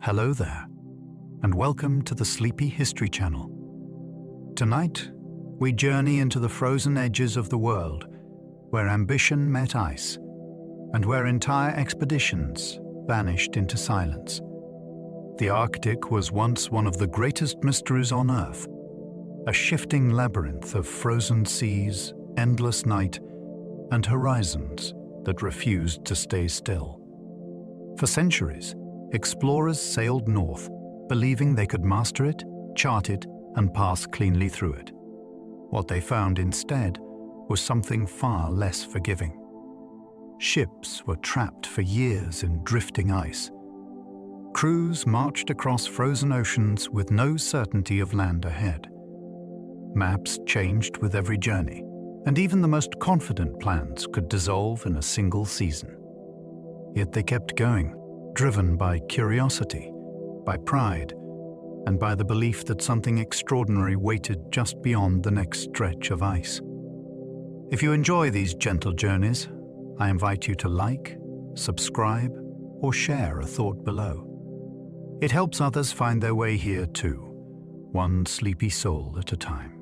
Hello there, and welcome to the Sleepy History Channel. Tonight, we journey into the frozen edges of the world, where ambition met ice, and where entire expeditions vanished into silence. The Arctic was once one of the greatest mysteries on Earth, a shifting labyrinth of frozen seas, endless night, and horizons that refused to stay still. For centuries, explorers sailed north, believing they could master it, chart it, and pass cleanly through it. What they found instead was something far less forgiving. Ships were trapped for years in drifting ice. Crews marched across frozen oceans with no certainty of land ahead. Maps changed with every journey, and even the most confident plans could dissolve in a single season. Yet they kept going, driven by curiosity, by pride, and by the belief that something extraordinary waited just beyond the next stretch of ice. If you enjoy these gentle journeys, I invite you to like, subscribe, or share a thought below. It helps others find their way here too, one sleepy soul at a time.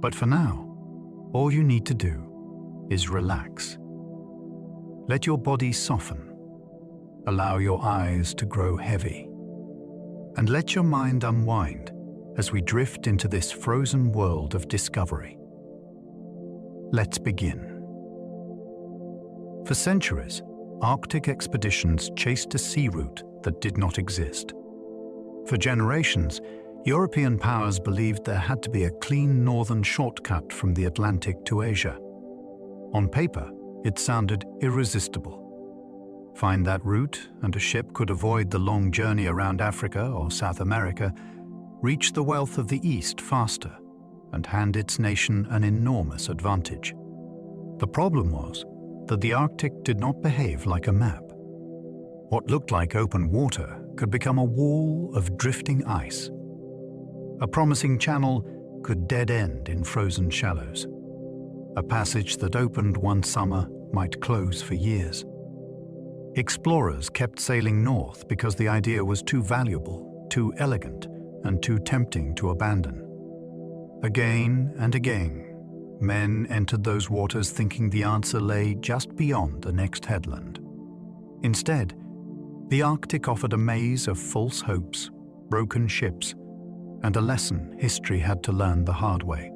But for now, all you need to do is relax. Let your body soften. Allow your eyes to grow heavy. And let your mind unwind as we drift into this frozen world of discovery. Let's begin. For centuries, Arctic expeditions chased a sea route that did not exist. For generations, European powers believed there had to be a clean northern shortcut from the Atlantic to Asia. On paper, it sounded irresistible. Find that route, and a ship could avoid the long journey around Africa or South America, reach the wealth of the East faster, and hand its nation an enormous advantage. The problem was that the Arctic did not behave like a map. What looked like open water could become a wall of drifting ice. A promising channel could dead end in frozen shallows. A passage that opened one summer might close for years. Explorers kept sailing north because the idea was too valuable, too elegant, and too tempting to abandon. Again and again, men entered those waters thinking the answer lay just beyond the next headland. Instead, the Arctic offered a maze of false hopes, broken ships, and a lesson history had to learn the hard way.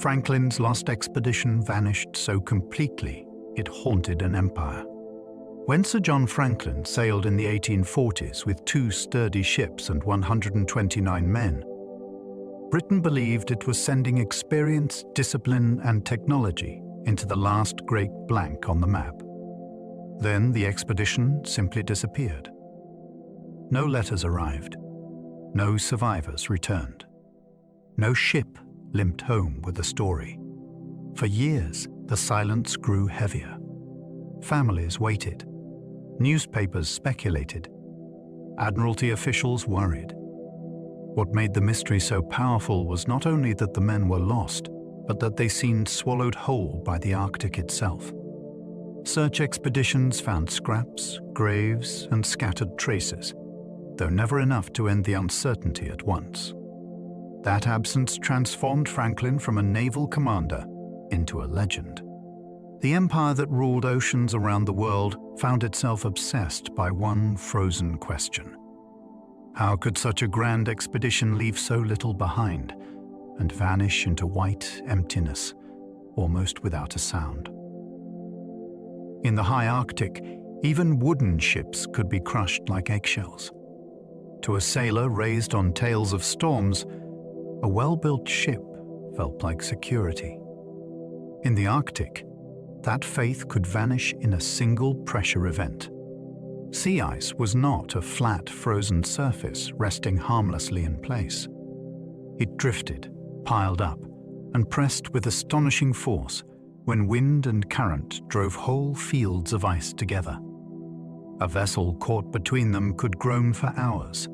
Franklin's lost expedition vanished so completely it haunted an empire. When Sir John Franklin sailed in the 1840s with 2 sturdy ships and 129 men, Britain believed it was sending experience, discipline, and technology into the last great blank on the map. Then the expedition simply disappeared. No letters arrived. No survivors returned. No ship limped home with a story. For years, the silence grew heavier. Families waited. Newspapers speculated. Admiralty officials worried. What made the mystery so powerful was not only that the men were lost, but that they seemed swallowed whole by the Arctic itself. Search expeditions found scraps, graves, and scattered traces, though never enough to end the uncertainty at once. That absence transformed Franklin from a naval commander into a legend. The empire that ruled oceans around the world found itself obsessed by one frozen question. How could such a grand expedition leave so little behind and vanish into white emptiness, almost without a sound? In the high Arctic, even wooden ships could be crushed like eggshells. To a sailor raised on tales of storms, a well-built ship felt like security. In the Arctic, that faith could vanish in a single pressure event. Sea ice was not a flat, frozen surface resting harmlessly in place. It drifted, piled up, and pressed with astonishing force when wind and current drove whole fields of ice together. A vessel caught between them could groan for hours,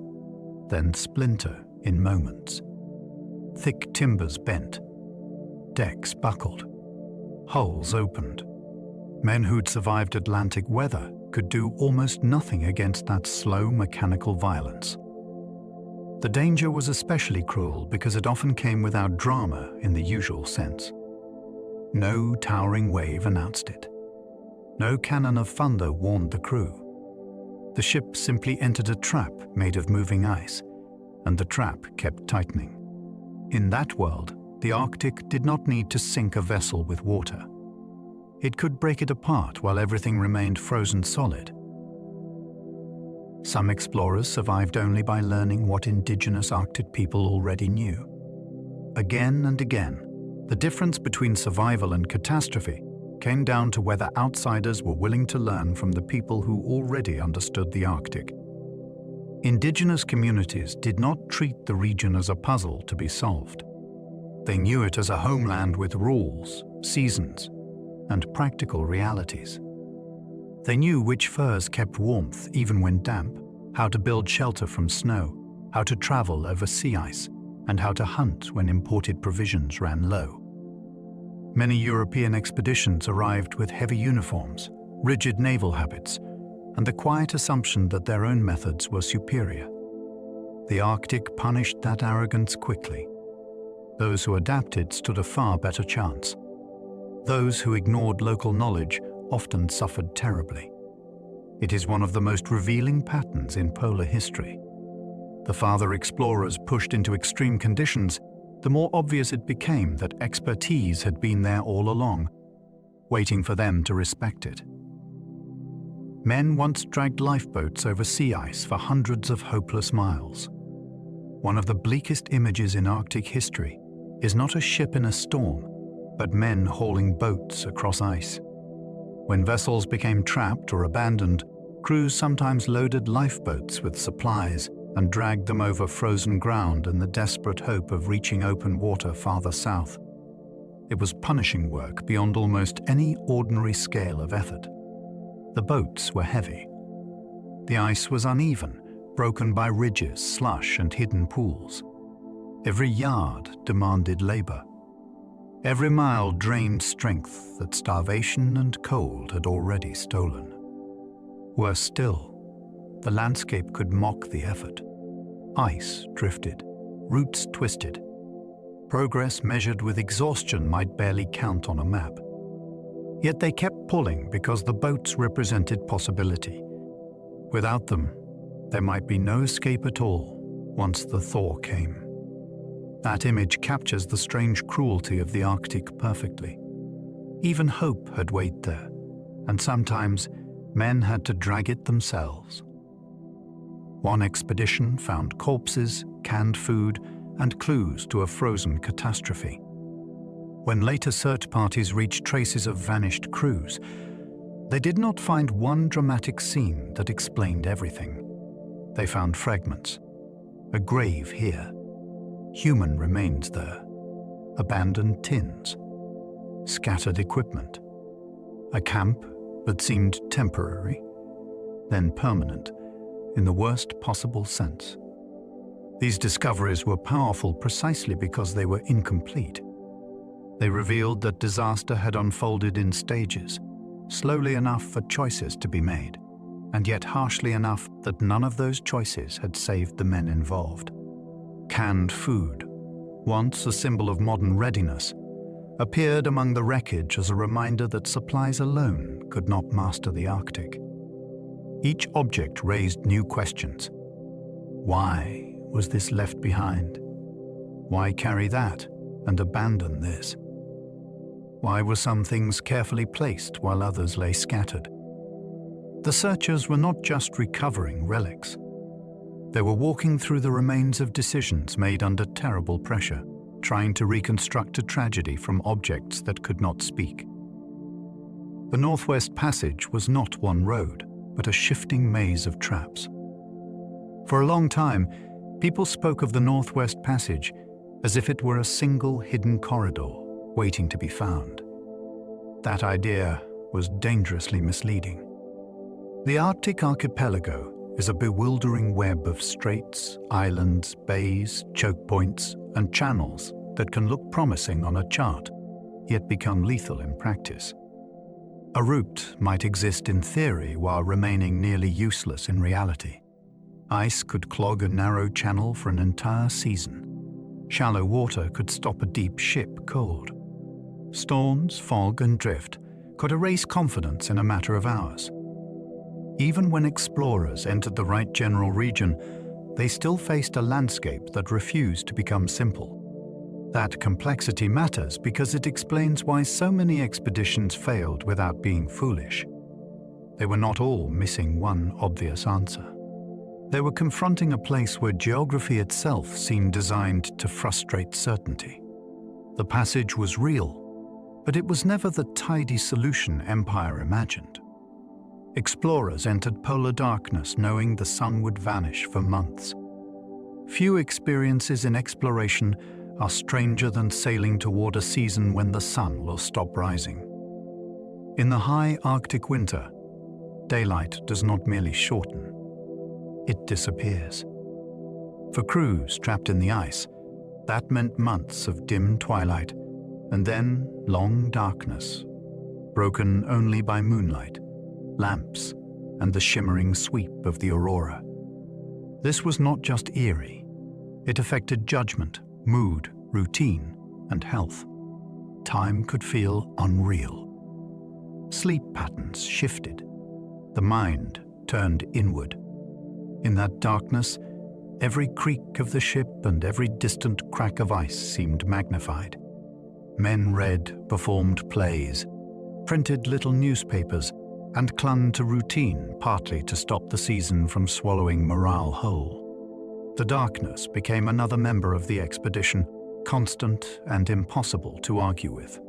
then splinter in moments. Thick timbers bent, decks buckled, hulls opened. Men who'd survived Atlantic weather could do almost nothing against that slow mechanical violence. The danger was especially cruel because it often came without drama in the usual sense. No towering wave announced it. No cannon of thunder warned the crew. The ship simply entered a trap made of moving ice, and the trap kept tightening. In that world, the Arctic did not need to sink a vessel with water. It could break it apart while everything remained frozen solid. Some explorers survived only by learning what indigenous Arctic people already knew. Again and again, the difference between survival and catastrophe came down to whether outsiders were willing to learn from the people who already understood the Arctic. Indigenous communities did not treat the region as a puzzle to be solved. They knew it as a homeland with rules, seasons, and practical realities. They knew which furs kept warmth even when damp, how to build shelter from snow, how to travel over sea ice, and how to hunt when imported provisions ran low. Many European expeditions arrived with heavy uniforms, rigid naval habits, and the quiet assumption that their own methods were superior. The Arctic punished that arrogance quickly. Those who adapted stood a far better chance. Those who ignored local knowledge often suffered terribly. It is one of the most revealing patterns in polar history. The farther explorers pushed into extreme conditions, the more obvious it became that expertise had been there all along, waiting for them to respect it. Men once dragged lifeboats over sea ice for hundreds of hopeless miles. One of the bleakest images in Arctic history is not a ship in a storm, but men hauling boats across ice. When vessels became trapped or abandoned, crews sometimes loaded lifeboats with supplies and dragged them over frozen ground in the desperate hope of reaching open water farther south. It was punishing work beyond almost any ordinary scale of effort. The boats were heavy. The ice was uneven, broken by ridges, slush, and hidden pools. Every yard demanded labor. Every mile drained strength that starvation and cold had already stolen. Worse still, the landscape could mock the effort. Ice drifted, roots twisted. Progress measured with exhaustion might barely count on a map. Yet they kept pulling because the boats represented possibility. Without them, there might be no escape at all once the thaw came. That image captures the strange cruelty of the Arctic perfectly. Even hope had weight there, and sometimes men had to drag it themselves. One expedition found corpses, canned food, and clues to a frozen catastrophe. When later search parties reached traces of vanished crews, they did not find one dramatic scene that explained everything. They found fragments. A grave here. Human remains there. Abandoned tins. Scattered equipment. A camp that seemed temporary, then permanent, in the worst possible sense. These discoveries were powerful precisely because they were incomplete. They revealed that disaster had unfolded in stages, slowly enough for choices to be made, and yet harshly enough that none of those choices had saved the men involved. Canned food, once a symbol of modern readiness, appeared among the wreckage as a reminder that supplies alone could not master the Arctic. Each object raised new questions. Why was this left behind? Why carry that and abandon this? Why were some things carefully placed while others lay scattered? The searchers were not just recovering relics. They were walking through the remains of decisions made under terrible pressure, trying to reconstruct a tragedy from objects that could not speak. The Northwest Passage was not one road, but a shifting maze of traps. For a long time, people spoke of the Northwest Passage as if it were a single hidden corridor waiting to be found. That idea was dangerously misleading. The Arctic archipelago is a bewildering web of straits, islands, bays, choke points, and channels that can look promising on a chart, yet become lethal in practice. A route might exist in theory while remaining nearly useless in reality. Ice could clog a narrow channel for an entire season. Shallow water could stop a deep ship cold. Storms, fog, and drift could erase confidence in a matter of hours. Even when explorers entered the right general region, they still faced a landscape that refused to become simple. That complexity matters because it explains why so many expeditions failed without being foolish. They were not all missing one obvious answer. They were confronting a place where geography itself seemed designed to frustrate certainty. The passage was real, but it was never the tidy solution empire imagined. Explorers entered polar darkness knowing the sun would vanish for months. Few experiences in exploration are stranger than sailing toward a season when the sun will stop rising. In the high Arctic winter, daylight does not merely shorten, it disappears. For crews trapped in the ice, that meant months of dim twilight and then long darkness, broken only by moonlight, lamps, and the shimmering sweep of the aurora. This was not just eerie. It affected judgment, mood, routine, and health. Time could feel unreal. Sleep patterns shifted. The mind turned inward. In that darkness, every creak of the ship and every distant crack of ice seemed magnified. Men read, performed plays, printed little newspapers, and clung to routine partly to stop the season from swallowing morale whole. The darkness became another member of the expedition, constant and impossible to argue with.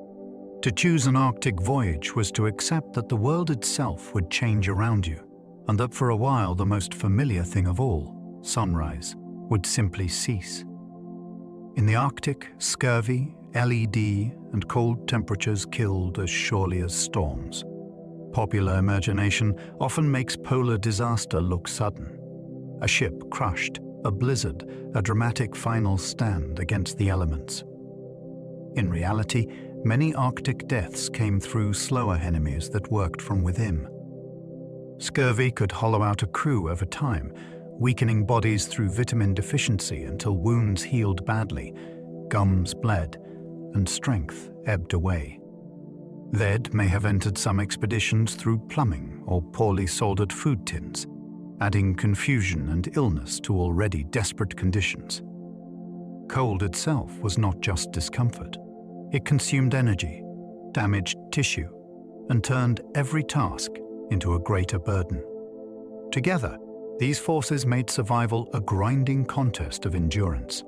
To choose an Arctic voyage was to accept that the world itself would change around you, and that for a while the most familiar thing of all, sunrise, would simply cease. In the Arctic, scurvy, LED, and cold temperatures killed as surely as storms. Popular imagination often makes polar disaster look sudden. A ship crushed, a blizzard, a dramatic final stand against the elements. In reality, many Arctic deaths came through slower enemies that worked from within. Scurvy could hollow out a crew over time, weakening bodies through vitamin deficiency until wounds healed badly, gums bled, and strength ebbed away. Lead may have entered some expeditions through plumbing or poorly soldered food tins, adding confusion and illness to already desperate conditions. Cold itself was not just discomfort. It consumed energy, damaged tissue, and turned every task into a greater burden. Together, these forces made survival a grinding contest of endurance.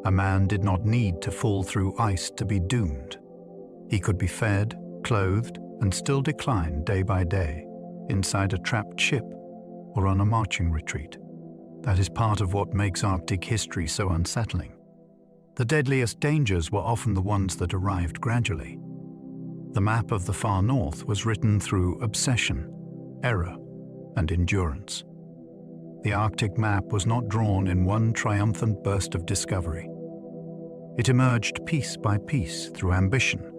A man did not need to fall through ice to be doomed. He could be fed, clothed, and still decline day by day, inside a trapped ship or on a marching retreat. That is part of what makes Arctic history so unsettling. The deadliest dangers were often the ones that arrived gradually. The map of the far north was written through obsession, error, and endurance. The Arctic map was not drawn in one triumphant burst of discovery. It emerged piece by piece through ambition,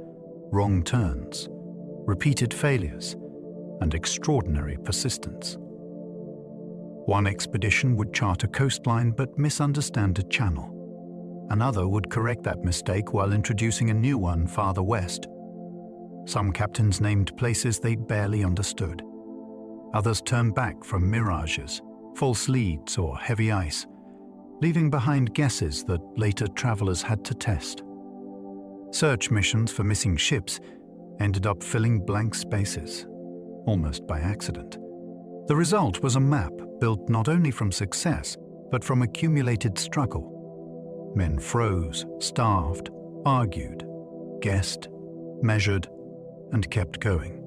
wrong turns, repeated failures, and extraordinary persistence. One expedition would chart a coastline but misunderstand a channel. Another would correct that mistake while introducing a new one farther west. Some captains named places they barely understood. Others turned back from mirages, false leads, or heavy ice, leaving behind guesses that later travelers had to test. Search missions for missing ships ended up filling blank spaces, almost by accident. The result was a map built not only from success, but from accumulated struggle. Men froze, starved, argued, guessed, measured, and kept going.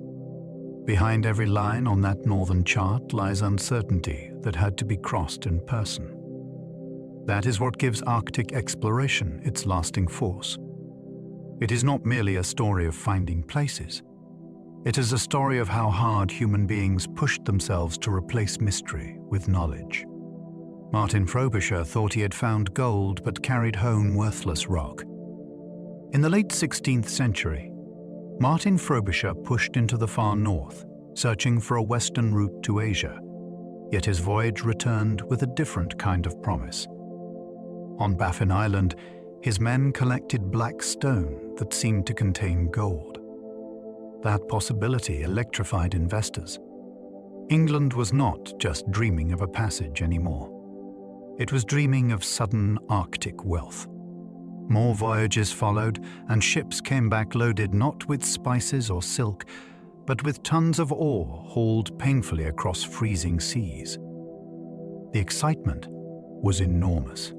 Behind every line on that northern chart lies uncertainty that had to be crossed in person. That is what gives Arctic exploration its lasting force. It is not merely a story of finding places. It is a story of how hard human beings pushed themselves to replace mystery with knowledge. Martin Frobisher thought he had found gold but carried home worthless rock. In the late 16th century, Martin Frobisher pushed into the far north, searching for a western route to Asia, yet his voyage returned with a different kind of promise. On Baffin Island, his men collected black stone that seemed to contain gold. That possibility electrified investors. England was not just dreaming of a passage anymore. It was dreaming of sudden Arctic wealth. More voyages followed, and ships came back loaded not with spices or silk, but with tons of ore hauled painfully across freezing seas. The excitement was enormous.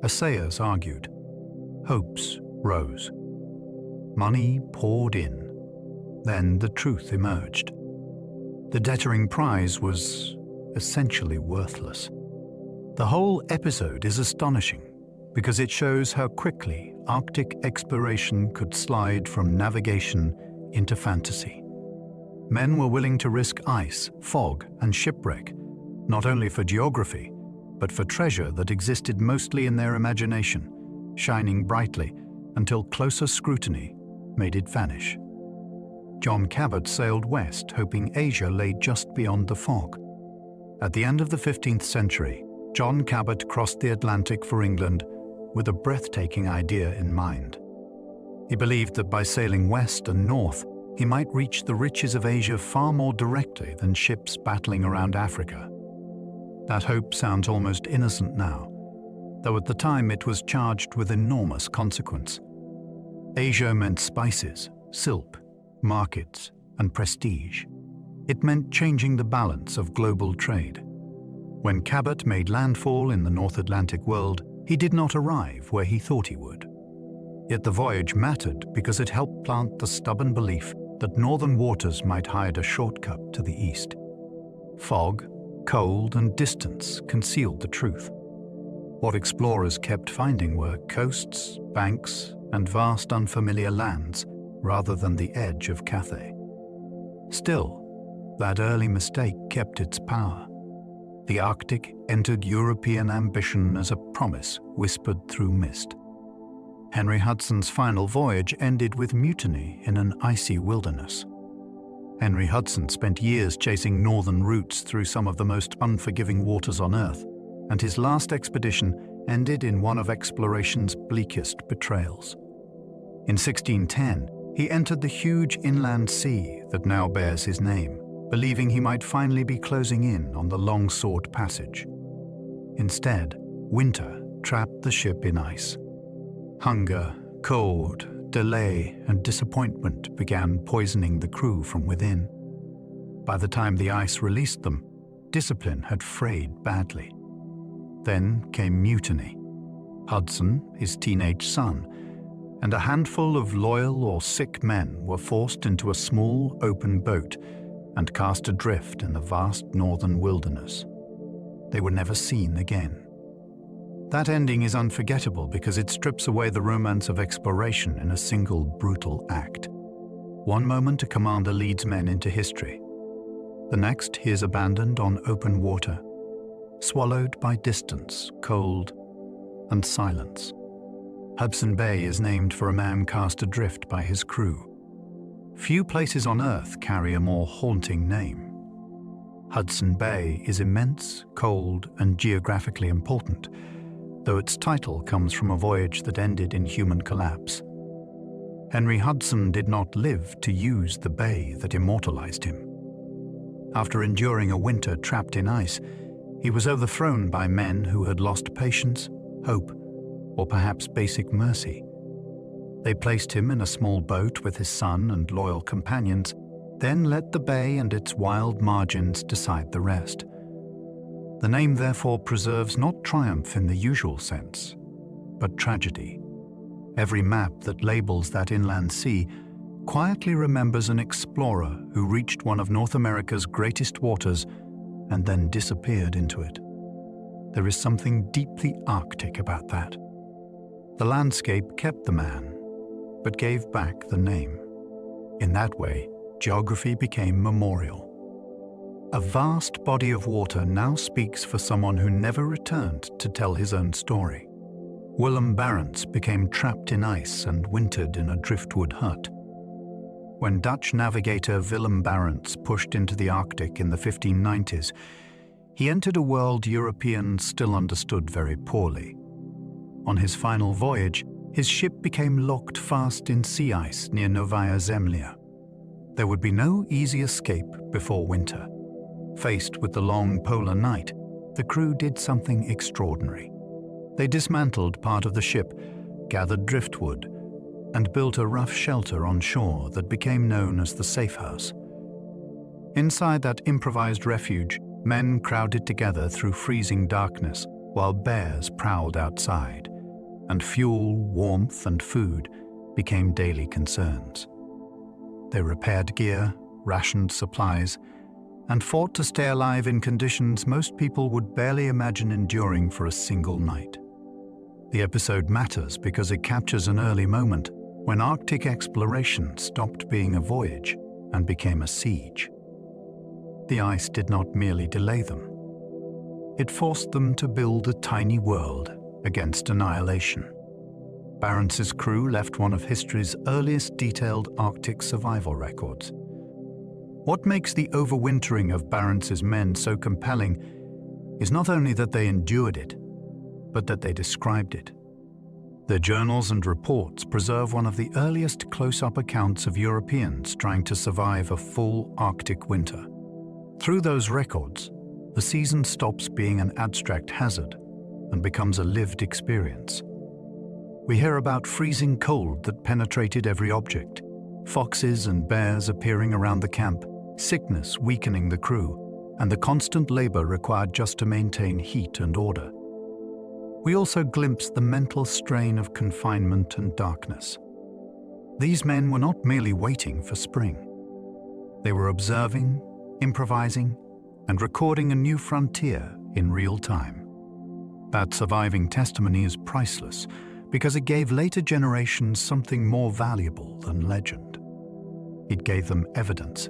Assayers argued. Hopes rose. Money poured in. Then the truth emerged. The deterring prize was essentially worthless. The whole episode is astonishing because it shows how quickly Arctic exploration could slide from navigation into fantasy. Men were willing to risk ice, fog, and shipwreck, not only for geography, but for treasure that existed mostly in their imagination, shining brightly until closer scrutiny made it vanish. John Cabot sailed west, hoping Asia lay just beyond the fog. At the end of the 15th century, John Cabot crossed the Atlantic for England with a breathtaking idea in mind. He believed that by sailing west and north, he might reach the riches of Asia far more directly than ships battling around Africa. That hope sounds almost innocent now, though at the time it was charged with enormous consequence. Asia meant spices, silk, markets, and prestige. It meant changing the balance of global trade. When Cabot made landfall in the North Atlantic world, he did not arrive where he thought he would. Yet the voyage mattered because it helped plant the stubborn belief that northern waters might hide a shortcut to the east. Fog, cold, and distance concealed the truth. What explorers kept finding were coasts, banks, and vast unfamiliar lands, rather than the edge of Cathay. Still, that early mistake kept its power. The Arctic entered European ambition as a promise whispered through mist. Henry Hudson's final voyage ended with mutiny in an icy wilderness. Henry Hudson spent years chasing northern routes through some of the most unforgiving waters on Earth, and his last expedition ended in one of exploration's bleakest betrayals. In 1610, he entered the huge inland sea that now bears his name, believing he might finally be closing in on the long-sought passage. Instead, winter trapped the ship in ice. Hunger, cold, delay, and disappointment began poisoning the crew from within. By the time the ice released them, discipline had frayed badly. Then came mutiny. Hudson, his teenage son, and a handful of loyal or sick men were forced into a small, open boat and cast adrift in the vast northern wilderness. They were never seen again. That ending is unforgettable because it strips away the romance of exploration in a single brutal act. One moment a commander leads men into history. The next he is abandoned on open water, swallowed by distance, cold, and silence. Hudson Bay is named for a man cast adrift by his crew. Few places on Earth carry a more haunting name. Hudson Bay is immense, cold, and geographically important, though its title comes from a voyage that ended in human collapse. Henry Hudson did not live to use the bay that immortalized him. After enduring a winter trapped in ice, he was overthrown by men who had lost patience, hope, or perhaps basic mercy. They placed him in a small boat with his son and loyal companions, then let the bay and its wild margins decide the rest. The name therefore preserves not triumph in the usual sense, but tragedy. Every map that labels that inland sea quietly remembers an explorer who reached one of North America's greatest waters and then disappeared into it. There is something deeply Arctic about that. The landscape kept the man, but gave back the name. In that way, geography became memorial. A vast body of water now speaks for someone who never returned to tell his own story. Willem Barents became trapped in ice and wintered in a driftwood hut. When Dutch navigator Willem Barents pushed into the Arctic in the 1590s, he entered a world Europeans still understood very poorly. On his final voyage, his ship became locked fast in sea ice near Novaya Zemlya. There would be no easy escape before winter. Faced with the long polar night, the crew did something extraordinary. They dismantled part of the ship, gathered driftwood, and built a rough shelter on shore that became known as the Safe House. Inside that improvised refuge, men crowded together through freezing darkness while bears prowled outside, and fuel, warmth, and food became daily concerns. They repaired gear, rationed supplies, and fought to stay alive in conditions most people would barely imagine enduring for a single night. The episode matters because it captures an early moment when Arctic exploration stopped being a voyage and became a siege. The ice did not merely delay them. It forced them to build a tiny world against annihilation. Barents's crew left one of history's earliest detailed Arctic survival records. What makes the overwintering of Barents's men so compelling is not only that they endured it, but that they described it. Their journals and reports preserve one of the earliest close-up accounts of Europeans trying to survive a full Arctic winter. Through those records, the season stops being an abstract hazard and becomes a lived experience. We hear about freezing cold that penetrated every object, foxes and bears appearing around the camp, sickness weakening the crew, and the constant labor required just to maintain heat and order. We also glimpse the mental strain of confinement and darkness. These men were not merely waiting for spring. They were observing, improvising, and recording a new frontier in real time. That surviving testimony is priceless because it gave later generations something more valuable than legend. It gave them evidence.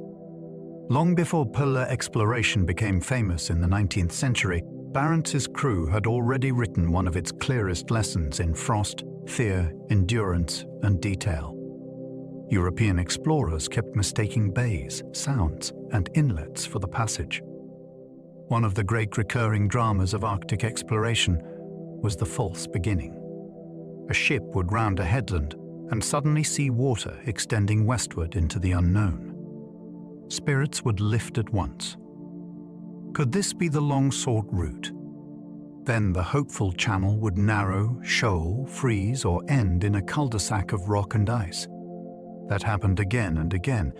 Long before polar exploration became famous in the 19th century, Barents's crew had already written one of its clearest lessons in frost, fear, endurance, and detail. European explorers kept mistaking bays, sounds, and inlets for the passage. One of the great recurring dramas of Arctic exploration was the false beginning. A ship would round a headland and suddenly see water extending westward into the unknown. Spirits would lift at once. Could this be the long-sought route? Then the hopeful channel would narrow, shoal, freeze, or end in a cul-de-sac of rock and ice. That happened again and again,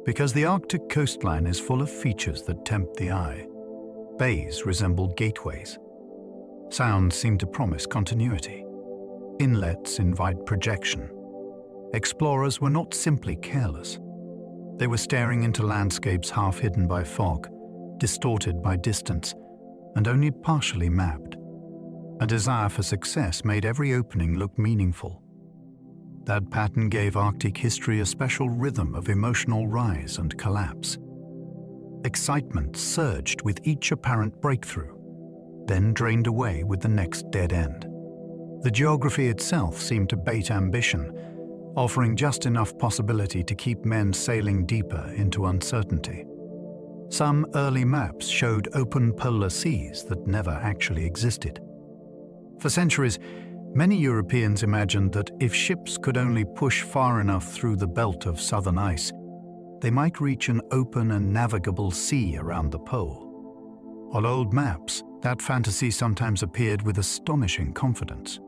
because the Arctic coastline is full of features that tempt the eye. Bays resemble gateways. Sounds seem to promise continuity. Inlets invite projection. Explorers were not simply careless. They were staring into landscapes half hidden by fog, distorted by distance, and only partially mapped. A desire for success made every opening look meaningful. That pattern gave Arctic history a special rhythm of emotional rise and collapse. Excitement surged with each apparent breakthrough, then drained away with the next dead end. The geography itself seemed to bait ambition, offering just enough possibility to keep men sailing deeper into uncertainty. Some early maps showed open polar seas that never actually existed. For centuries, many Europeans imagined that if ships could only push far enough through the belt of southern ice, they might reach an open and navigable sea around the pole. On old maps, that fantasy sometimes appeared with astonishing confidence.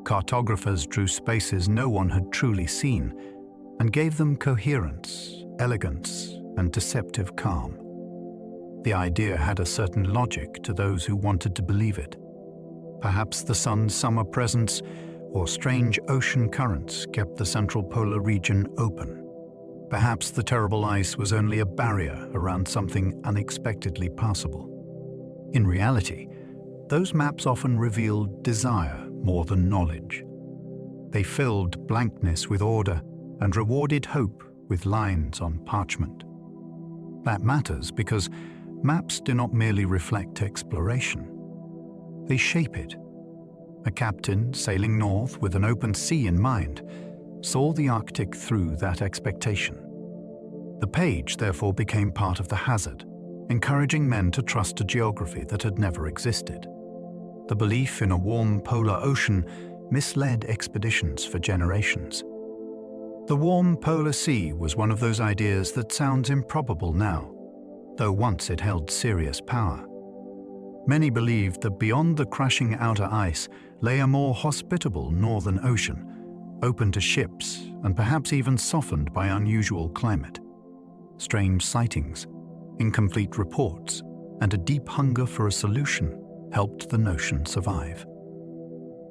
Cartographers drew spaces no one had truly seen and gave them coherence, elegance, and deceptive calm. The idea had a certain logic to those who wanted to believe it. Perhaps the sun's summer presence or strange ocean currents kept the central polar region open. Perhaps the terrible ice was only a barrier around something unexpectedly passable. In reality, those maps often revealed desire more than knowledge. They filled blankness with order and rewarded hope with lines on parchment. That matters because maps do not merely reflect exploration. They shape it. A captain sailing north with an open sea in mind saw the Arctic through that expectation. The page therefore became part of the hazard, encouraging men to trust a geography that had never existed. The belief in a warm polar ocean misled expeditions for generations. The warm polar sea was one of those ideas that sounds improbable now, though once it held serious power. Many believed that beyond the crashing outer ice lay a more hospitable northern ocean, open to ships and perhaps even softened by unusual climate. Strange sightings, incomplete reports, and a deep hunger for a solution helped the notion survive.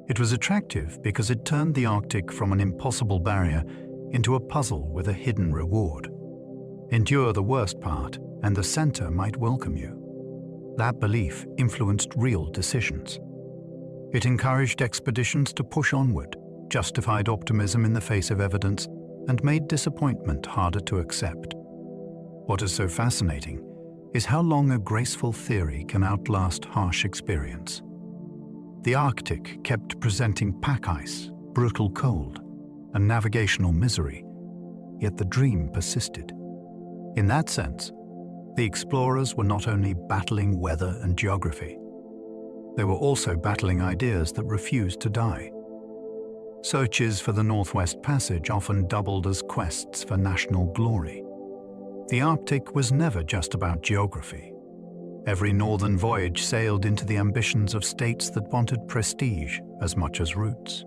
It was attractive because it turned the Arctic from an impossible barrier into a puzzle with a hidden reward. Endure the worst part, and the center might welcome you. That belief influenced real decisions. It encouraged expeditions to push onward, justified optimism in the face of evidence, and made disappointment harder to accept. What is so fascinating is how long a graceful theory can outlast harsh experience. The Arctic kept presenting pack ice, brutal cold, and navigational misery, yet the dream persisted. In that sense, the explorers were not only battling weather and geography, they were also battling ideas that refused to die. Searches for the Northwest Passage often doubled as quests for national glory. The Arctic was never just about geography. Every northern voyage sailed into the ambitions of states that wanted prestige as much as roots.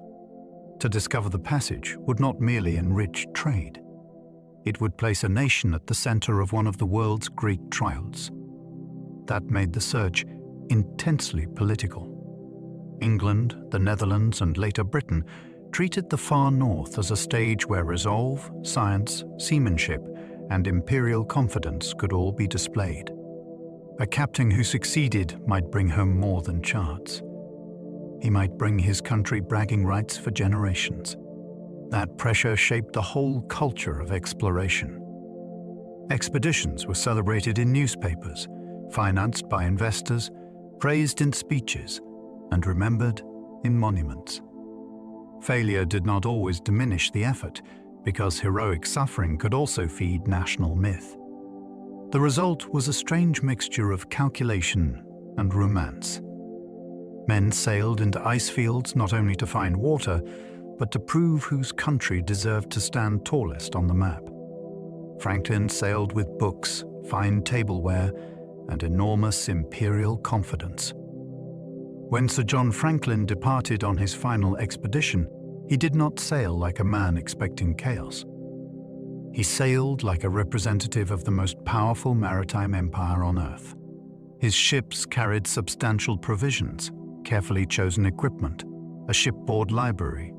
To discover the passage would not merely enrich trade. It would place a nation at the center of one of the world's great trials. That made the search intensely political. England, the Netherlands, and later Britain treated the far north as a stage where resolve, science, seamanship, and imperial confidence could all be displayed. A captain who succeeded might bring home more than charts. He might bring his country bragging rights for generations. That pressure shaped the whole culture of exploration. Expeditions were celebrated in newspapers, financed by investors, praised in speeches, and remembered in monuments. Failure did not always diminish the effort, because heroic suffering could also feed national myth. The result was a strange mixture of calculation and romance. Men sailed into ice fields not only to find water, but to prove whose country deserved to stand tallest on the map. Franklin sailed with books, fine tableware, and enormous imperial confidence. When Sir John Franklin departed on his final expedition, he did not sail like a man expecting chaos. He sailed like a representative of the most powerful maritime empire on Earth. His ships carried substantial provisions, carefully chosen equipment, a shipboard library,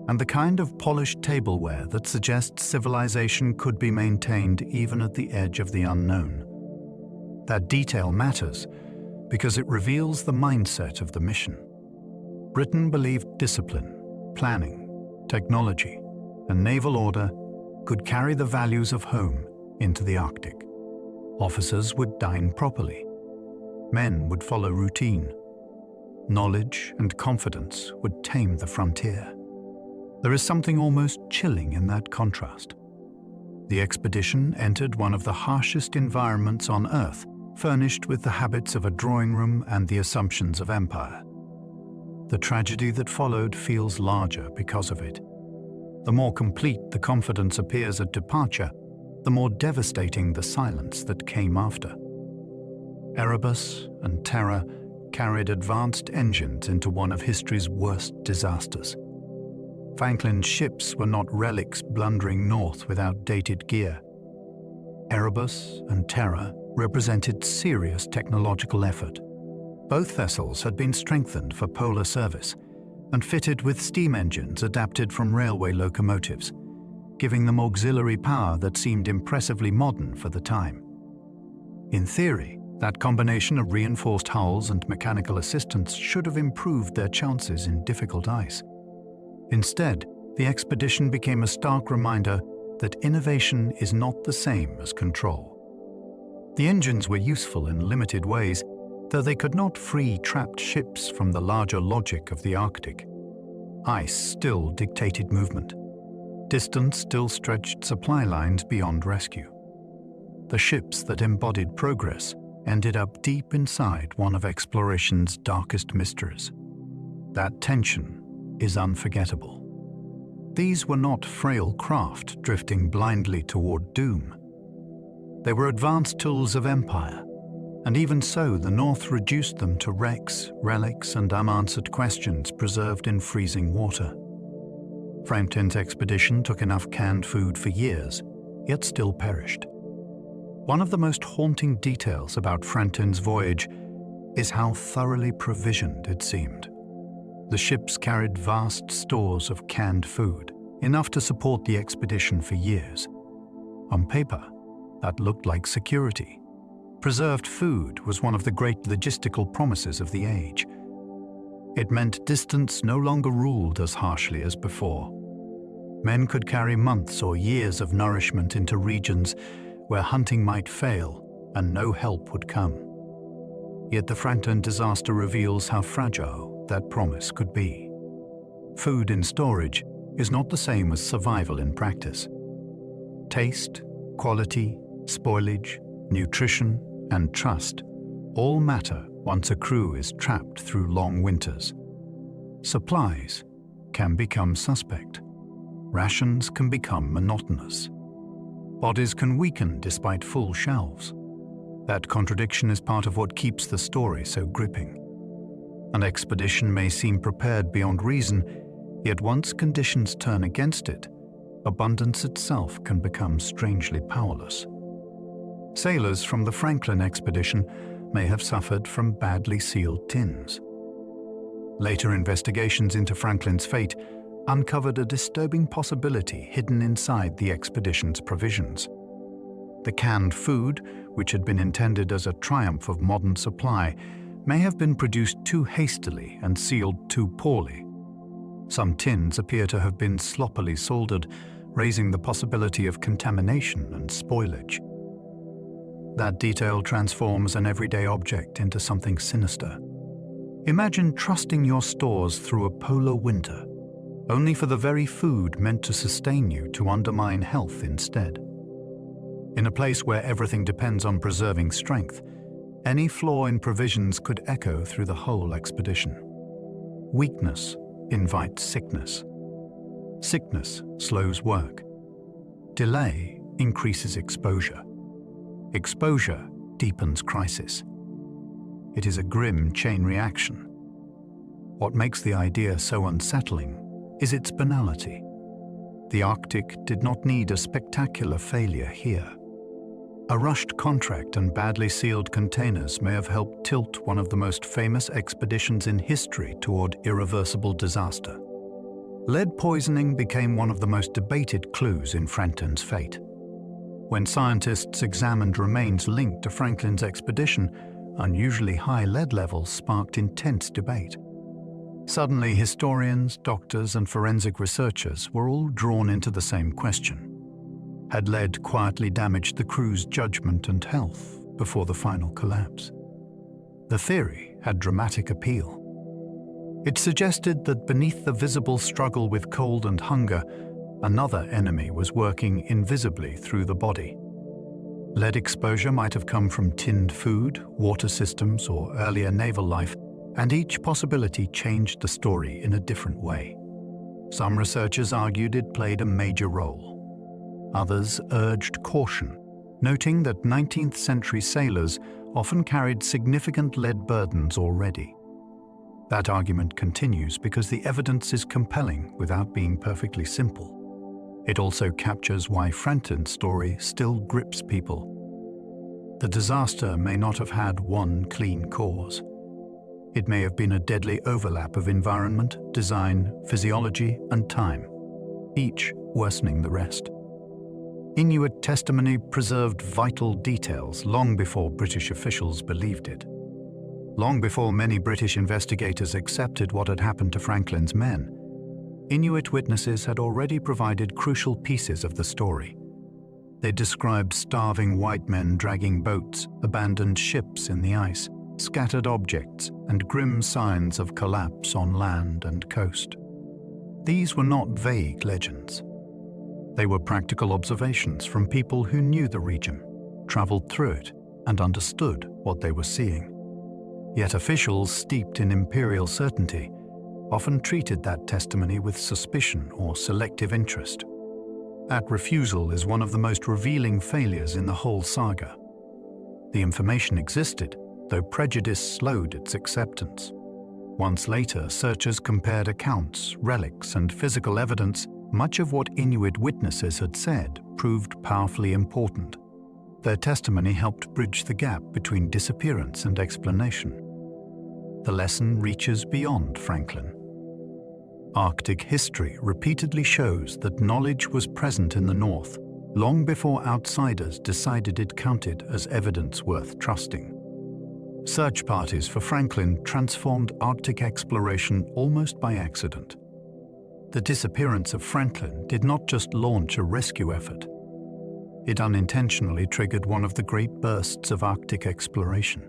and the kind of polished tableware that suggests civilization could be maintained even at the edge of the unknown. That detail matters because it reveals the mindset of the mission. Britain believed discipline, planning, technology, and naval order could carry the values of home into the Arctic. Officers would dine properly. Men would follow routine. Knowledge and confidence would tame the frontier. There is something almost chilling in that contrast. The expedition entered one of the harshest environments on Earth, furnished with the habits of a drawing room and the assumptions of empire. The tragedy that followed feels larger because of it. The more complete the confidence appears at departure, the more devastating the silence that came after. Erebus and Terror carried advanced engines into one of history's worst disasters. Franklin's ships were not relics blundering north without dated gear. Erebus and Terror represented serious technological effort. Both vessels had been strengthened for polar service and fitted with steam engines adapted from railway locomotives, giving them auxiliary power that seemed impressively modern for the time. In theory, that combination of reinforced hulls and mechanical assistance should have improved their chances in difficult ice. Instead, the expedition became a stark reminder that innovation is not the same as control. The engines were useful in limited ways, though they could not free trapped ships from the larger logic of the Arctic. Ice still dictated movement. Distance still stretched supply lines beyond rescue. The ships that embodied progress ended up deep inside one of exploration's darkest mysteries. That tension is unforgettable. These were not frail craft drifting blindly toward doom. They were advanced tools of empire, and even so the North reduced them to wrecks, relics, and unanswered questions preserved in freezing water. Franklin's expedition took enough canned food for years, yet still perished. One of the most haunting details about Franklin's voyage is how thoroughly provisioned it seemed. The ships carried vast stores of canned food, enough to support the expedition for years. On paper, that looked like security. Preserved food was one of the great logistical promises of the age. It meant distance no longer ruled as harshly as before. Men could carry months or years of nourishment into regions where hunting might fail and no help would come. Yet the Franklin disaster reveals how fragile that promise could be. Food in storage is not the same as survival in practice. Taste, quality, spoilage, nutrition, and trust all matter once a crew is trapped through long winters. Supplies can become suspect. Rations can become monotonous. Bodies can weaken despite full shelves. That contradiction is part of what keeps the story so gripping. An expedition may seem prepared beyond reason, yet once conditions turn against it, abundance itself can become strangely powerless. Sailors from the Franklin expedition may have suffered from badly sealed tins. Later investigations into Franklin's fate uncovered a disturbing possibility hidden inside the expedition's provisions. The canned food, which had been intended as a triumph of modern supply, may have been produced too hastily and sealed too poorly. Some tins appear to have been sloppily soldered, raising the possibility of contamination and spoilage. That detail transforms an everyday object into something sinister. Imagine trusting your stores through a polar winter, only for the very food meant to sustain you to undermine health instead. In a place where everything depends on preserving strength, any flaw in provisions could echo through the whole expedition. Weakness invites sickness. Sickness slows work. Delay increases exposure. Exposure deepens crisis. It is a grim chain reaction. What makes the idea so unsettling is its banality. The Arctic did not need a spectacular failure here. A rushed contract and badly sealed containers may have helped tilt one of the most famous expeditions in history toward irreversible disaster. Lead poisoning became one of the most debated clues in Franklin's fate. When scientists examined remains linked to Franklin's expedition, unusually high lead levels sparked intense debate. Suddenly, historians, doctors, and forensic researchers were all drawn into the same question. Had lead quietly damaged the crew's judgment and health before the final collapse? The theory had dramatic appeal. It suggested that beneath the visible struggle with cold and hunger, another enemy was working invisibly through the body. Lead exposure might have come from tinned food, water systems, or earlier naval life, and each possibility changed the story in a different way. Some researchers argued it played a major role. Others urged caution, noting that 19th century sailors often carried significant lead burdens already. That argument continues because the evidence is compelling without being perfectly simple. It also captures why Franklin's story still grips people. The disaster may not have had one clean cause. It may have been a deadly overlap of environment, design, physiology, and time, each worsening the rest. Inuit testimony preserved vital details long before British officials believed it. Long before many British investigators accepted what had happened to Franklin's men, Inuit witnesses had already provided crucial pieces of the story. They described starving white men dragging boats, abandoned ships in the ice, scattered objects, and grim signs of collapse on land and coast. These were not vague legends. They were practical observations from people who knew the region, traveled through it, and understood what they were seeing. Yet officials steeped in imperial certainty often treated that testimony with suspicion or selective interest. That refusal is one of the most revealing failures in the whole saga. The information existed, though prejudice slowed its acceptance. Once later, searchers compared accounts, relics, and physical evidence. Much of what Inuit witnesses had said proved powerfully important. Their testimony helped bridge the gap between disappearance and explanation. The lesson reaches beyond Franklin. Arctic history repeatedly shows that knowledge was present in the North long before outsiders decided it counted as evidence worth trusting. Search parties for Franklin transformed Arctic exploration almost by accident. The disappearance of Franklin did not just launch a rescue effort. It unintentionally triggered one of the great bursts of Arctic exploration.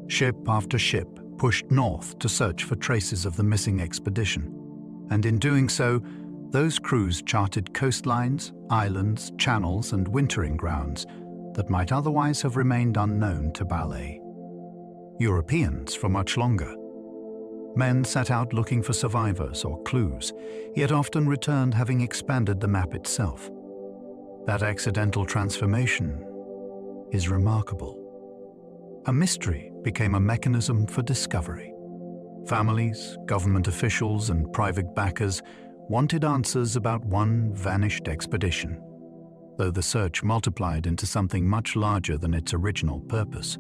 Ship after ship pushed north to search for traces of the missing expedition, and in doing so, those crews charted coastlines, islands, channels, and wintering grounds that might otherwise have remained unknown to Ballet. Europeans for much longer. Men set out looking for survivors or clues, yet often returned having expanded the map itself. That accidental transformation is remarkable. A mystery became a mechanism for discovery. Families, government officials, and private backers wanted answers about one vanished expedition, though the search multiplied into something much larger than its original purpose.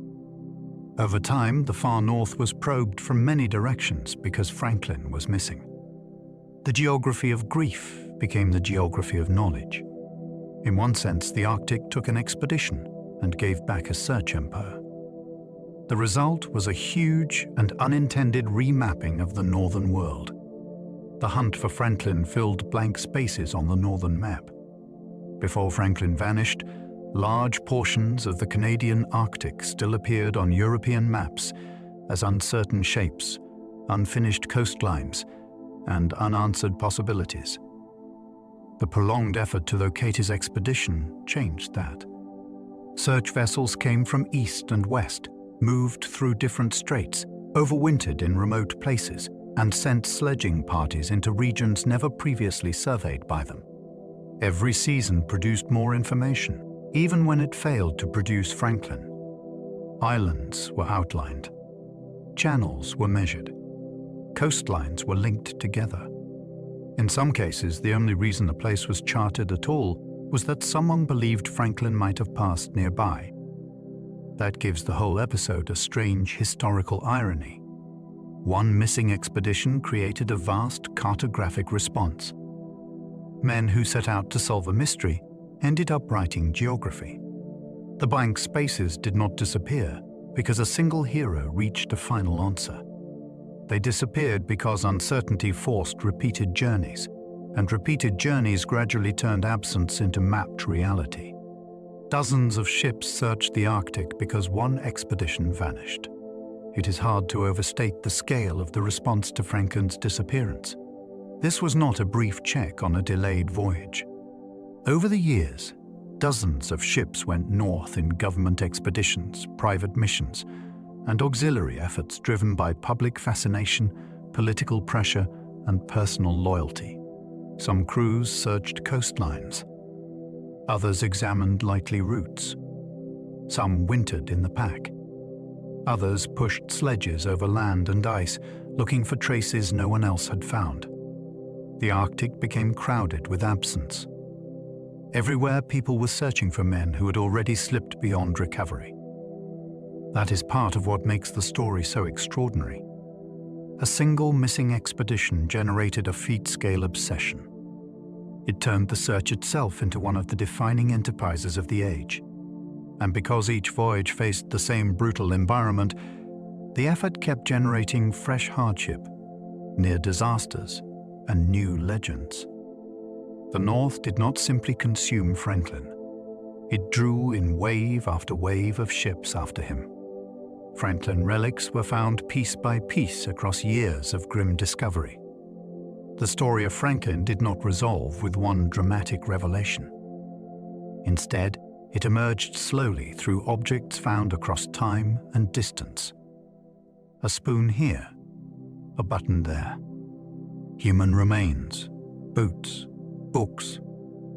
Over time, the far north was probed from many directions because Franklin was missing. The geography of grief became the geography of knowledge. In one sense, the Arctic took an expedition and gave back a search empire. The result was a huge and unintended remapping of the northern world. The hunt for Franklin filled blank spaces on the northern map. Before Franklin vanished, large portions of the Canadian Arctic still appeared on European maps as uncertain shapes, unfinished coastlines, and unanswered possibilities. The prolonged effort to locate his expedition changed that. Search vessels came from east and west, moved through different straits, overwintered in remote places, and sent sledging parties into regions never previously surveyed by them. Every season produced more information, even when it failed to produce Franklin. Islands were outlined. Channels were measured. Coastlines were linked together. In some cases, the only reason a place was charted at all was that someone believed Franklin might have passed nearby. That gives the whole episode a strange historical irony. One missing expedition created a vast cartographic response. Men who set out to solve a mystery ended up writing geography. The blank spaces did not disappear because a single hero reached a final answer. They disappeared because uncertainty forced repeated journeys, and repeated journeys gradually turned absence into mapped reality. Dozens of ships searched the Arctic because one expedition vanished. It is hard to overstate the scale of the response to Franklin's disappearance. This was not a brief check on a delayed voyage. Over the years, dozens of ships went north in government expeditions, private missions, and auxiliary efforts driven by public fascination, political pressure, and personal loyalty. Some crews searched coastlines. Others examined likely routes. Some wintered in the pack. Others pushed sledges over land and ice, looking for traces no one else had found. The Arctic became crowded with absence. Everywhere, people were searching for men who had already slipped beyond recovery. That is part of what makes the story so extraordinary. A single missing expedition generated a feat-scale obsession. It turned the search itself into one of the defining enterprises of the age. And because each voyage faced the same brutal environment, the effort kept generating fresh hardship, near disasters, and new legends. The North did not simply consume Franklin. It drew in wave after wave of ships after him. Franklin relics were found piece by piece across years of grim discovery. the story of Franklin did not resolve with one dramatic revelation. Instead, it emerged slowly through objects found across time and distance. A spoon here, a button there. Human remains, boots, books,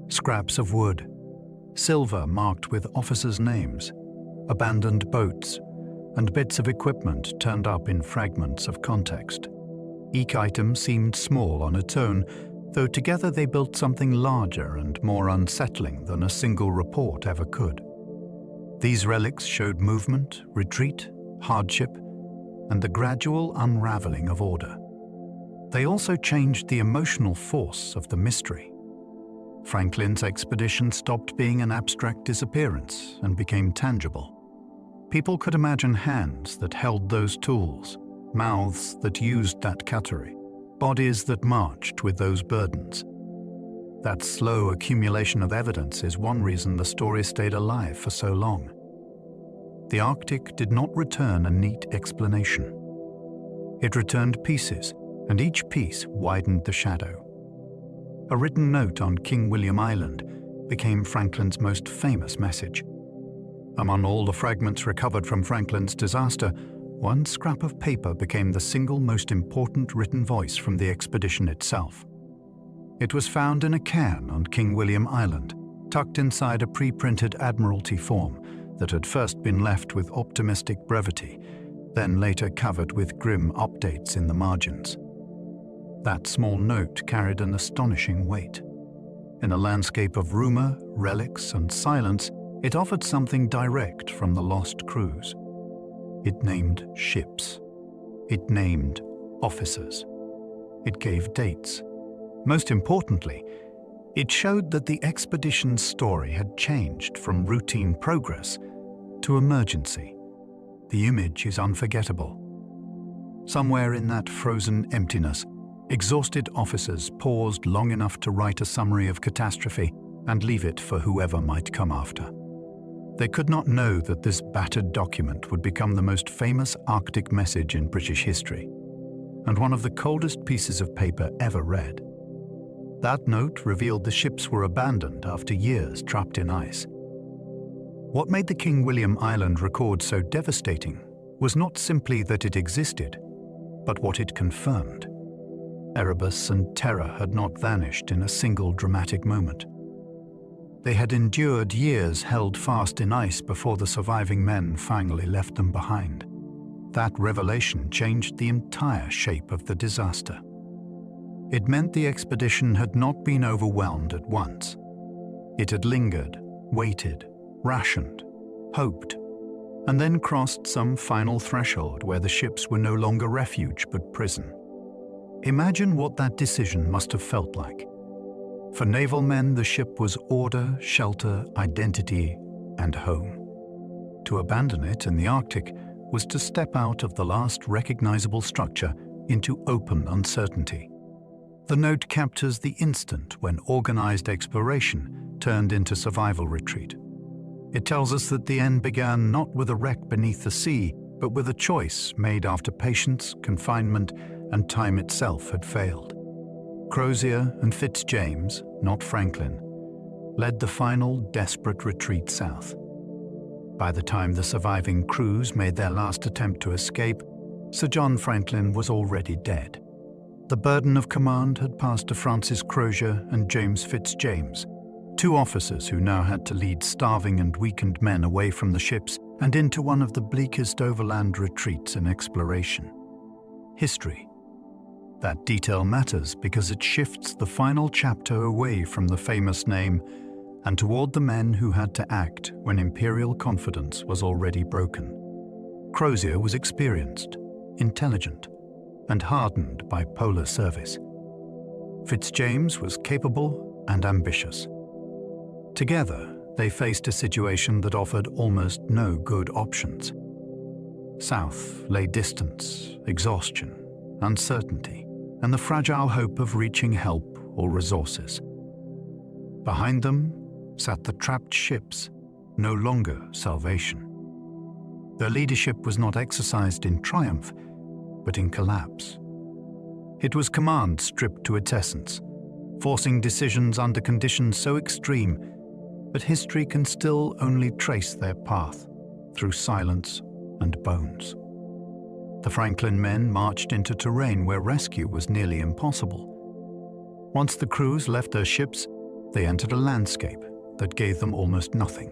scraps of wood, silver marked with officers' names, abandoned boats, and bits of equipment turned up in fragments of context. Each item seemed small on its own, though together they built something larger and more unsettling than a single report ever could. These relics showed movement, retreat, hardship, and the gradual unraveling of order. They also changed the emotional force of the mystery. Franklin's expedition stopped being an abstract disappearance and became tangible. People could imagine hands that held those tools, mouths that used that cutlery, bodies that marched with those burdens. That slow accumulation of evidence is one reason the story stayed alive for so long. The Arctic did not return a neat explanation. It returned pieces, and each piece widened the shadow. A written note on King William Island became Franklin's most famous message. Among all the fragments recovered from Franklin's disaster, one scrap of paper became the single most important written voice from the expedition itself. It was found in a cairn on King William Island, tucked inside a pre-printed Admiralty form that had first been left with optimistic brevity, then later covered with grim updates in the margins. That small note carried an astonishing weight. In a landscape of rumor, relics, and silence, it offered something direct from the lost crews. It named ships. It named officers. It gave dates. Most importantly, it showed that the expedition's story had changed from routine progress to emergency. The image is unforgettable. Somewhere in that frozen emptiness, exhausted officers paused long enough to write a summary of catastrophe and leave it for whoever might come after. They could not know that this battered document would become the most famous Arctic message in British history, and one of the coldest pieces of paper ever read. That note revealed the ships were abandoned after years trapped in ice. What made the King William Island record so devastating was not simply that it existed, but what it confirmed. Erebus and terror had not vanished in a single dramatic moment. They had endured years held fast in ice before the surviving men finally left them behind. That revelation changed the entire shape of the disaster. It meant the expedition had not been overwhelmed at once. It had lingered, waited, rationed, hoped, and then crossed some final threshold where the ships were no longer refuge but prison. Imagine what that decision must have felt like. For naval men, the ship was order, shelter, identity, and home. To abandon it in the Arctic was to step out of the last recognizable structure into open uncertainty. The note captures the instant when organized exploration turned into survival retreat. It tells us that the end began not with a wreck beneath the sea, but with a choice made after patience, confinement, and time itself had failed. Crozier and Fitzjames, not Franklin, led the final desperate retreat south. By the time the surviving crews made their last attempt to escape, Sir John Franklin was already dead. The burden of command had passed to Francis Crozier and James Fitzjames, two officers who now had to lead starving and weakened men away from the ships and into one of the bleakest overland retreats in exploration. History. That detail matters because it shifts the final chapter away from the famous name and toward the men who had to act when imperial confidence was already broken. Crozier was experienced, intelligent, and hardened by polar service. Fitzjames was capable and ambitious. Together, they faced a situation that offered almost no good options. South lay distance, exhaustion, uncertainty, and the fragile hope of reaching help or resources. Behind them sat the trapped ships, no longer salvation. Their leadership was not exercised in triumph, but in collapse. It was command stripped to its essence, forcing decisions under conditions so extreme that history can still only trace their path through silence and bones. The Franklin men marched into terrain where rescue was nearly impossible. Once the crews left their ships, they entered a landscape that gave them almost nothing.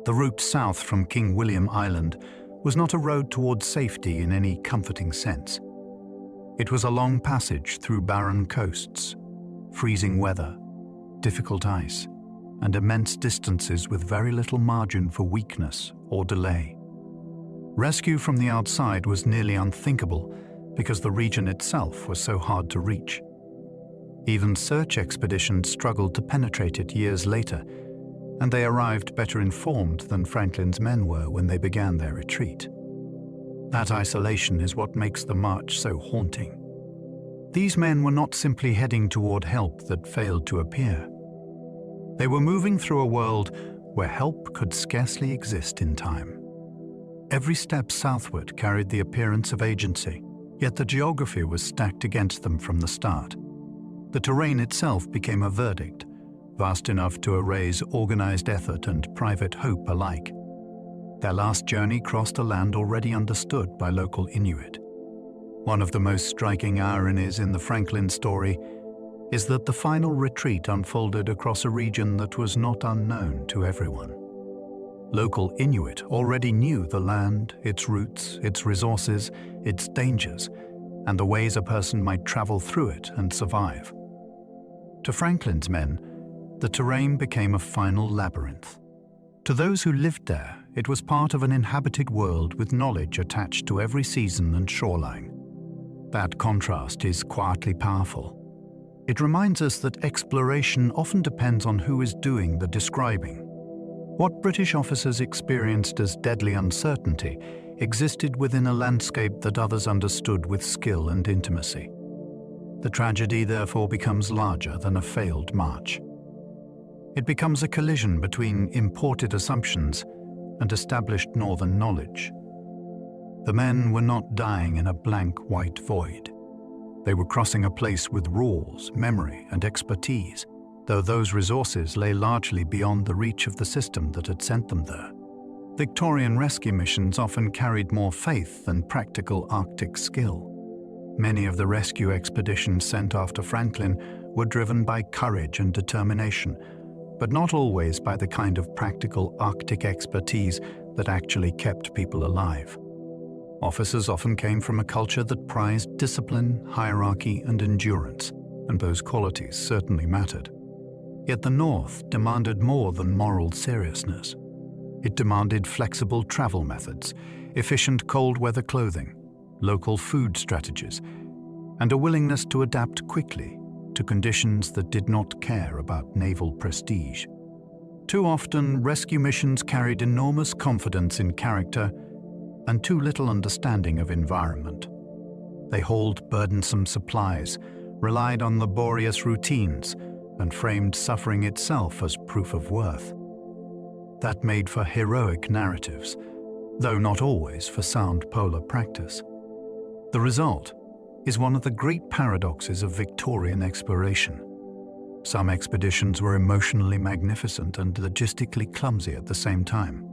The route south from King William Island was not a road towards safety in any comforting sense. It was a long passage through barren coasts, freezing weather, difficult ice, and immense distances with very little margin for weakness or delay. Rescue from the outside was nearly unthinkable because the region itself was so hard to reach. Even search expeditions struggled to penetrate it years later, and they arrived better informed than Franklin's men were when they began their retreat. That isolation is what makes the march so haunting. These men were not simply heading toward help that failed to appear. They were moving through a world where help could scarcely exist in time. Every step southward carried the appearance of agency, yet the geography was stacked against them from the start. The terrain itself became a verdict, vast enough to erase organized effort and private hope alike. Their last journey crossed a land already understood by local Inuit. One of the most striking ironies in the Franklin story is that the final retreat unfolded across a region that was not unknown to everyone. Local Inuit already knew the land, its routes, its resources, its dangers, and the ways a person might travel through it and survive. To Franklin's men, the terrain became a final labyrinth. To those who lived there, it was part of an inhabited world with knowledge attached to every season and shoreline. That contrast is quietly powerful. It reminds us that exploration often depends on who is doing the describing. What British officers experienced as deadly uncertainty existed within a landscape that others understood with skill and intimacy. The tragedy therefore becomes larger than a failed march. It becomes a collision between imported assumptions and established northern knowledge. The men were not dying in a blank white void. They were crossing a place with rules, memory, and expertise, though those resources lay largely beyond the reach of the system that had sent them there. Victorian rescue missions often carried more faith than practical Arctic skill. Many of the rescue expeditions sent after Franklin were driven by courage and determination, but not always by the kind of practical Arctic expertise that actually kept people alive. Officers often came from a culture that prized discipline, hierarchy, and endurance, and those qualities certainly mattered. Yet the North demanded more than moral seriousness. It demanded flexible travel methods, efficient cold weather clothing, local food strategies, and a willingness to adapt quickly to conditions that did not care about naval prestige. Too often, rescue missions carried enormous confidence in character and too little understanding of environment. They hauled burdensome supplies, relied on laborious routines, and framed suffering itself as proof of worth. That made for heroic narratives, though not always for sound polar practice. The result is one of the great paradoxes of Victorian exploration. Some expeditions were emotionally magnificent and logistically clumsy at the same time.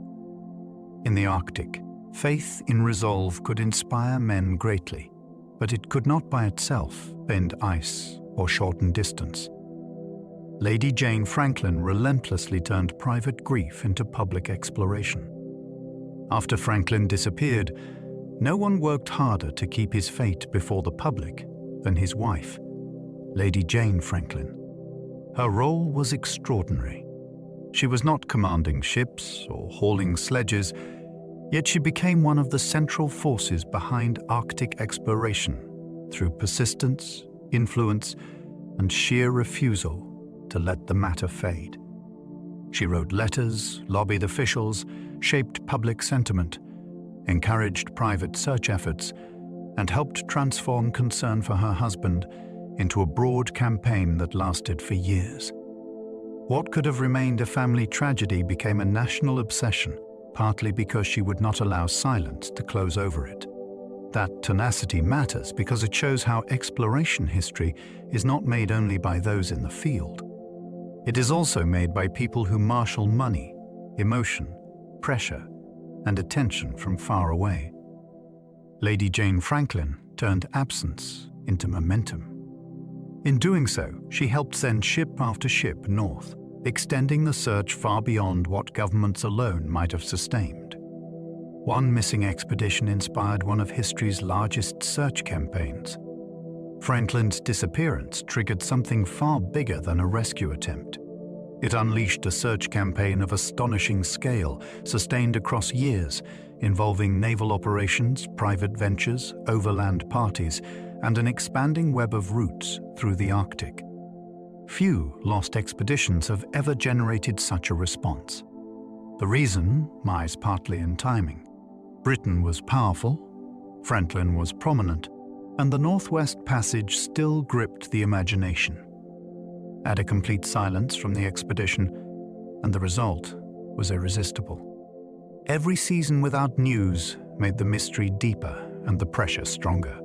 In the Arctic, faith in resolve could inspire men greatly, but it could not by itself bend ice or shorten distance. Lady Jane Franklin relentlessly turned private grief into public exploration. After Franklin disappeared, no one worked harder to keep his fate before the public than his wife, Lady Jane Franklin. Her role was extraordinary. She was not commanding ships or hauling sledges, yet she became one of the central forces behind Arctic exploration through persistence, influence, and sheer refusal to let the matter fade. She wrote letters, lobbied officials, shaped public sentiment, encouraged private search efforts, and helped transform concern for her husband into a broad campaign that lasted for years. What could have remained a family tragedy became a national obsession, partly because she would not allow silence to close over it. That tenacity matters because it shows how exploration history is not made only by those in the field. It is also made by people who marshal money, emotion, pressure, and attention from far away. Lady Jane Franklin turned absence into momentum. In doing so, she helped send ship after ship north, extending the search far beyond what governments alone might have sustained. One missing expedition inspired one of history's largest search campaigns. Franklin's disappearance triggered something far bigger than a rescue attempt. It unleashed a search campaign of astonishing scale, sustained across years, involving naval operations, private ventures, overland parties, and an expanding web of routes through the Arctic. Few lost expeditions have ever generated such a response. The reason lies partly in timing. Britain was powerful, Franklin was prominent, and the Northwest Passage still gripped the imagination. Add a complete silence from the expedition, and the result was irresistible. Every season without news made the mystery deeper and the pressure stronger.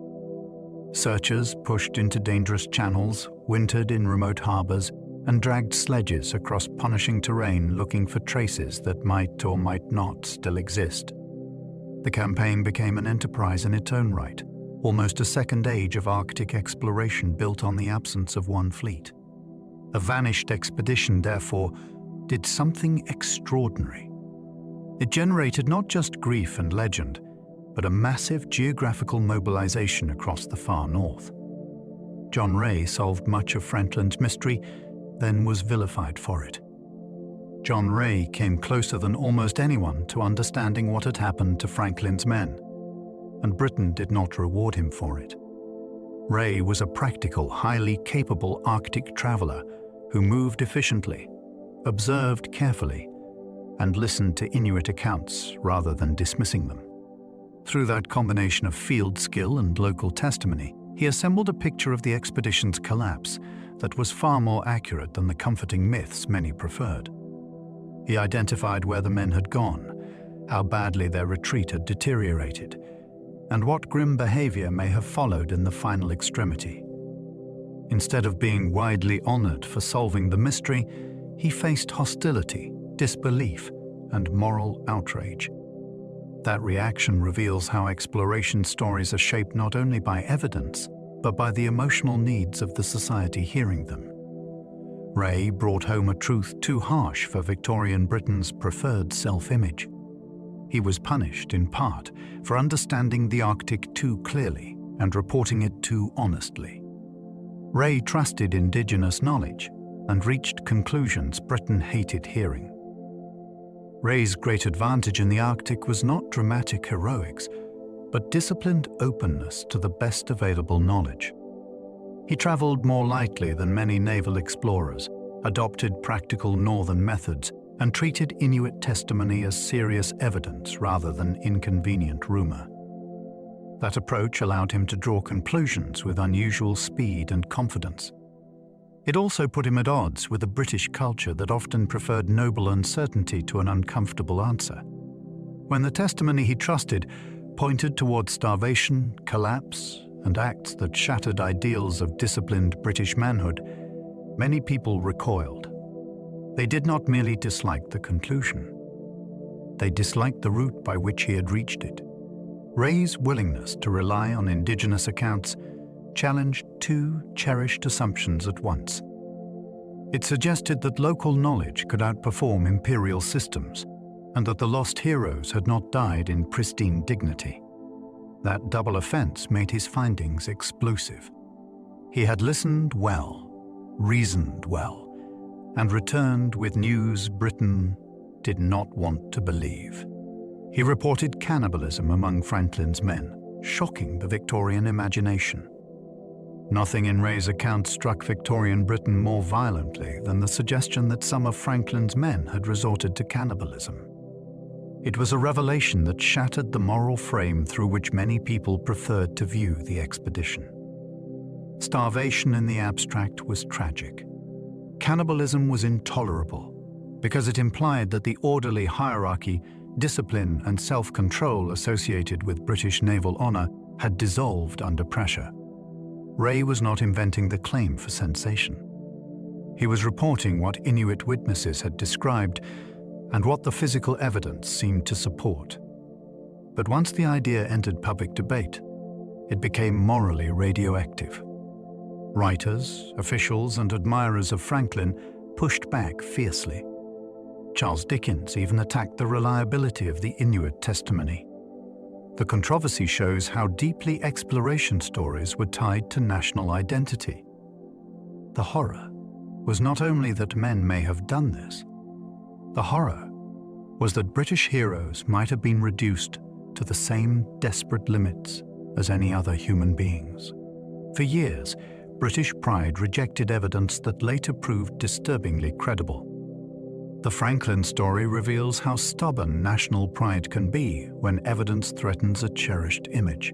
Searchers pushed into dangerous channels, wintered in remote harbors, and dragged sledges across punishing terrain looking for traces that might or might not still exist. The campaign became an enterprise in its own right, almost a second age of Arctic exploration built on the absence of one fleet. A vanished expedition, therefore, did something extraordinary. It generated not just grief and legend, but a massive geographical mobilization across the far north. John Ray solved much of Franklin's mystery, then was vilified for it. John Ray came closer than almost anyone to understanding what had happened to Franklin's men, and Britain did not reward him for it. Ray was a practical, highly capable Arctic traveler who moved efficiently, observed carefully, and listened to Inuit accounts rather than dismissing them. Through that combination of field skill and local testimony, he assembled a picture of the expedition's collapse that was far more accurate than the comforting myths many preferred. He identified where the men had gone, how badly their retreat had deteriorated, and what grim behavior may have followed in the final extremity. Instead of being widely honored for solving the mystery, he faced hostility, disbelief, and moral outrage. That reaction reveals how exploration stories are shaped not only by evidence, but by the emotional needs of the society hearing them. Ray brought home a truth too harsh for Victorian Britain's preferred self-image. He was punished, in part, for understanding the Arctic too clearly and reporting it too honestly. Ray trusted indigenous knowledge and reached conclusions Britain hated hearing. Ray's great advantage in the Arctic was not dramatic heroics, but disciplined openness to the best available knowledge. He traveled more lightly than many naval explorers, adopted practical northern methods, and treated Inuit testimony as serious evidence rather than inconvenient rumor. That approach allowed him to draw conclusions with unusual speed and confidence. It also put him at odds with a British culture that often preferred noble uncertainty to an uncomfortable answer. When the testimony he trusted pointed towards starvation, collapse, and acts that shattered ideals of disciplined British manhood, many people recoiled. They did not merely dislike the conclusion. They disliked the route by which he had reached it. Ray's willingness to rely on indigenous accounts challenged two cherished assumptions at once. It suggested that local knowledge could outperform imperial systems, and that the lost heroes had not died in pristine dignity. That double offense made his findings explosive. He had listened well, reasoned well, and returned with news Britain did not want to believe. He reported cannibalism among Franklin's men, shocking the Victorian imagination. Nothing in Ray's account struck Victorian Britain more violently than the suggestion that some of Franklin's men had resorted to cannibalism. It was a revelation that shattered the moral frame through which many people preferred to view the expedition. Starvation in the abstract was tragic. Cannibalism was intolerable because it implied that the orderly hierarchy, discipline, and self-control associated with British naval honor had dissolved under pressure. Ray was not inventing the claim for sensation. He was reporting what Inuit witnesses had described and what the physical evidence seemed to support. But once the idea entered public debate, it became morally radioactive. Writers, officials, and admirers of Franklin pushed back fiercely. Charles Dickens even attacked the reliability of the Inuit testimony. The controversy shows how deeply exploration stories were tied to national identity. The horror was not only that men may have done this. The horror was that British heroes might have been reduced to the same desperate limits as any other human beings. For years, British pride rejected evidence that later proved disturbingly credible. The Franklin story reveals how stubborn national pride can be when evidence threatens a cherished image.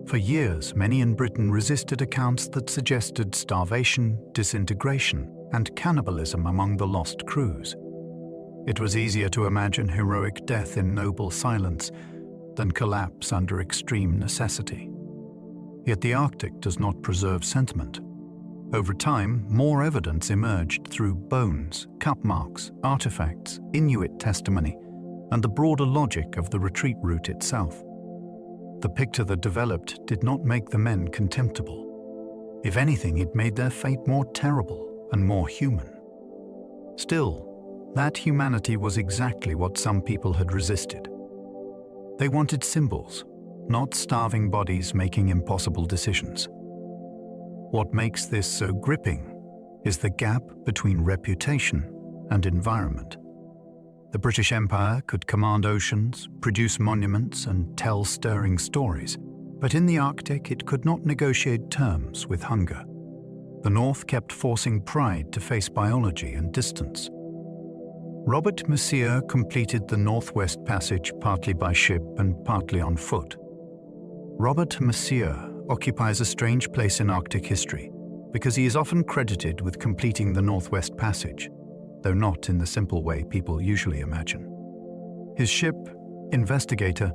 For years, many in Britain resisted accounts that suggested starvation, disintegration, and cannibalism among the lost crews. It was easier to imagine heroic death in noble silence than collapse under extreme necessity. Yet the Arctic does not preserve sentiment. Over time, more evidence emerged through bones, cup marks, artifacts, Inuit testimony, and the broader logic of the retreat route itself. The picture that developed did not make the men contemptible. If anything, it made their fate more terrible and more human. Still, that humanity was exactly what some people had resisted. They wanted symbols, not starving bodies making impossible decisions. What makes this so gripping is the gap between reputation and environment. The British Empire could command oceans, produce monuments, and tell stirring stories, but in the Arctic it could not negotiate terms with hunger. The North kept forcing pride to face biology and distance. Robert Messier completed the Northwest Passage partly by ship and partly on foot. Robert Messier occupies a strange place in Arctic history because he is often credited with completing the Northwest Passage, though not in the simple way people usually imagine. His ship, Investigator,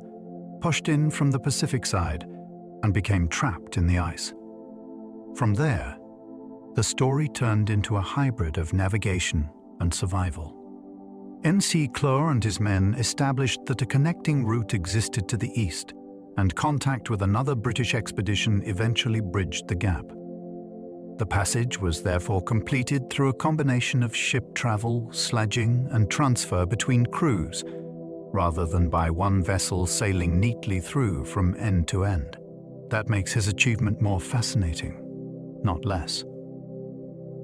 pushed in from the Pacific side and became trapped in the ice. From there, the story turned into a hybrid of navigation and survival. N.C. Clure and his men established that a connecting route existed to the east, and contact with another British expedition eventually bridged the gap. The passage was therefore completed through a combination of ship travel, sledging, and transfer between crews, rather than by one vessel sailing neatly through from end to end. That makes his achievement more fascinating, not less.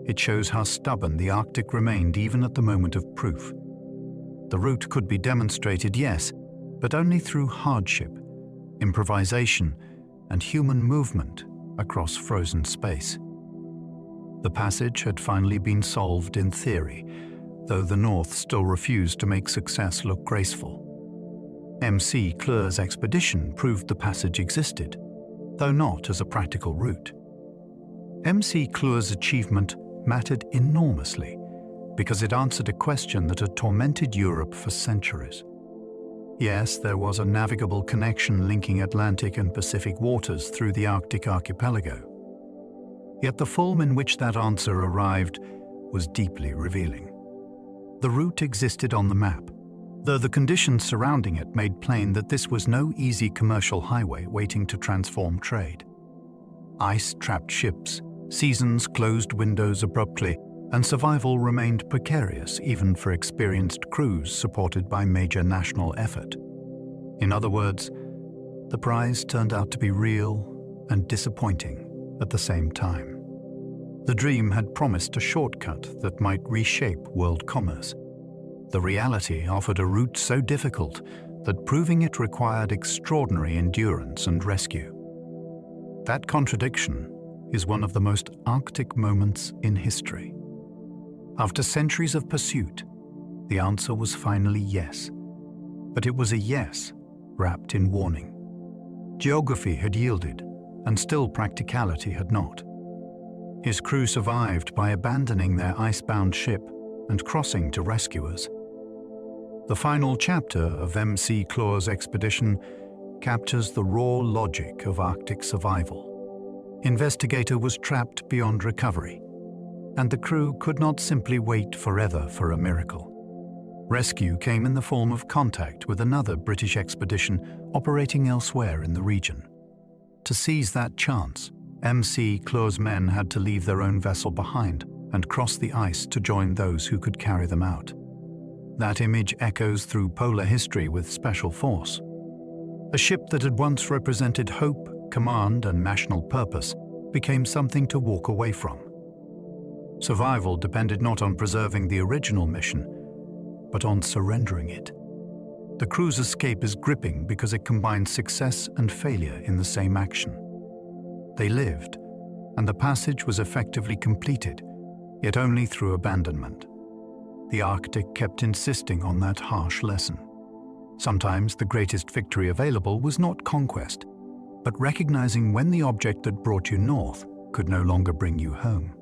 It shows how stubborn the Arctic remained even at the moment of proof. The route could be demonstrated, yes, but only through hardship, improvisation, and human movement across frozen space. The passage had finally been solved in theory, though the North still refused to make success look graceful. M.C. Clure's expedition proved the passage existed, though not as a practical route. M.C. Clure's achievement mattered enormously because it answered a question that had tormented Europe for centuries. Yes, there was a navigable connection linking Atlantic and Pacific waters through the Arctic archipelago. Yet the form in which that answer arrived was deeply revealing. The route existed on the map, though the conditions surrounding it made plain that this was no easy commercial highway waiting to transform trade. Ice trapped ships, seasons closed windows abruptly, and survival remained precarious even for experienced crews supported by major national effort. In other words, the prize turned out to be real and disappointing at the same time. The dream had promised a shortcut that might reshape world commerce. The reality offered a route so difficult that proving it required extraordinary endurance and rescue. That contradiction is one of the most Arctic moments in history. After centuries of pursuit, the answer was finally yes. But it was a yes wrapped in warning. Geography had yielded, and still practicality had not. His crew survived by abandoning their icebound ship and crossing to rescuers. The final chapter of M.C. Clure's expedition captures the raw logic of Arctic survival. Investigator was trapped beyond recovery, and the crew could not simply wait forever for a miracle. Rescue came in the form of contact with another British expedition operating elsewhere in the region. To seize that chance, MC Clo's men had to leave their own vessel behind and cross the ice to join those who could carry them out. That image echoes through polar history with special force. A ship that had once represented hope, command, and national purpose became something to walk away from. Survival depended not on preserving the original mission, but on surrendering it. The crew's escape is gripping because it combines success and failure in the same action. They lived, and the passage was effectively completed, yet only through abandonment. The Arctic kept insisting on that harsh lesson. Sometimes the greatest victory available was not conquest, but recognizing when the object that brought you north could no longer bring you home.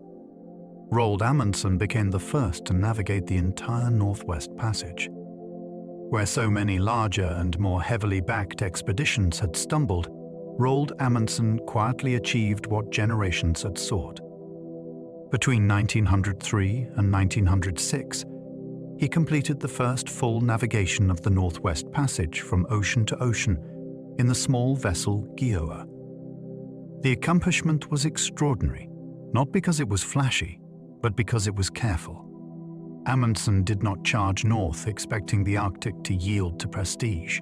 Roald Amundsen became the first to navigate the entire Northwest Passage. Where so many larger and more heavily backed expeditions had stumbled, Roald Amundsen quietly achieved what generations had sought. Between 1903 and 1906, he completed the first full navigation of the Northwest Passage from ocean to ocean in the small vessel Gioa. The accomplishment was extraordinary, not because it was flashy, but because it was careful. Amundsen did not charge north expecting the Arctic to yield to prestige.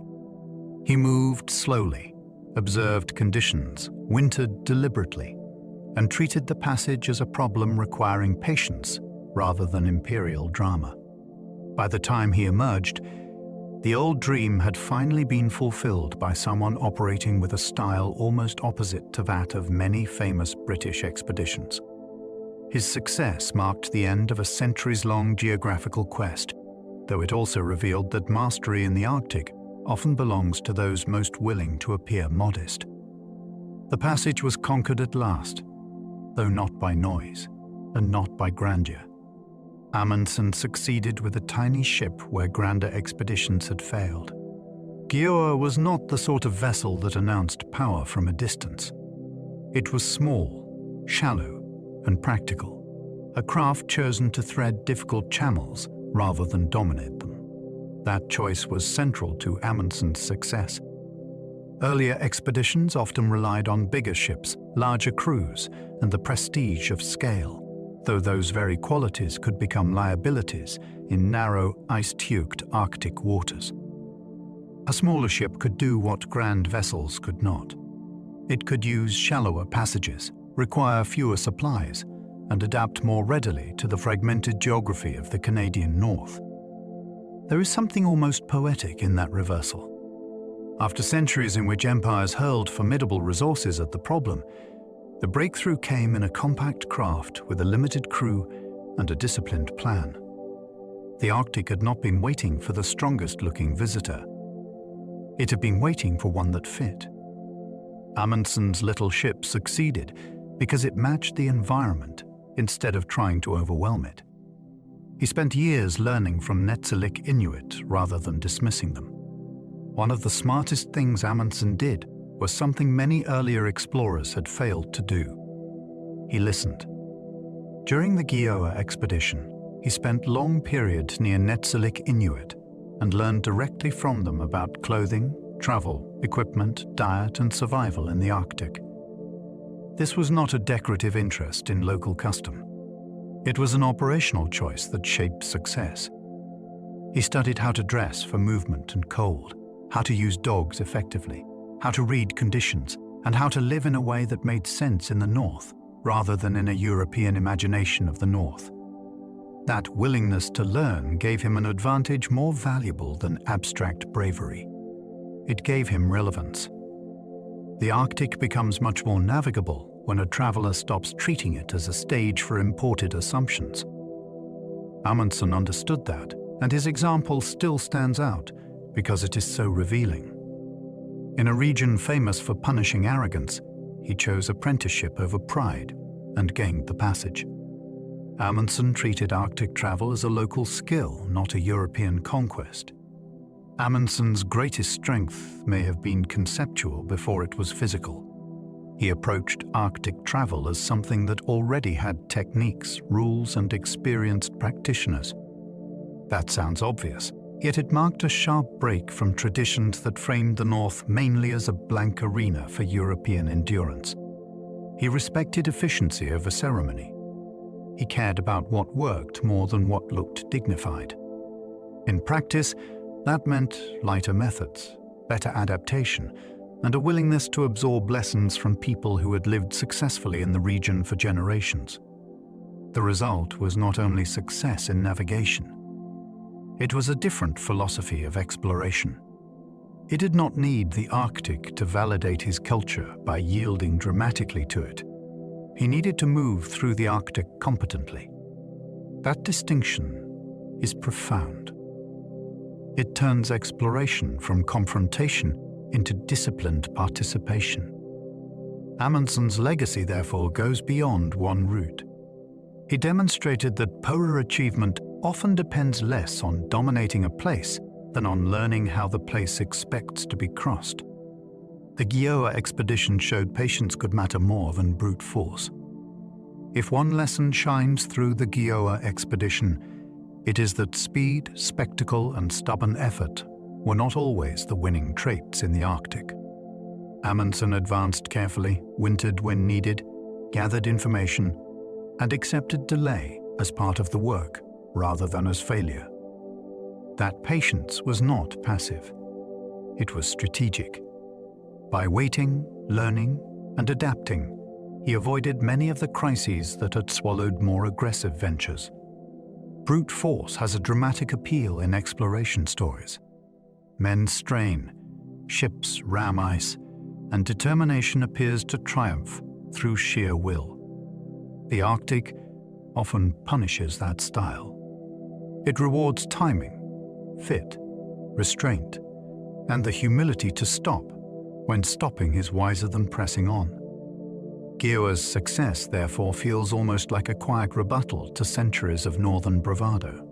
He moved slowly, observed conditions, wintered deliberately, and treated the passage as a problem requiring patience rather than imperial drama. By the time he emerged, the old dream had finally been fulfilled by someone operating with a style almost opposite to that of many famous British expeditions. His success marked the end of a centuries-long geographical quest, though it also revealed that mastery in the Arctic often belongs to those most willing to appear modest. The passage was conquered at last, though not by noise and not by grandeur. Amundsen succeeded with a tiny ship where grander expeditions had failed. Gioa was not the sort of vessel that announced power from a distance. It was small, shallow, and practical, a craft chosen to thread difficult channels rather than dominate them. That choice was central to Amundsen's success. Earlier expeditions often relied on bigger ships, larger crews, and the prestige of scale, though those very qualities could become liabilities in narrow, ice-tuked Arctic waters. A smaller ship could do what grand vessels could not. It could use shallower passages, require fewer supplies, and adapt more readily to the fragmented geography of the Canadian North. There is something almost poetic in that reversal. After centuries in which empires hurled formidable resources at the problem, the breakthrough came in a compact craft with a limited crew and a disciplined plan. The Arctic had not been waiting for the strongest-looking visitor. It had been waiting for one that fit. Amundsen's little ship succeeded because it matched the environment instead of trying to overwhelm it. He spent years learning from Netzilik Inuit rather than dismissing them. One of the smartest things Amundsen did was something many earlier explorers had failed to do. He listened. During the Gioa expedition, he spent long periods near Netzilik Inuit and learned directly from them about clothing, travel, equipment, diet, and survival in the Arctic. This was not a decorative interest in local custom. It was an operational choice that shaped success. He studied how to dress for movement and cold, how to use dogs effectively, how to read conditions, and how to live in a way that made sense in the North, rather than in a European imagination of the North. That willingness to learn gave him an advantage more valuable than abstract bravery. It gave him relevance. The Arctic becomes much more navigable when a traveler stops treating it as a stage for imported assumptions. Amundsen understood that, and his example still stands out because it is so revealing. In a region famous for punishing arrogance, he chose apprenticeship over pride and gained the passage. Amundsen treated Arctic travel as a local skill, not a European conquest. Amundsen's greatest strength may have been conceptual before it was physical. He approached Arctic travel as something that already had techniques, rules, and experienced practitioners. That sounds obvious, yet it marked a sharp break from traditions that framed the North mainly as a blank arena for European endurance. He respected efficiency over ceremony. He cared about what worked more than what looked dignified. In practice, that meant lighter methods, better adaptation, and a willingness to absorb lessons from people who had lived successfully in the region for generations. The result was not only success in navigation. It was a different philosophy of exploration. He did not need the Arctic to validate his culture by yielding dramatically to it. He needed to move through the Arctic competently. That distinction is profound. It turns exploration from confrontation into disciplined participation. Amundsen's legacy, therefore, goes beyond one route. He demonstrated that polar achievement often depends less on dominating a place than on learning how the place expects to be crossed. The Gioa expedition showed patience could matter more than brute force. If one lesson shines through the Gioa expedition, it is that speed, spectacle, and stubborn effort were not always the winning traits in the Arctic. Amundsen advanced carefully, wintered when needed, gathered information, and accepted delay as part of the work rather than as failure. That patience was not passive. It was strategic. By waiting, learning, and adapting, he avoided many of the crises that had swallowed more aggressive ventures. Brute force has a dramatic appeal in exploration stories. Men strain, ships ram ice, and determination appears to triumph through sheer will. The Arctic often punishes that style. It rewards timing, fit, restraint, and the humility to stop when stopping is wiser than pressing on. Gioa's success, therefore, feels almost like a quiet rebuttal to centuries of northern bravado.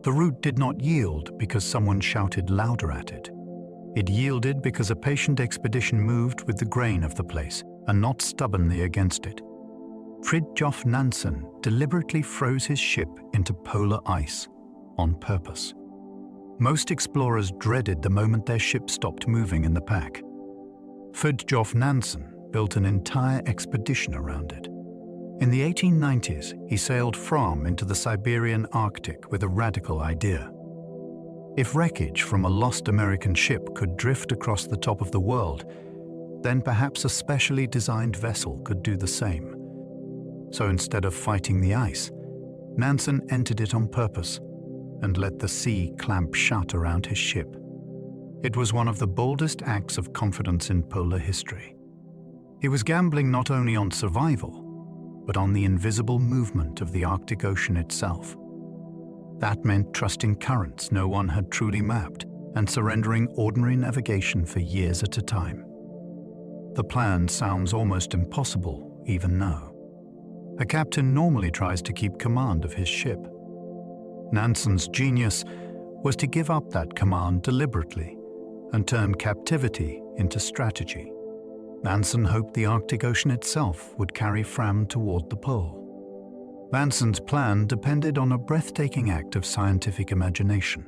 The route did not yield because someone shouted louder at it. It yielded because a patient expedition moved with the grain of the place and not stubbornly against it. Fridtjof Nansen deliberately froze his ship into polar ice on purpose. Most explorers dreaded the moment their ship stopped moving in the pack. Fridtjof Nansen built an entire expedition around it. In the 1890s, he sailed from into the Siberian Arctic with a radical idea. If wreckage from a lost American ship could drift across the top of the world, then perhaps a specially designed vessel could do the same. So instead of fighting the ice, Nansen entered it on purpose and let the sea clamp shut around his ship. It was one of the boldest acts of confidence in polar history. He was gambling not only on survival, but on the invisible movement of the Arctic Ocean itself. That meant trusting currents no one had truly mapped and surrendering ordinary navigation for years at a time. The plan sounds almost impossible, even now. A captain normally tries to keep command of his ship. Nansen's genius was to give up that command deliberately and turn captivity into strategy. Nansen hoped the Arctic Ocean itself would carry Fram toward the pole. Nansen's plan depended on a breathtaking act of scientific imagination.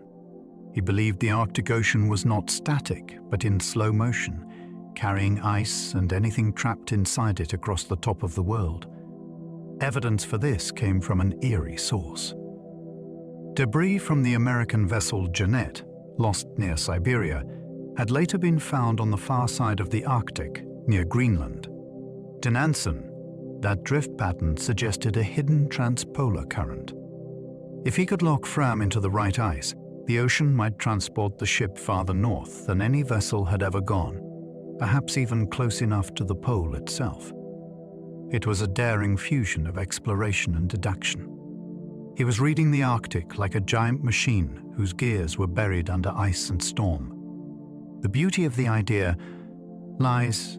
He believed the Arctic Ocean was not static, but in slow motion, carrying ice and anything trapped inside it across the top of the world. Evidence for this came from an eerie source. Debris from the American vessel Jeannette, lost near Siberia, had later been found on the far side of the Arctic, near Greenland. To Nansen, that drift pattern suggested a hidden transpolar current. If he could lock Fram into the right ice, the ocean might transport the ship farther north than any vessel had ever gone, perhaps even close enough to the pole itself. It was a daring fusion of exploration and deduction. He was reading the Arctic like a giant machine whose gears were buried under ice and storm. The beauty of the idea lies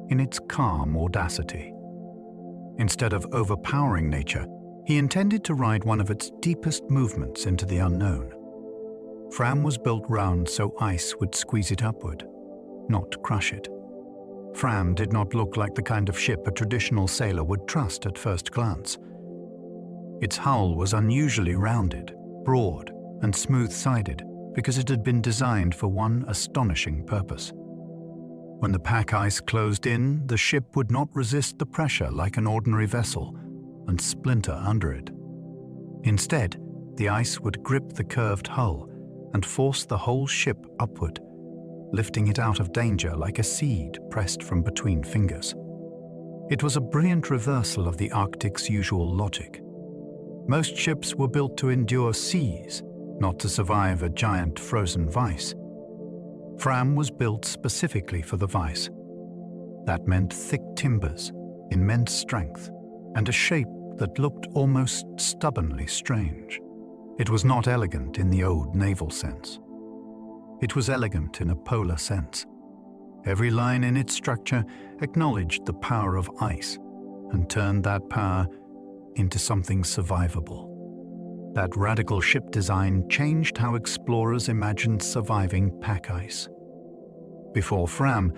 in its calm audacity. Instead of overpowering nature, he intended to ride one of its deepest movements into the unknown. Fram was built round so ice would squeeze it upward, not crush it. Fram did not look like the kind of ship a traditional sailor would trust at first glance. Its hull was unusually rounded, broad, and smooth-sided because it had been designed for one astonishing purpose. When the pack ice closed in, the ship would not resist the pressure like an ordinary vessel and splinter under it. Instead, the ice would grip the curved hull and force the whole ship upward, lifting it out of danger like a seed pressed from between fingers. It was a brilliant reversal of the Arctic's usual logic. Most ships were built to endure seas, not to survive a giant frozen vice. Fram was built specifically for the vice. That meant thick timbers, immense strength, and a shape that looked almost stubbornly strange. It was not elegant in the old naval sense. It was elegant in a polar sense. Every line in its structure acknowledged the power of ice and turned that power into something survivable. That radical ship design changed how explorers imagined surviving pack ice. Before Fram,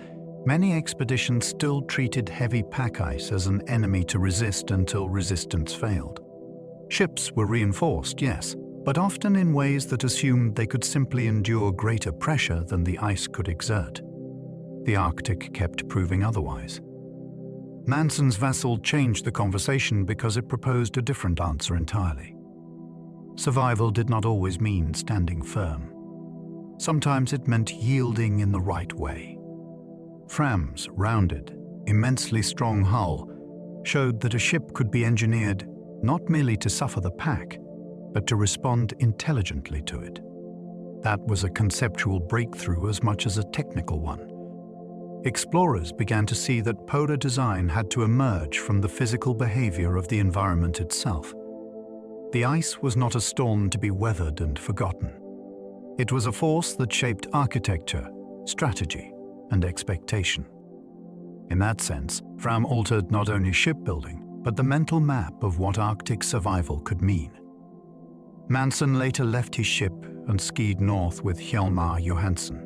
many expeditions still treated heavy pack ice as an enemy to resist until resistance failed. Ships were reinforced, yes, but often in ways that assumed they could simply endure greater pressure than the ice could exert. The Arctic kept proving otherwise. Nansen's vessel changed the conversation because it proposed a different answer entirely. Survival did not always mean standing firm. Sometimes it meant yielding in the right way. Fram's rounded, immensely strong hull showed that a ship could be engineered not merely to suffer the pack, but to respond intelligently to it. That was a conceptual breakthrough as much as a technical one. Explorers began to see that polar design had to emerge from the physical behavior of the environment itself. The ice was not a storm to be weathered and forgotten. It was a force that shaped architecture, strategy, and expectation. In that sense, Fram altered not only shipbuilding, but the mental map of what Arctic survival could mean. Nansen later left his ship and skied north with Hjalmar Johansen.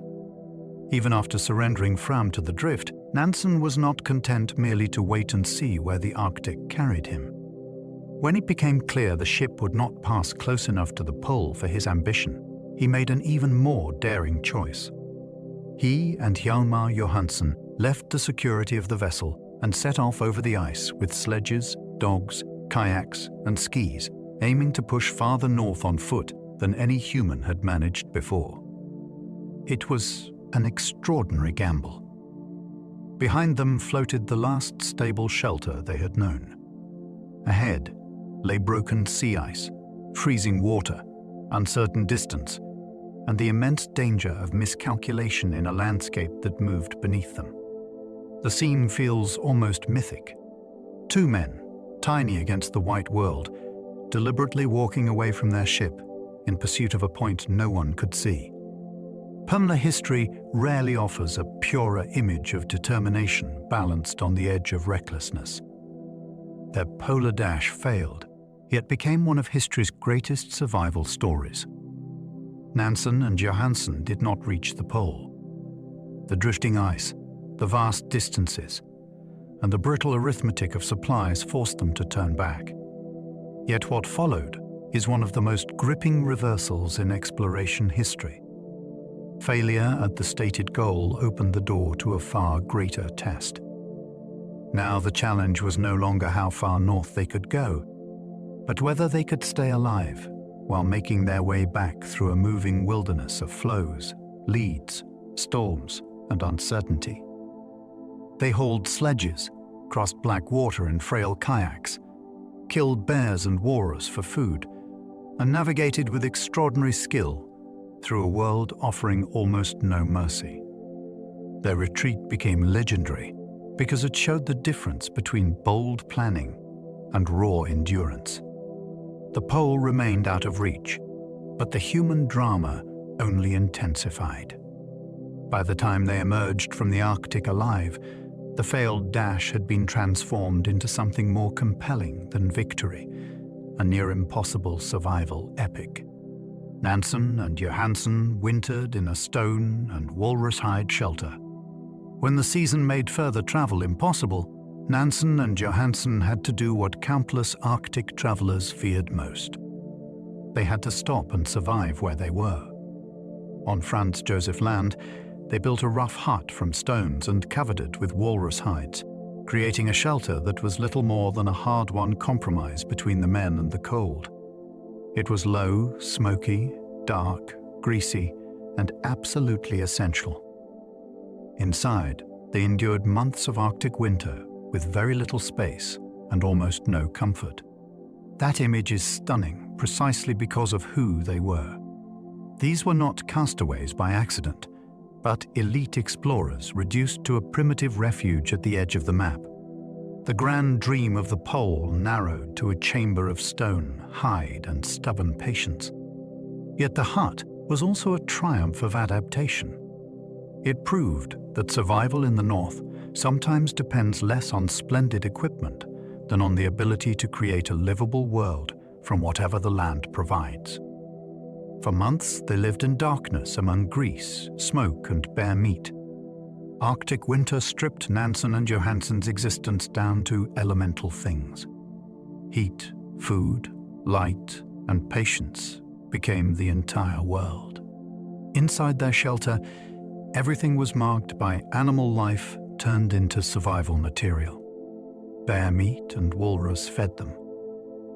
Even after surrendering Fram to the drift, Nansen was not content merely to wait and see where the Arctic carried him. When it became clear the ship would not pass close enough to the pole for his ambition, he made an even more daring choice. He and Hjalmar Johansen left the security of the vessel and set off over the ice with sledges, dogs, kayaks, and skis, aiming to push farther north on foot than any human had managed before. It was an extraordinary gamble. Behind them floated the last stable shelter they had known. Ahead lay broken sea ice, freezing water, uncertain distance, and the immense danger of miscalculation in a landscape that moved beneath them. The scene feels almost mythic. Two men, tiny against the white world, deliberately walking away from their ship in pursuit of a point no one could see. Polar history rarely offers a purer image of determination balanced on the edge of recklessness. Their polar dash failed, yet became one of history's greatest survival stories. Nansen and Johansen did not reach the pole. The drifting ice, the vast distances, and the brittle arithmetic of supplies forced them to turn back. Yet what followed is one of the most gripping reversals in exploration history. Failure at the stated goal opened the door to a far greater test. Now the challenge was no longer how far north they could go, but whether they could stay alive while making their way back through a moving wilderness of floes, leads, storms, and uncertainty. They hauled sledges, crossed black water in frail kayaks, killed bears and walrus for food, and navigated with extraordinary skill through a world offering almost no mercy. Their retreat became legendary because it showed the difference between bold planning and raw endurance. The pole remained out of reach, but the human drama only intensified. By the time they emerged from the Arctic alive, the failed dash had been transformed into something more compelling than victory, a near-impossible survival epic. Nansen and Johansen wintered in a stone and walrus hide shelter. When the season made further travel impossible, Nansen and Johansen had to do what countless Arctic travelers feared most. They had to stop and survive where they were. On Franz Josef Land, they built a rough hut from stones and covered it with walrus hides, creating a shelter that was little more than a hard-won compromise between the men and the cold. It was low, smoky, dark, greasy, and absolutely essential. Inside, they endured months of Arctic winter with very little space and almost no comfort. That image is stunning precisely because of who they were. These were not castaways by accident, but elite explorers reduced to a primitive refuge at the edge of the map. The grand dream of the pole narrowed to a chamber of stone, hide, and stubborn patience. Yet the hut was also a triumph of adaptation. It proved that survival in the north sometimes depends less on splendid equipment than on the ability to create a livable world from whatever the land provides. For months, they lived in darkness among grease, smoke, and bare meat. Arctic winter stripped Nansen and Johansen's existence down to elemental things. Heat, food, light, and patience became the entire world. Inside their shelter, everything was marked by animal life turned into survival material. Bear meat and walrus fed them.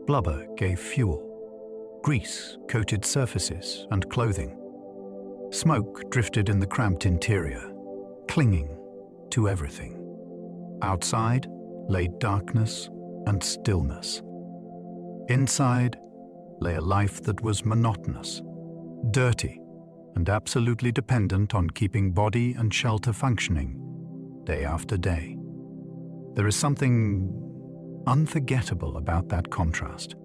Blubber gave fuel. Grease coated surfaces and clothing. Smoke drifted in the cramped interior, clinging to everything. Outside lay darkness and stillness. Inside lay a life that was monotonous, dirty, and absolutely dependent on keeping body and shelter functioning day after day. There is something unforgettable about that contrast.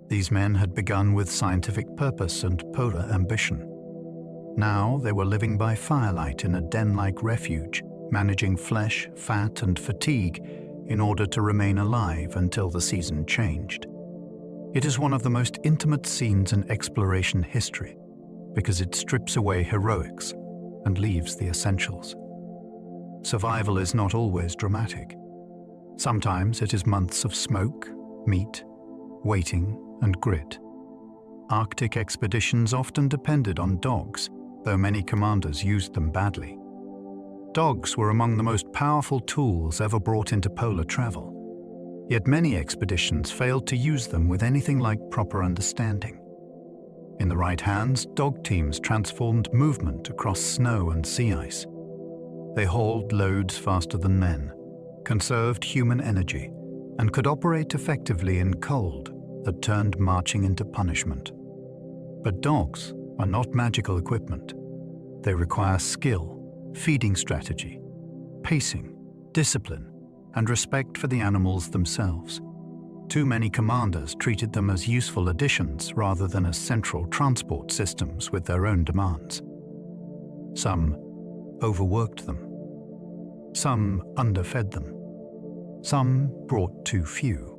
These men had begun with scientific purpose and polar ambition. Now they were living by firelight in a den-like refuge, managing flesh, fat, and fatigue in order to remain alive until the season changed. It is one of the most intimate scenes in exploration history because it strips away heroics and leaves the essentials. Survival is not always dramatic. Sometimes it is months of smoke, meat, waiting, and grit. Arctic expeditions often depended on dogs, though many commanders used them badly. Dogs were among the most powerful tools ever brought into polar travel, yet many expeditions failed to use them with anything like proper understanding. In the right hands, dog teams transformed movement across snow and sea ice. They hauled loads faster than men, conserved human energy, and could operate effectively in cold that turned marching into punishment. But dogs are not magical equipment. They require skill, feeding strategy, pacing, discipline, and respect for the animals themselves. Too many commanders treated them as useful additions rather than as central transport systems with their own demands. Some overworked them. Some underfed them. Some brought too few.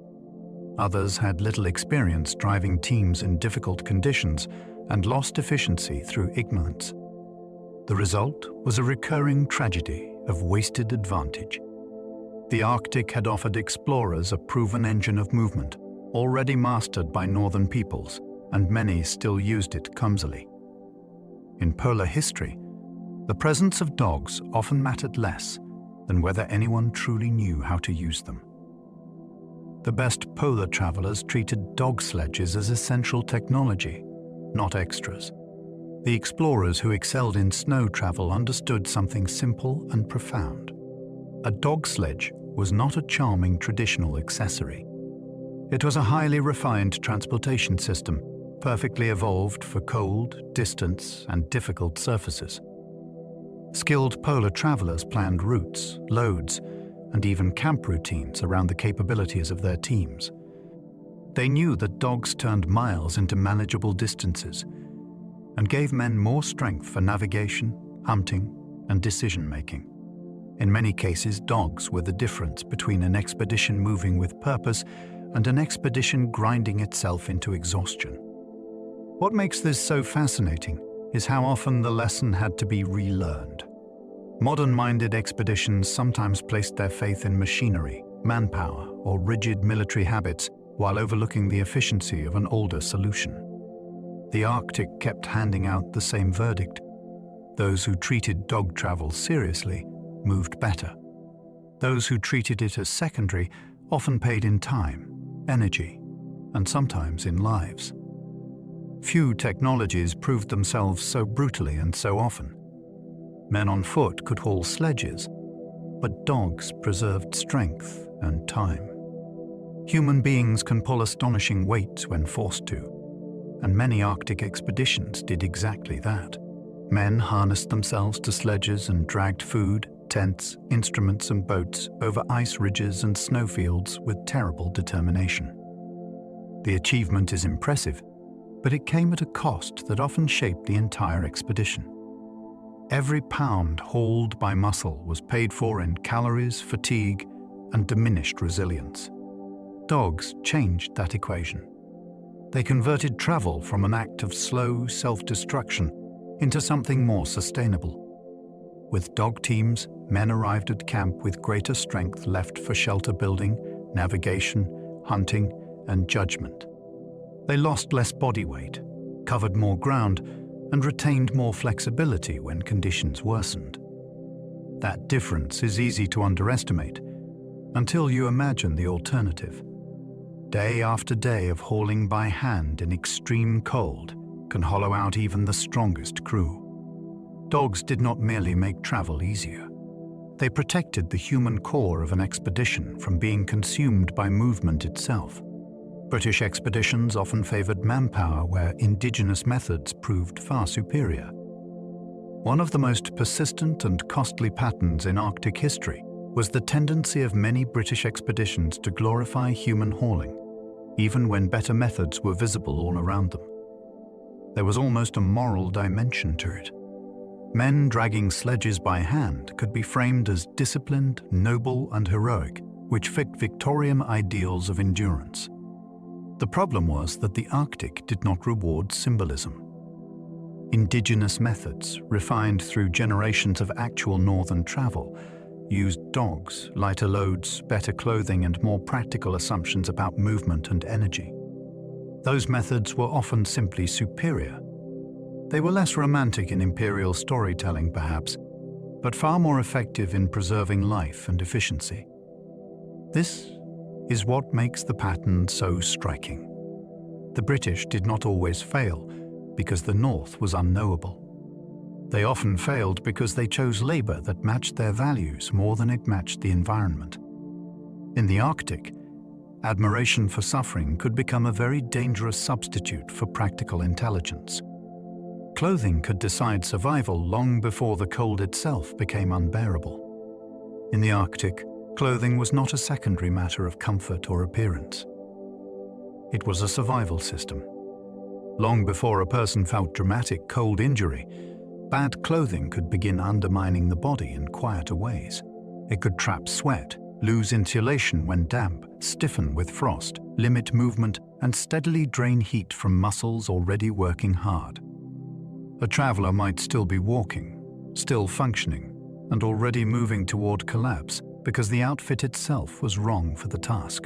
Others had little experience driving teams in difficult conditions and lost efficiency through ignorance. The result was a recurring tragedy of wasted advantage. The Arctic had offered explorers a proven engine of movement, already mastered by northern peoples, and many still used it clumsily. In polar history, the presence of dogs often mattered less than whether anyone truly knew how to use them. The best polar travelers treated dog sledges as essential technology, not extras. The explorers who excelled in snow travel understood something simple and profound. A dog sledge was not a charming traditional accessory. It was a highly refined transportation system, perfectly evolved for cold, distance, and difficult surfaces. Skilled polar travelers planned routes, loads, and even camp routines around the capabilities of their teams. They knew that dogs turned miles into manageable distances and gave men more strength for navigation, hunting, and decision-making. In many cases, dogs were the difference between an expedition moving with purpose and an expedition grinding itself into exhaustion. What makes this so fascinating is how often the lesson had to be relearned. Modern-minded expeditions sometimes placed their faith in machinery, manpower, or rigid military habits while overlooking the efficiency of an older solution. The Arctic kept handing out the same verdict. Those who treated dog travel seriously moved better. Those who treated it as secondary often paid in time, energy, and sometimes in lives. Few technologies proved themselves so brutally and so often. Men on foot could haul sledges, but dogs preserved strength and time. Human beings can pull astonishing weights when forced to, and many Arctic expeditions did exactly that. Men harnessed themselves to sledges and dragged food, tents, instruments and boats over ice ridges and snowfields with terrible determination. The achievement is impressive, but it came at a cost that often shaped the entire expedition. Every pound hauled by muscle was paid for in calories, fatigue, and diminished resilience. Dogs changed that equation. They converted travel from an act of slow self-destruction into something more sustainable. With dog teams, men arrived at camp with greater strength left for shelter building, navigation, hunting, and judgment. They lost less body weight, covered more ground, and retained more flexibility when conditions worsened. That difference is easy to underestimate until you imagine the alternative. Day after day of hauling by hand in extreme cold can hollow out even the strongest crew. Dogs did not merely make travel easier. They protected the human core of an expedition from being consumed by movement itself. British expeditions often favored manpower where indigenous methods proved far superior. One of the most persistent and costly patterns in Arctic history was the tendency of many British expeditions to glorify human hauling, even when better methods were visible all around them. There was almost a moral dimension to it. Men dragging sledges by hand could be framed as disciplined, noble, and heroic, which fit Victorian ideals of endurance. The problem was that the Arctic did not reward symbolism. Indigenous methods, refined through generations of actual northern travel, used dogs, lighter loads, better clothing, and more practical assumptions about movement and energy. Those methods were often simply superior. They were less romantic in imperial storytelling, perhaps, but far more effective in preserving life and efficiency. This is what makes the pattern so striking. The British did not always fail because the North was unknowable. They often failed because they chose labor that matched their values more than it matched the environment. In the Arctic, admiration for suffering could become a very dangerous substitute for practical intelligence. Clothing could decide survival long before the cold itself became unbearable. In the Arctic, clothing was not a secondary matter of comfort or appearance. It was a survival system. Long before a person felt dramatic cold injury, bad clothing could begin undermining the body in quieter ways. It could trap sweat, lose insulation when damp, stiffen with frost, limit movement, and steadily drain heat from muscles already working hard. A traveler might still be walking, still functioning, and already moving toward collapse because the outfit itself was wrong for the task.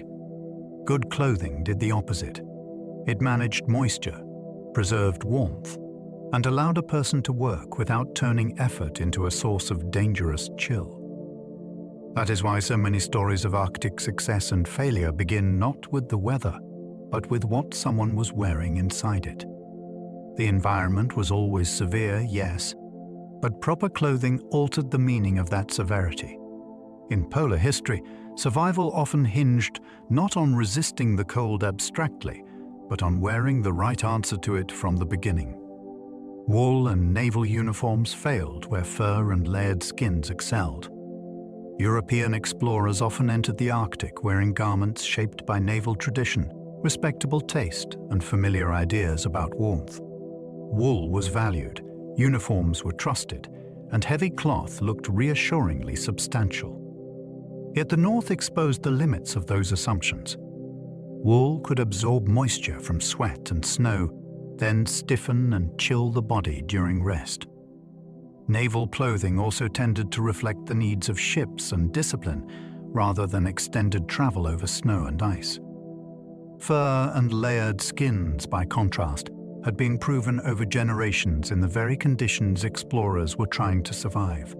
Good clothing did the opposite. It managed moisture, preserved warmth, and allowed a person to work without turning effort into a source of dangerous chill. That is why so many stories of Arctic success and failure begin not with the weather, but with what someone was wearing inside it. The environment was always severe, yes, but proper clothing altered the meaning of that severity. In polar history, survival often hinged not on resisting the cold abstractly, but on wearing the right answer to it from the beginning. Wool and naval uniforms failed where fur and layered skins excelled. European explorers often entered the Arctic wearing garments shaped by naval tradition, respectable taste, and familiar ideas about warmth. Wool was valued, uniforms were trusted, and heavy cloth looked reassuringly substantial. Yet the North exposed the limits of those assumptions. Wool could absorb moisture from sweat and snow, then stiffen and chill the body during rest. Naval clothing also tended to reflect the needs of ships and discipline, rather than extended travel over snow and ice. Fur and layered skins, by contrast, had been proven over generations in the very conditions explorers were trying to survive.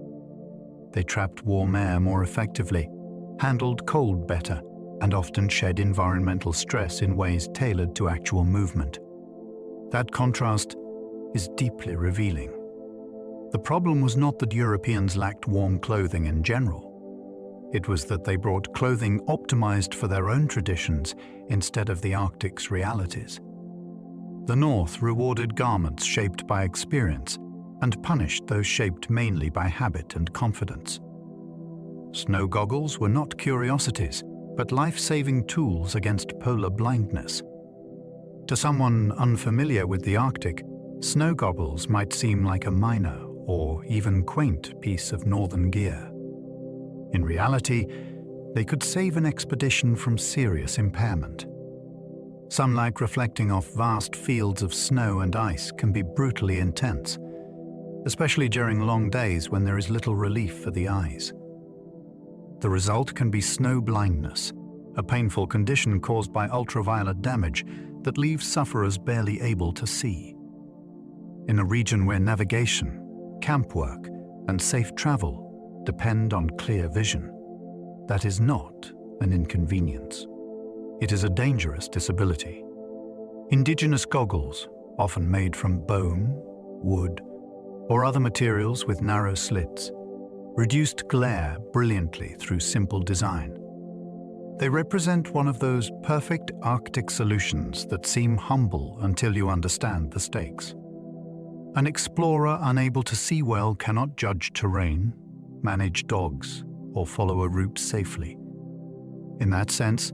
They trapped warm air more effectively, handled cold better, and often shed environmental stress in ways tailored to actual movement. That contrast is deeply revealing. The problem was not that Europeans lacked warm clothing in general. It was that they brought clothing optimized for their own traditions instead of the Arctic's realities. The North rewarded garments shaped by experience and punished those shaped mainly by habit and confidence. Snow goggles were not curiosities, but life-saving tools against polar blindness. To someone unfamiliar with the Arctic, snow goggles might seem like a minor or even quaint piece of northern gear. In reality, they could save an expedition from serious impairment. Sunlight reflecting off vast fields of snow and ice can be brutally intense, especially during long days when there is little relief for the eyes. The result can be snow blindness, a painful condition caused by ultraviolet damage that leaves sufferers barely able to see. In a region where navigation, camp work, and safe travel depend on clear vision, that is not an inconvenience. It is a dangerous disability. Indigenous goggles, often made from bone, wood, or other materials with narrow slits, reduced glare brilliantly through simple design. They represent one of those perfect Arctic solutions that seem humble until you understand the stakes. An explorer unable to see well cannot judge terrain, manage dogs, or follow a route safely. In that sense,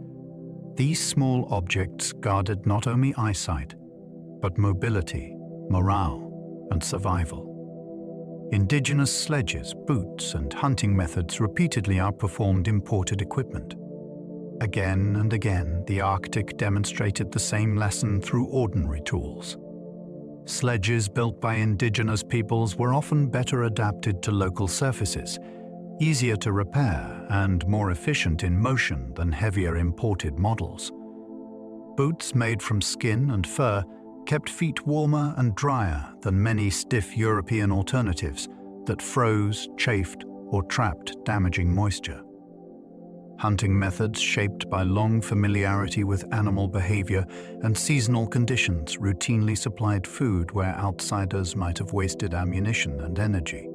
these small objects guarded not only eyesight, but mobility, morale, and survival. Indigenous sledges, boots, and hunting methods repeatedly outperformed imported equipment. Again and again, the Arctic demonstrated the same lesson through ordinary tools. Sledges built by indigenous peoples were often better adapted to local surfaces, easier to repair and more efficient in motion than heavier imported models. Boots made from skin and fur kept feet warmer and drier than many stiff European alternatives that froze, chafed, or trapped damaging moisture. Hunting methods shaped by long familiarity with animal behavior and seasonal conditions routinely supplied food where outsiders might have wasted ammunition and energy.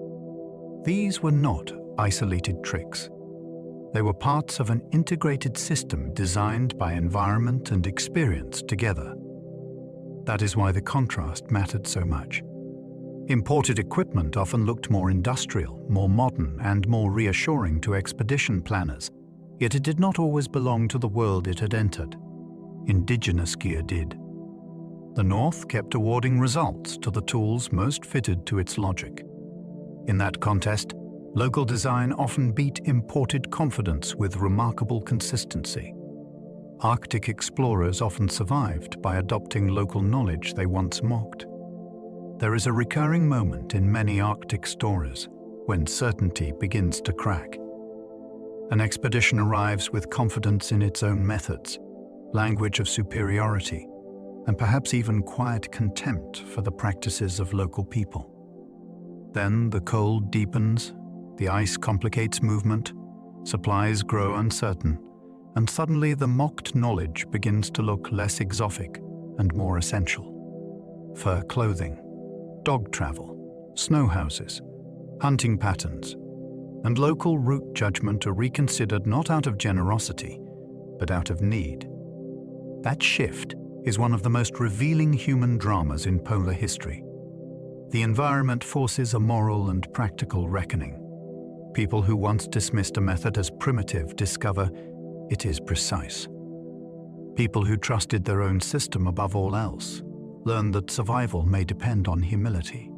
These were not isolated tricks. They were parts of an integrated system designed by environment and experience together. That is why the contrast mattered so much. Imported equipment often looked more industrial, more modern, and more reassuring to expedition planners, yet it did not always belong to the world it had entered. Indigenous gear did. The North kept awarding results to the tools most fitted to its logic. In that contest, local design often beat imported confidence with remarkable consistency. Arctic explorers often survived by adopting local knowledge they once mocked. There is a recurring moment in many Arctic stories when certainty begins to crack. An expedition arrives with confidence in its own methods, language of superiority, and perhaps even quiet contempt for the practices of local people. Then the cold deepens, the ice complicates movement, supplies grow uncertain, and suddenly the mocked knowledge begins to look less exotic and more essential. Fur clothing, dog travel, snow houses, hunting patterns, and local route judgment are reconsidered not out of generosity, but out of need. That shift is one of the most revealing human dramas in polar history. The environment forces a moral and practical reckoning. People who once dismissed a method as primitive discover it is precise. People who trusted their own system above all else learn that survival may depend on humility.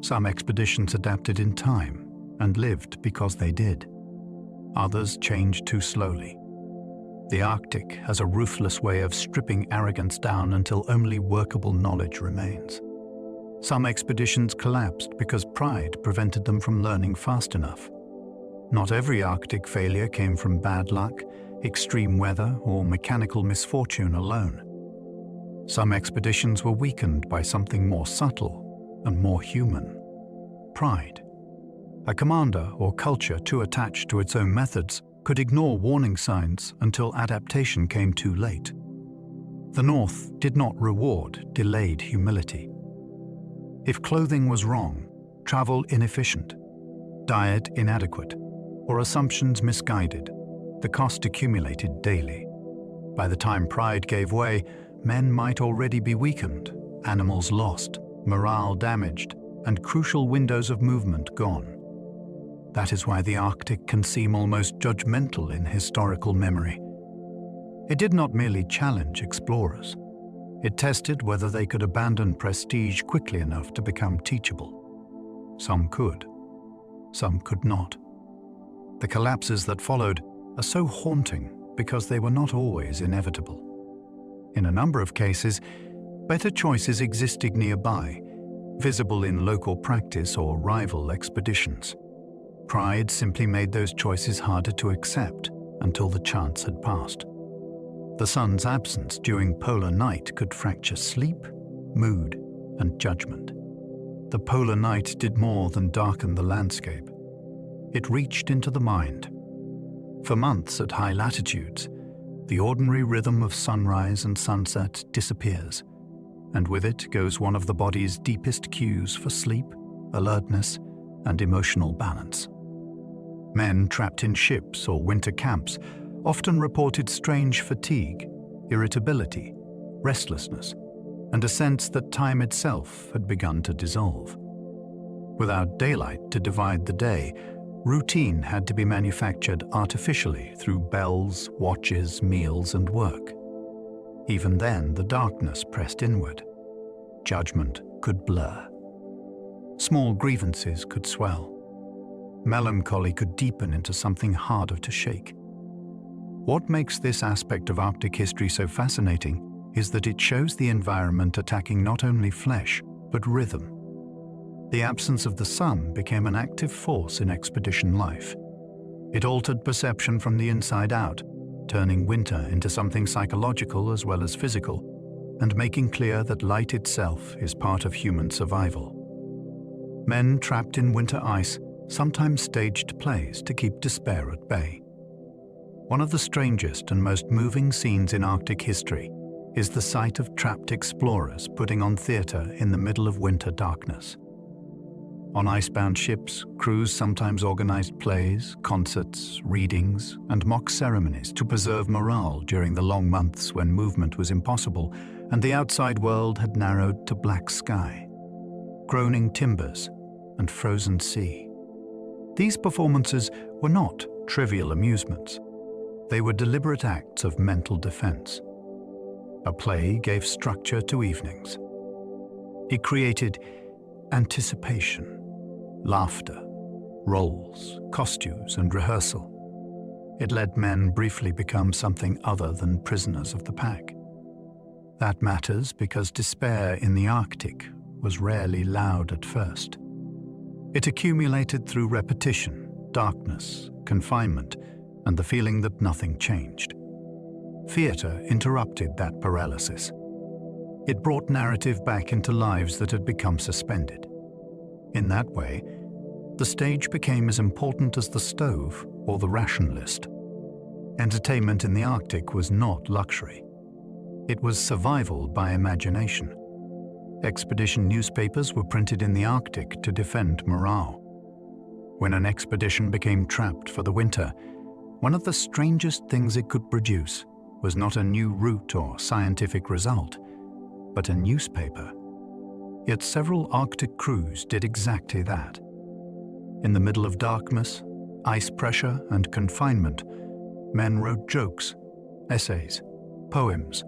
Some expeditions adapted in time and lived because they did. Others changed too slowly. The Arctic has a ruthless way of stripping arrogance down until only workable knowledge remains. Some expeditions collapsed because pride prevented them from learning fast enough. Not every Arctic failure came from bad luck, extreme weather, or mechanical misfortune alone. Some expeditions were weakened by something more subtle and more human: pride. A commander or culture too attached to its own methods could ignore warning signs until adaptation came too late. The North did not reward delayed humility. If clothing was wrong, travel inefficient, diet inadequate, or assumptions misguided, the cost accumulated daily. By the time pride gave way, men might already be weakened, animals lost, morale damaged, and crucial windows of movement gone. That is why the Arctic can seem almost judgmental in historical memory. It did not merely challenge explorers. It tested whether they could abandon prestige quickly enough to become teachable. Some could not. The collapses that followed are so haunting because they were not always inevitable. In a number of cases, better choices existed nearby, visible in local practice or rival expeditions. Pride simply made those choices harder to accept until the chance had passed. The sun's absence during polar night could fracture sleep, mood, and judgment. The polar night did more than darken the landscape. It reached into the mind. For months at high latitudes, the ordinary rhythm of sunrise and sunset disappears, and with it goes one of the body's deepest cues for sleep, alertness, and emotional balance. Men trapped in ships or winter camps often reported strange fatigue, irritability, restlessness, and a sense that time itself had begun to dissolve. Without daylight to divide the day, routine had to be manufactured artificially through bells, watches, meals, and work. Even then, the darkness pressed inward. Judgment could blur. Small grievances could swell. Melancholy could deepen into something harder to shake. What makes this aspect of Arctic history so fascinating is that it shows the environment attacking not only flesh, but rhythm. The absence of the sun became an active force in expedition life. It altered perception from the inside out, turning winter into something psychological as well as physical, and making clear that light itself is part of human survival. Men trapped in winter ice sometimes staged plays to keep despair at bay. One of the strangest and most moving scenes in Arctic history is the sight of trapped explorers putting on theater in the middle of winter darkness. On icebound ships, crews sometimes organized plays, concerts, readings, and mock ceremonies to preserve morale during the long months when movement was impossible and the outside world had narrowed to black sky, groaning timbers, and frozen sea. These performances were not trivial amusements. They were deliberate acts of mental defense. A play gave structure to evenings. It created anticipation, laughter, roles, costumes, and rehearsal. It let men briefly become something other than prisoners of the pack. That matters because despair in the Arctic was rarely loud at first. It accumulated through repetition, darkness, confinement, and the feeling that nothing changed. Theater interrupted that paralysis. It brought narrative back into lives that had become suspended. In that way, the stage became as important as the stove or the ration list. Entertainment in the Arctic was not luxury. It was survival by imagination. Expedition newspapers were printed in the Arctic to defend morale. When an expedition became trapped for the winter, one of the strangest things it could produce was not a new route or scientific result, but a newspaper. Yet several Arctic crews did exactly that. In the middle of darkness, ice pressure, and confinement, men wrote jokes, essays, poems,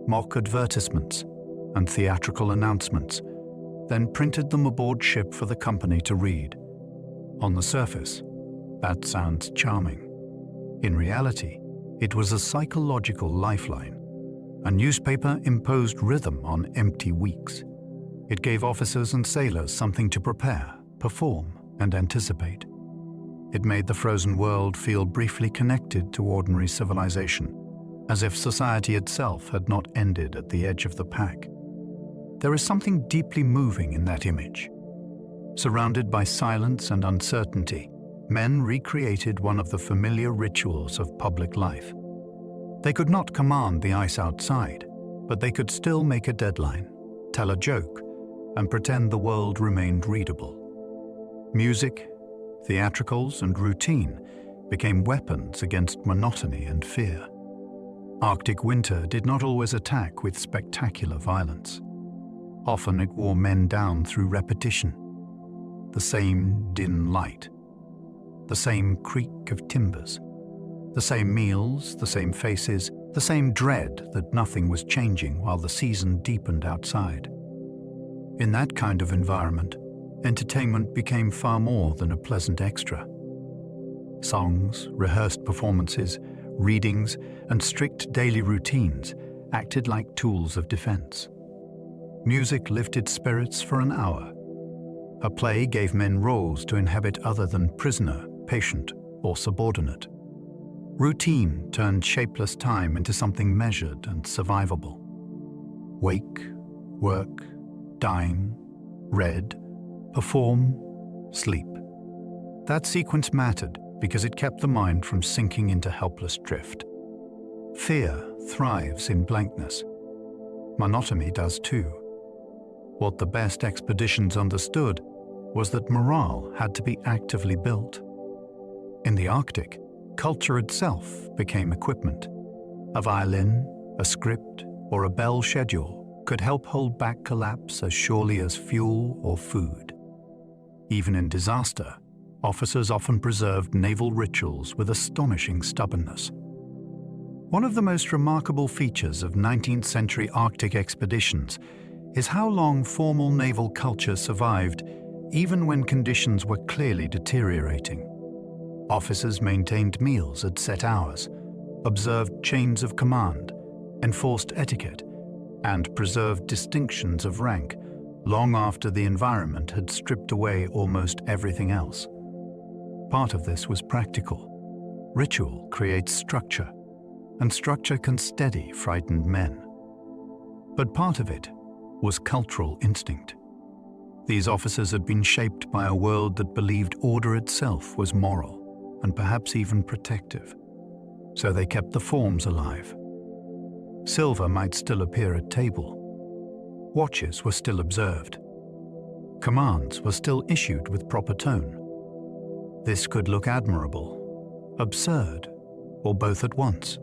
mock advertisements, and theatrical announcements, then printed them aboard ship for the company to read. On the surface, that sounds charming. In reality, It was a psychological lifeline. A newspaper imposed rhythm on empty weeks. It gave officers and sailors something to prepare, perform, and anticipate. It made the frozen world feel briefly connected to ordinary civilization, as if society itself had not ended at the edge of the pack. There is something deeply moving in that image. Surrounded by silence and uncertainty, men recreated one of the familiar rituals of public life. They could not command the ice outside, but they could still make a deadline, tell a joke, and pretend the world remained readable. Music, theatricals, and routine became weapons against monotony and fear. Arctic winter did not always attack with spectacular violence. Often it wore men down through repetition. The same dim light, the same creak of timbers, the same meals, the same faces, the same dread that nothing was changing while the season deepened outside. In that kind of environment, entertainment became far more than a pleasant extra. Songs, rehearsed performances, readings, and strict daily routines acted like tools of defense. Music lifted spirits for an hour. A play gave men roles to inhabit other than prisoner, patient, or subordinate. Routine turned shapeless time into something measured and survivable. Wake, work, dine, read, perform, sleep. That sequence mattered because it kept the mind from sinking into helpless drift. Fear thrives in blankness. Monotony does too. What the best expeditions understood was that morale had to be actively built. In the Arctic, culture itself became equipment. A violin, a script, or a bell schedule could help hold back collapse as surely as fuel or food. Even in disaster, officers often preserved naval rituals with astonishing stubbornness. One of the most remarkable features of 19th century Arctic expeditions is how long formal naval culture survived even when conditions were clearly deteriorating. Officers maintained meals at set hours, observed chains of command, enforced etiquette, and preserved distinctions of rank long after the environment had stripped away almost everything else. Part of this was practical. Ritual creates structure, and structure can steady frightened men. But part of it was cultural instinct. These officers had been shaped by a world that believed order itself was moral and perhaps even protective. So they kept the forms alive. Silver might still appear at table. Watches were still observed. Commands were still issued with proper tone. This could look admirable, absurd, or both at once.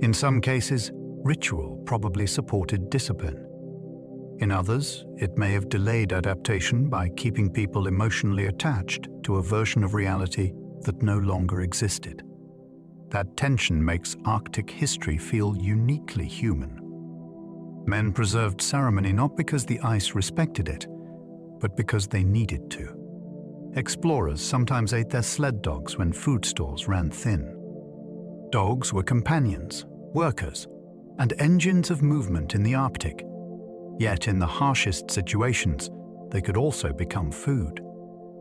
In some cases, ritual probably supported discipline. In others, it may have delayed adaptation by keeping people emotionally attached to a version of reality that no longer existed. That tension makes Arctic history feel uniquely human. Men preserved ceremony not because the ice respected it, but because they needed to. Explorers sometimes ate their sled dogs when food stores ran thin. Dogs were companions, workers, and engines of movement in the Arctic. Yet in the harshest situations, they could also become food.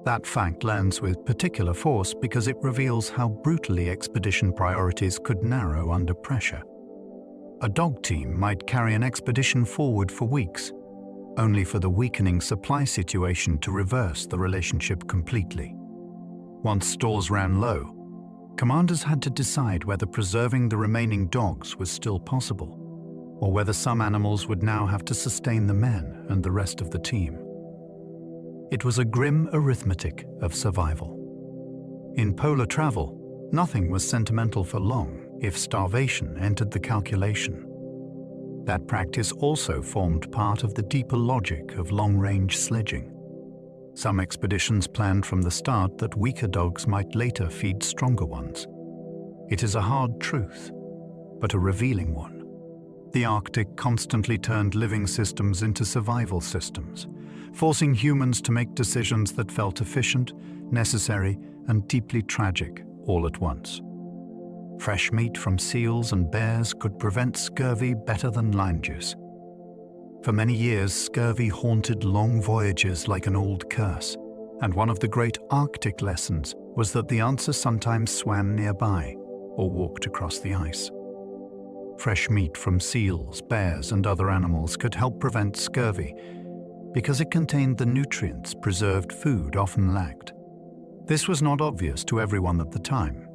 That fact lands with particular force because it reveals how brutally expedition priorities could narrow under pressure. A dog team might carry an expedition forward for weeks, only for the weakening supply situation to reverse the relationship completely. Once stores ran low, commanders had to decide whether preserving the remaining dogs was still possible, or whether some animals would now have to sustain the men and the rest of the team. It was a grim arithmetic of survival. In polar travel, nothing was sentimental for long if starvation entered the calculation. That practice also formed part of the deeper logic of long-range sledging. Some expeditions planned from the start that weaker dogs might later feed stronger ones. It is a hard truth, but a revealing one. The Arctic constantly turned living systems into survival systems, forcing humans to make decisions that felt efficient, necessary, and deeply tragic all at once. Fresh meat from seals and bears could prevent scurvy better than lime juice. For many years, scurvy haunted long voyages like an old curse, and one of the great Arctic lessons was that the answer sometimes swam nearby or walked across the ice. Fresh meat from seals, bears, and other animals could help prevent scurvy because it contained the nutrients preserved food often lacked. This was not obvious to everyone at the time,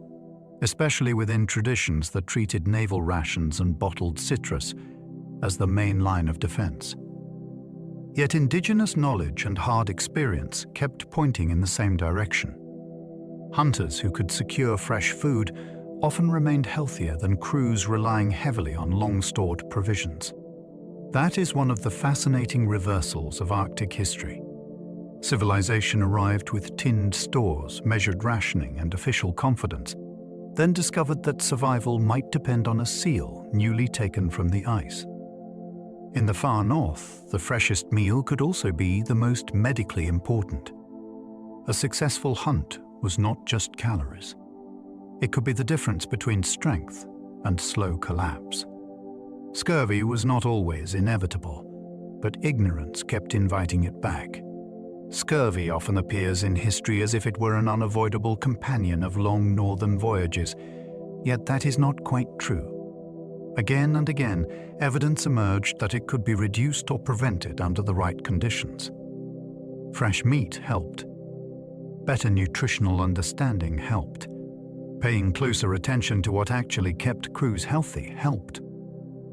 especially within traditions that treated naval rations and bottled citrus as the main line of defense. Yet indigenous knowledge and hard experience kept pointing in the same direction. Hunters who could secure fresh food often remained healthier than crews relying heavily on long-stored provisions. That is one of the fascinating reversals of Arctic history. Civilization arrived with tinned stores, measured rationing, and official confidence, then discovered that survival might depend on a seal newly taken from the ice. In the far north, the freshest meal could also be the most medically important. A successful hunt was not just calories. It could be the difference between strength and slow collapse. Scurvy was not always inevitable, but ignorance kept inviting it back. Scurvy often appears in history as if it were an unavoidable companion of long northern voyages, yet that is not quite true. Again and again, evidence emerged that it could be reduced or prevented under the right conditions. Fresh meat helped. Better nutritional understanding helped. Paying closer attention to what actually kept crews healthy helped.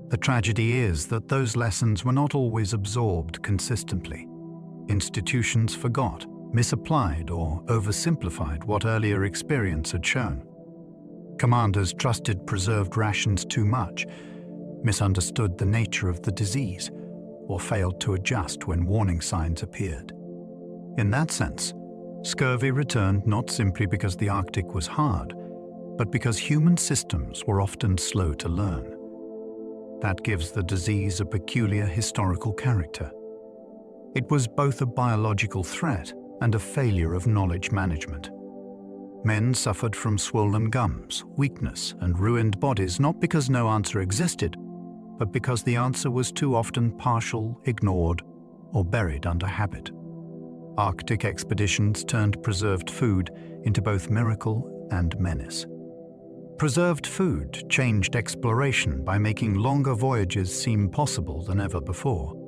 The tragedy is that those lessons were not always absorbed consistently. Institutions forgot, misapplied, or oversimplified what earlier experience had shown. Commanders trusted preserved rations too much, misunderstood the nature of the disease, or failed to adjust when warning signs appeared. In that sense, scurvy returned not simply because the Arctic was hard, but because human systems were often slow to learn. That gives the disease a peculiar historical character. It was both a biological threat and a failure of knowledge management. Men suffered from swollen gums, weakness, and ruined bodies not because no answer existed, but because the answer was too often partial, ignored, or buried under habit. Arctic expeditions turned preserved food into both miracle and menace. Preserved food changed exploration by making longer voyages seem possible than ever before.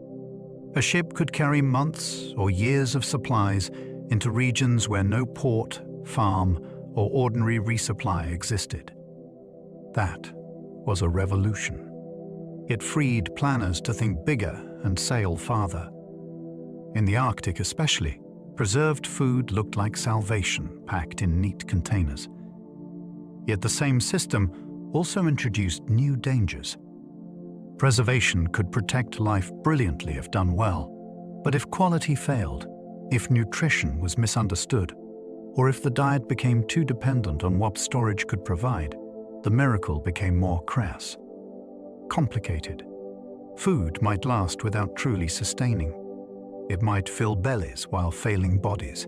A ship could carry months or years of supplies into regions where no port, farm, or ordinary resupply existed. That was a revolution. It freed planners to think bigger and sail farther. In the Arctic especially, preserved food looked like salvation packed in neat containers. Yet the same system also introduced new dangers. Preservation could protect life brilliantly if done well, but if quality failed, if nutrition was misunderstood, or if the diet became too dependent on what storage could provide, the miracle became more crass. Complicated. Food might last without truly sustaining. It might fill bellies while failing bodies.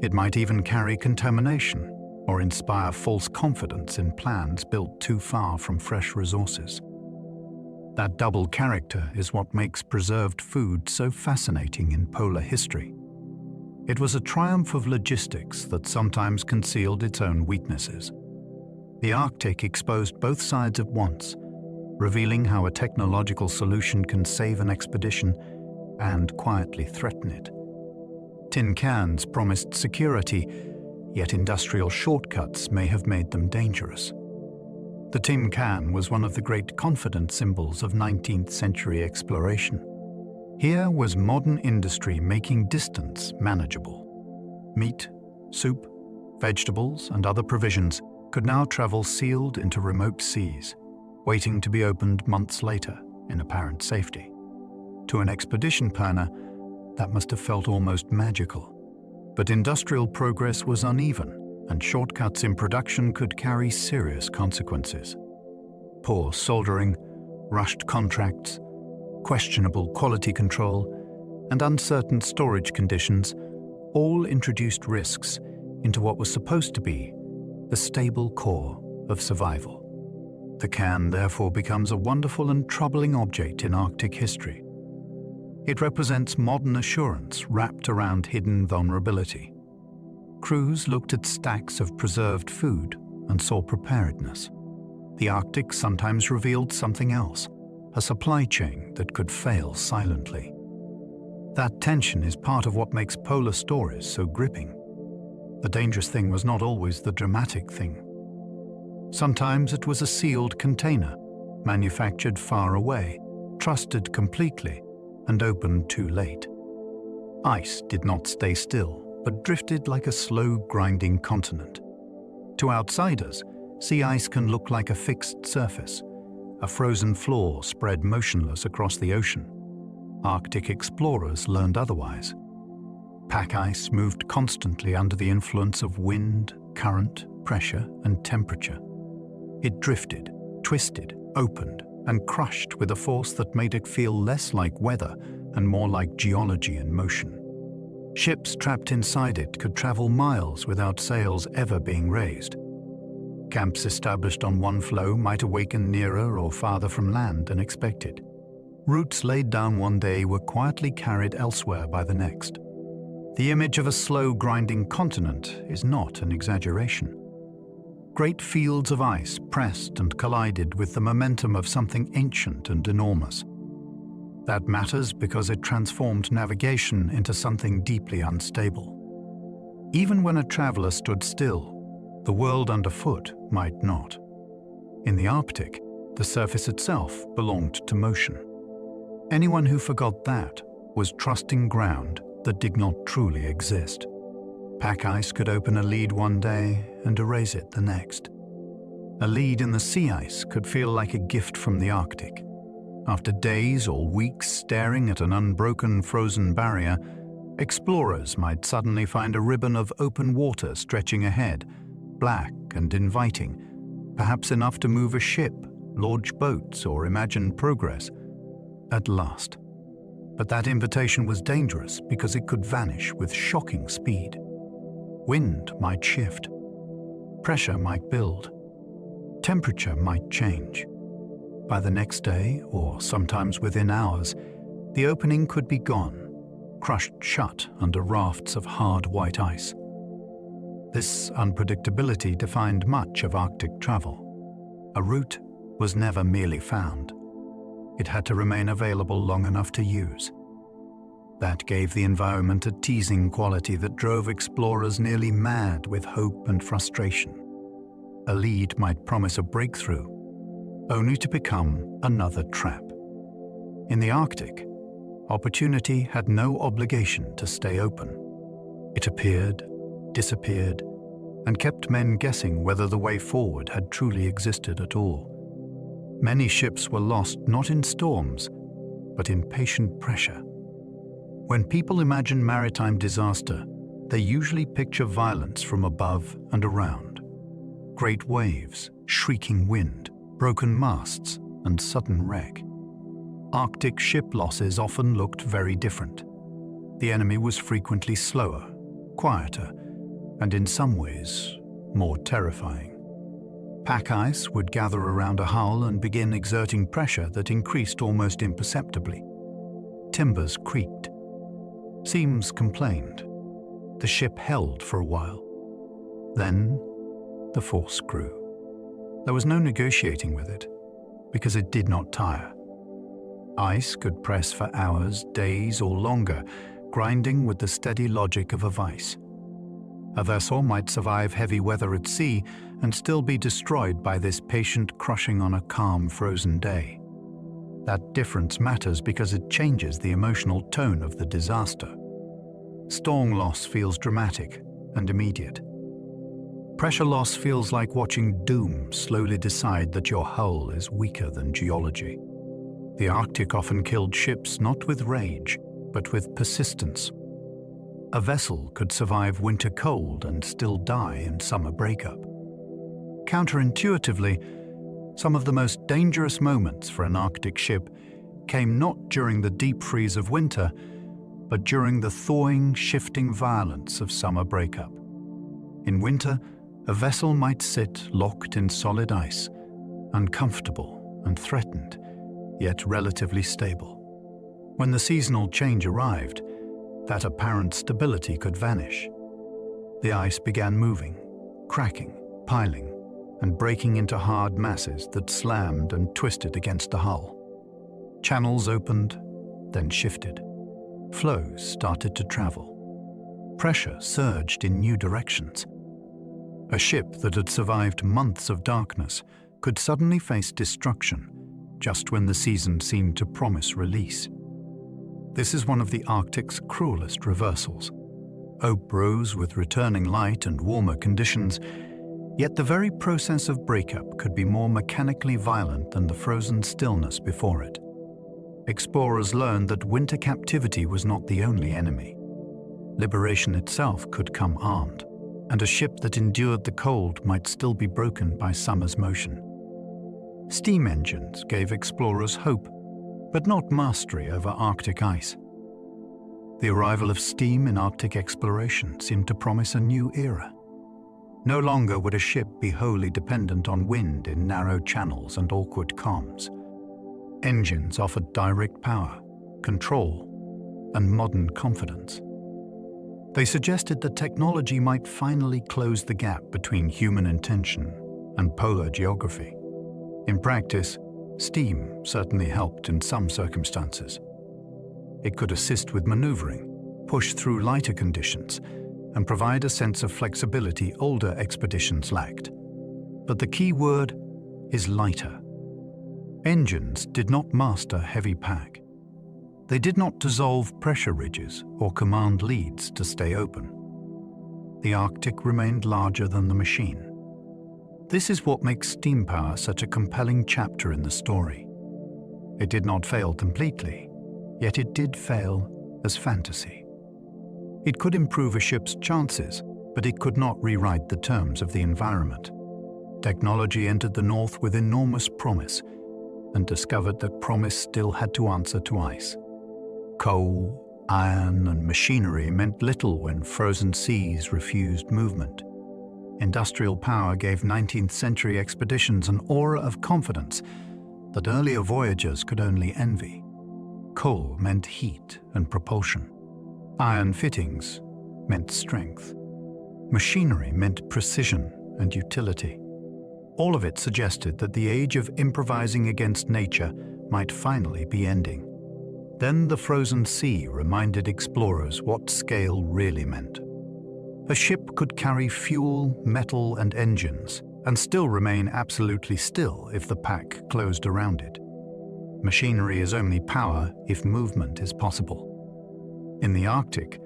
It might even carry contamination or inspire false confidence in plans built too far from fresh resources. That double character is what makes preserved food so fascinating in polar history. It was a triumph of logistics that sometimes concealed its own weaknesses. The Arctic exposed both sides at once, revealing how a technological solution can save an expedition and quietly threaten it. Tin cans promised security, yet industrial shortcuts may have made them dangerous. The tin can was one of the great confidence symbols of 19th century exploration. Here was modern industry making distance manageable. Meat, soup, vegetables, and other provisions could now travel sealed into remote seas, waiting to be opened months later in apparent safety. To an expedition planner, that must have felt almost magical. But industrial progress was uneven, and shortcuts in production could carry serious consequences. Poor soldering, rushed contracts, questionable quality control, and uncertain storage conditions all introduced risks into what was supposed to be the stable core of survival. The cairn therefore becomes a wonderful and troubling object in Arctic history. It represents modern assurance wrapped around hidden vulnerability. Crews looked at stacks of preserved food and saw preparedness. The Arctic sometimes revealed something else, a supply chain that could fail silently. That tension is part of what makes polar stories so gripping. The dangerous thing was not always the dramatic thing. Sometimes it was a sealed container, manufactured far away, trusted completely, and opened too late. Ice did not stay still, but drifted like a slow, grinding continent. To outsiders, sea ice can look like a fixed surface, a frozen floor spread motionless across the ocean. Arctic explorers learned otherwise. Pack ice moved constantly under the influence of wind, current, pressure, and temperature. It drifted, twisted, opened, and crushed with a force that made it feel less like weather and more like geology in motion. Ships trapped inside it could travel miles without sails ever being raised. Camps established on one floe might awaken nearer or farther from land than expected. Routes laid down one day were quietly carried elsewhere by the next. The image of a slow, grinding continent is not an exaggeration. Great fields of ice pressed and collided with the momentum of something ancient and enormous. That matters because it transformed navigation into something deeply unstable. Even when a traveler stood still, the world underfoot might not. In the Arctic, the surface itself belonged to motion. Anyone who forgot that was trusting ground that did not truly exist. Pack ice could open a lead one day and erase it the next. A lead in the sea ice could feel like a gift from the Arctic. After days or weeks staring at an unbroken frozen barrier, explorers might suddenly find a ribbon of open water stretching ahead, black and inviting, perhaps enough to move a ship, launch boats, or imagine progress. At last. But that invitation was dangerous because it could vanish with shocking speed. Wind might shift. Pressure might build. Temperature might change. By the next day, or sometimes within hours, the opening could be gone, crushed shut under rafts of hard white ice. This unpredictability defined much of Arctic travel. A route was never merely found. It had to remain available long enough to use. That gave the environment a teasing quality that drove explorers nearly mad with hope and frustration. A lead might promise a breakthrough, only to become another trap. In the Arctic, opportunity had no obligation to stay open. It appeared, disappeared, and kept men guessing whether the way forward had truly existed at all. Many ships were lost not in storms, but in patient pressure. When people imagine maritime disaster, they usually picture violence from above and around. Great waves, shrieking wind, broken masts, and sudden wreck. Arctic ship losses often looked very different. The enemy was frequently slower, quieter, and in some ways, more terrifying. Pack ice would gather around a hull and begin exerting pressure that increased almost imperceptibly. Timbers creaked. Seams complained. The ship held for a while. Then, the force grew. There was no negotiating with it, because it did not tire. Ice could press for hours, days, or longer, grinding with the steady logic of a vice. A vessel might survive heavy weather at sea and still be destroyed by this patient crushing on a calm, frozen day. That difference matters because it changes the emotional tone of the disaster. Storm loss feels dramatic and immediate. Pressure loss feels like watching doom slowly decide that your hull is weaker than geology. The Arctic often killed ships not with rage, but with persistence. A vessel could survive winter cold and still die in summer breakup. Counterintuitively, some of the most dangerous moments for an Arctic ship came not during the deep freeze of winter, but during the thawing, shifting violence of summer breakup. In winter, a vessel might sit locked in solid ice, uncomfortable and threatened, yet relatively stable. When the seasonal change arrived, that apparent stability could vanish. The ice began moving, cracking, piling, and breaking into hard masses that slammed and twisted against the hull. Channels opened, then shifted. Flows started to travel. Pressure surged in new directions. A ship that had survived months of darkness could suddenly face destruction just when the season seemed to promise release. This is one of the Arctic's cruelest reversals. Hope rose with returning light and warmer conditions, yet the very process of breakup could be more mechanically violent than the frozen stillness before it. Explorers learned that winter captivity was not the only enemy. Liberation itself could come armed, and a ship that endured the cold might still be broken by summer's motion. Steam engines gave explorers hope, but not mastery over Arctic ice. The arrival of steam in Arctic exploration seemed to promise a new era. No longer would a ship be wholly dependent on wind in narrow channels and awkward calms. Engines offered direct power, control, and modern confidence. They suggested that technology might finally close the gap between human intention and polar geography. In practice, steam certainly helped in some circumstances. It could assist with maneuvering, push through lighter conditions, and provide a sense of flexibility older expeditions lacked. But the key word is lighter. Engines did not master heavy pack. They did not dissolve pressure ridges or command leads to stay open. The Arctic remained larger than the machine. This is what makes steam power such a compelling chapter in the story. It did not fail completely, yet it did fail as fantasy. It could improve a ship's chances, but it could not rewrite the terms of the environment. Technology entered the North with enormous promise and discovered that promise still had to answer to ice. Coal, iron, and machinery meant little when frozen seas refused movement. Industrial power gave 19th century expeditions an aura of confidence that earlier voyagers could only envy. Coal meant heat and propulsion. Iron fittings meant strength. Machinery meant precision and utility. All of it suggested that the age of improvising against nature might finally be ending. Then the frozen sea reminded explorers what scale really meant. A ship could carry fuel, metal, and engines, and still remain absolutely still if the pack closed around it. Machinery is only power if movement is possible. In the Arctic,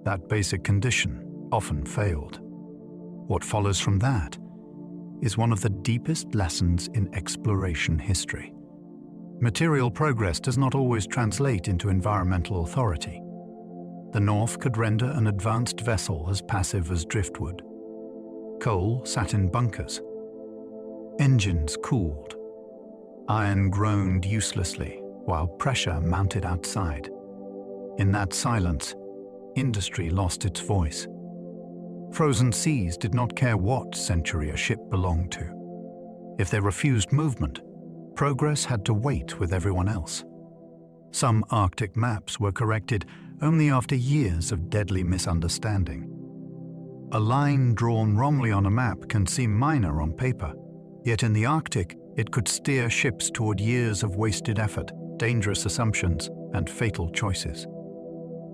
that basic condition often failed. What follows from that is one of the deepest lessons in exploration history. Material progress does not always translate into environmental authority. The North could render an advanced vessel as passive as driftwood. Coal sat in bunkers. Engines cooled. Iron groaned uselessly while pressure mounted outside. In that silence, industry lost its voice. Frozen seas did not care what century a ship belonged to. If they refused movement, progress had to wait with everyone else. Some Arctic maps were corrected only after years of deadly misunderstanding. A line drawn wrongly on a map can seem minor on paper, yet in the Arctic it could steer ships toward years of wasted effort, dangerous assumptions, and fatal choices.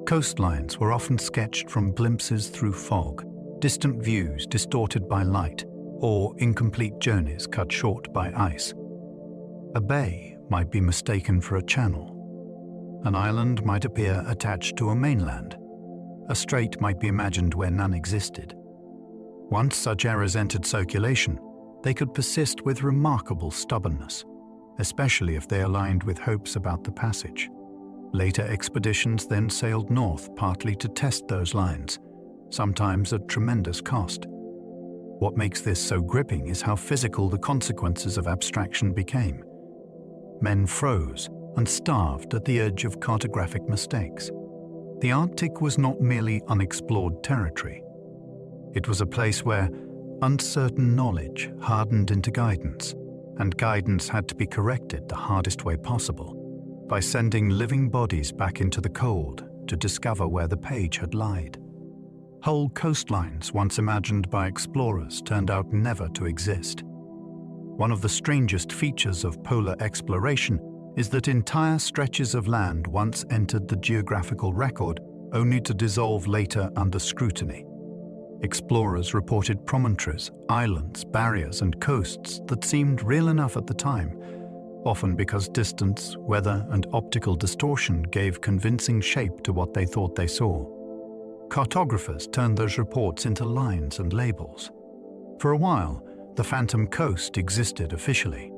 Coastlines were often sketched from glimpses through fog, distant views distorted by light, or incomplete journeys cut short by ice. A bay might be mistaken for a channel. An island might appear attached to a mainland. A strait might be imagined where none existed. Once such errors entered circulation, they could persist with remarkable stubbornness, especially if they aligned with hopes about the passage. Later expeditions then sailed north partly to test those lines, sometimes at tremendous cost. What makes this so gripping is how physical the consequences of abstraction became. Men froze and starved at the edge of cartographic mistakes. The Arctic was not merely unexplored territory. It was a place where Uncertain knowledge hardened into guidance, and guidance had to be corrected the hardest way possible, by sending living bodies back into the cold to discover where the page had lied. Whole coastlines once imagined by explorers turned out never to exist. One of the strangest features of polar exploration is that entire stretches of land once entered the geographical record only to dissolve later under scrutiny. Explorers reported promontories, islands, barriers, and coasts that seemed real enough at the time, often because distance, weather, and optical distortion gave convincing shape to what they thought they saw. Cartographers turned those reports into lines and labels. For a while, the Phantom Coast existed officially.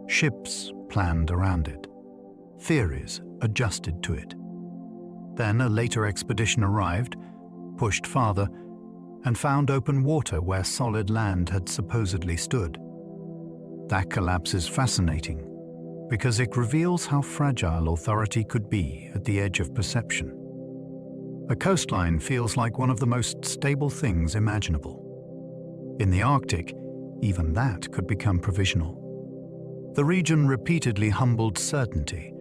Ships planned around it. Theories adjusted to it. Then a later expedition arrived, pushed farther, and found open water where solid land had supposedly stood. That collapse is fascinating because it reveals how fragile authority could be at the edge of perception. A coastline feels like one of the most stable things imaginable. In the Arctic, even that could become provisional. The region repeatedly humbled certainty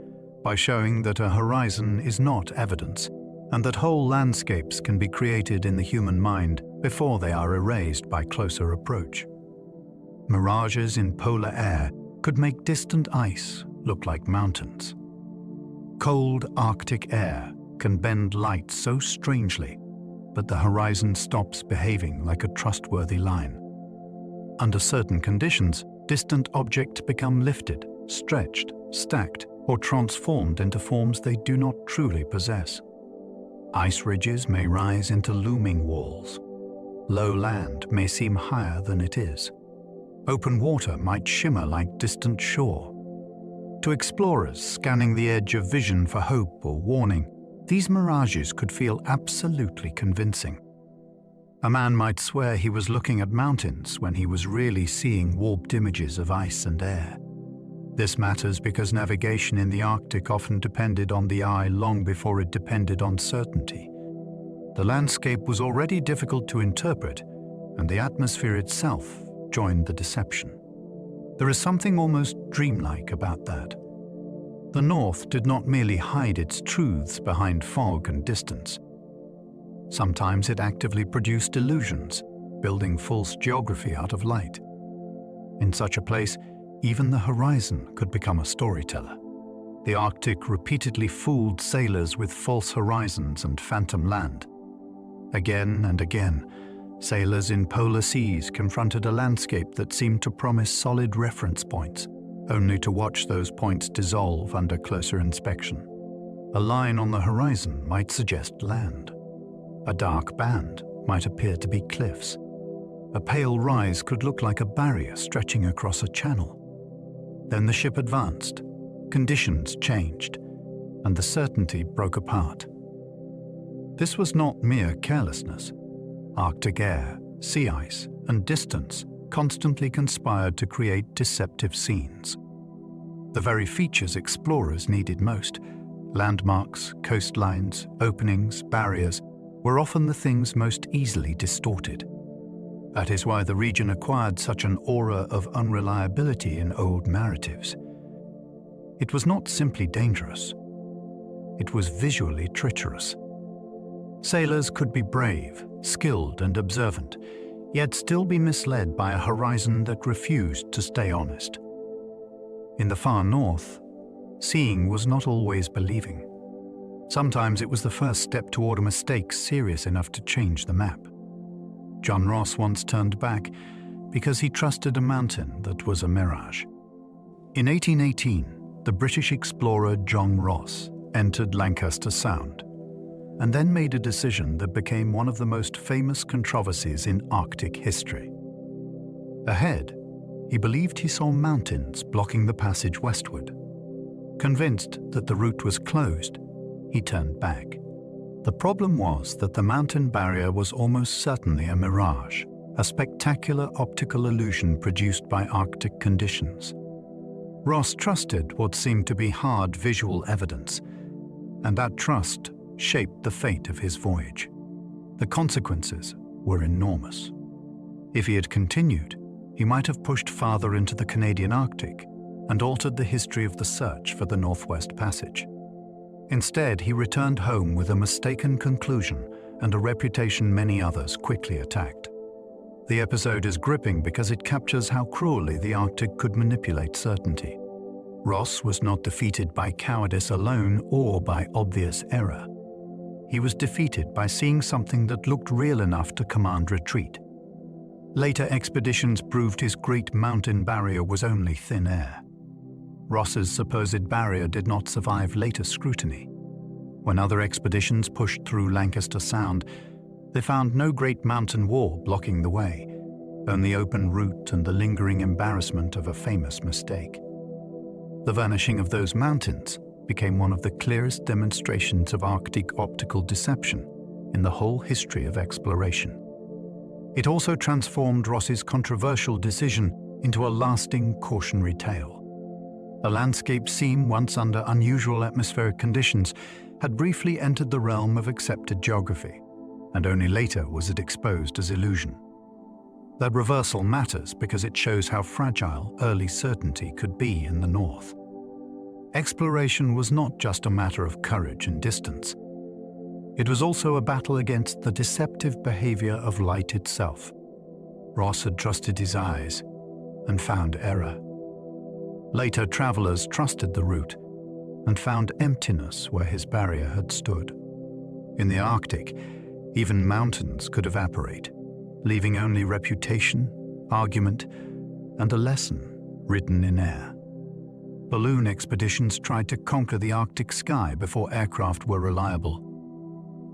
by showing that a horizon is not evidence, and that whole landscapes can be created in the human mind before they are erased by closer approach. Mirages in polar air could make distant ice look like mountains. Cold Arctic air can bend light so strangely that the horizon stops behaving like a trustworthy line. Under certain conditions, distant objects become lifted, stretched, stacked, or transformed into forms they do not truly possess. Ice ridges may rise into looming walls. Low land may seem higher than it is. Open water might shimmer like distant shore. To explorers scanning the edge of vision for hope or warning, these mirages could feel absolutely convincing. A man might swear he was looking at mountains when he was really seeing warped images of ice and air. This matters because navigation in the Arctic often depended on the eye long before it depended on certainty. The landscape was already difficult to interpret, and the atmosphere itself joined the deception. There is something almost dreamlike about that. The North did not merely hide its truths behind fog and distance. Sometimes it actively produced illusions, building false geography out of light. In such a place, even the horizon could become a storyteller. The Arctic repeatedly fooled sailors with false horizons and phantom land. Again and again, sailors in polar seas confronted a landscape that seemed to promise solid reference points, only to watch those points dissolve under closer inspection. A line on the horizon might suggest land. A dark band might appear to be cliffs. A pale rise could look like a barrier stretching across a channel. Then the ship advanced, conditions changed, and the certainty broke apart. This was not mere carelessness. Arctic air, sea ice, and distance constantly conspired to create deceptive scenes. The very features explorers needed most, landmarks, coastlines, openings, barriers, were often the things most easily distorted. That is why the region acquired such an aura of unreliability in old narratives. It was not simply dangerous. It was visually treacherous. Sailors could be brave, skilled, and observant, yet still be misled by a horizon that refused to stay honest. In the far north, seeing was not always believing. Sometimes it was the first step toward a mistake serious enough to change the map. John Ross once turned back because he trusted a mountain that was a mirage. In 1818, the British explorer John Ross entered Lancaster Sound and then made a decision that became one of the most famous controversies in Arctic history. Ahead, he believed he saw mountains blocking the passage westward. Convinced that the route was closed, he turned back. The problem was that the mountain barrier was almost certainly a mirage, a spectacular optical illusion produced by Arctic conditions. Ross trusted what seemed to be hard visual evidence, and that trust shaped the fate of his voyage. The consequences were enormous. If he had continued, he might have pushed farther into the Canadian Arctic and altered the history of the search for the Northwest Passage. Instead, he returned home with a mistaken conclusion and a reputation many others quickly attacked. The episode is gripping because it captures how cruelly the Arctic could manipulate certainty. Ross was not defeated by cowardice alone or by obvious error. He was defeated by seeing something that looked real enough to command retreat. Later expeditions proved his great mountain barrier was only thin air. Ross's supposed barrier did not survive later scrutiny. When other expeditions pushed through Lancaster Sound, they found no great mountain wall blocking the way, only open route and the lingering embarrassment of a famous mistake. The vanishing of those mountains became one of the clearest demonstrations of Arctic optical deception in the whole history of exploration. It also transformed Ross's controversial decision into a lasting cautionary tale. The landscape seen once under unusual atmospheric conditions had briefly entered the realm of accepted geography, and only later was it exposed as illusion. That reversal matters because it shows how fragile early certainty could be in the North. Exploration was not just a matter of courage and distance. It was also a battle against the deceptive behavior of light itself. Ross had trusted his eyes and found error. Later travelers trusted the route and found emptiness where his barrier had stood. In the Arctic, even mountains could evaporate, leaving only reputation, argument, and a lesson written in air. Balloon expeditions tried to conquer the Arctic sky before aircraft were reliable.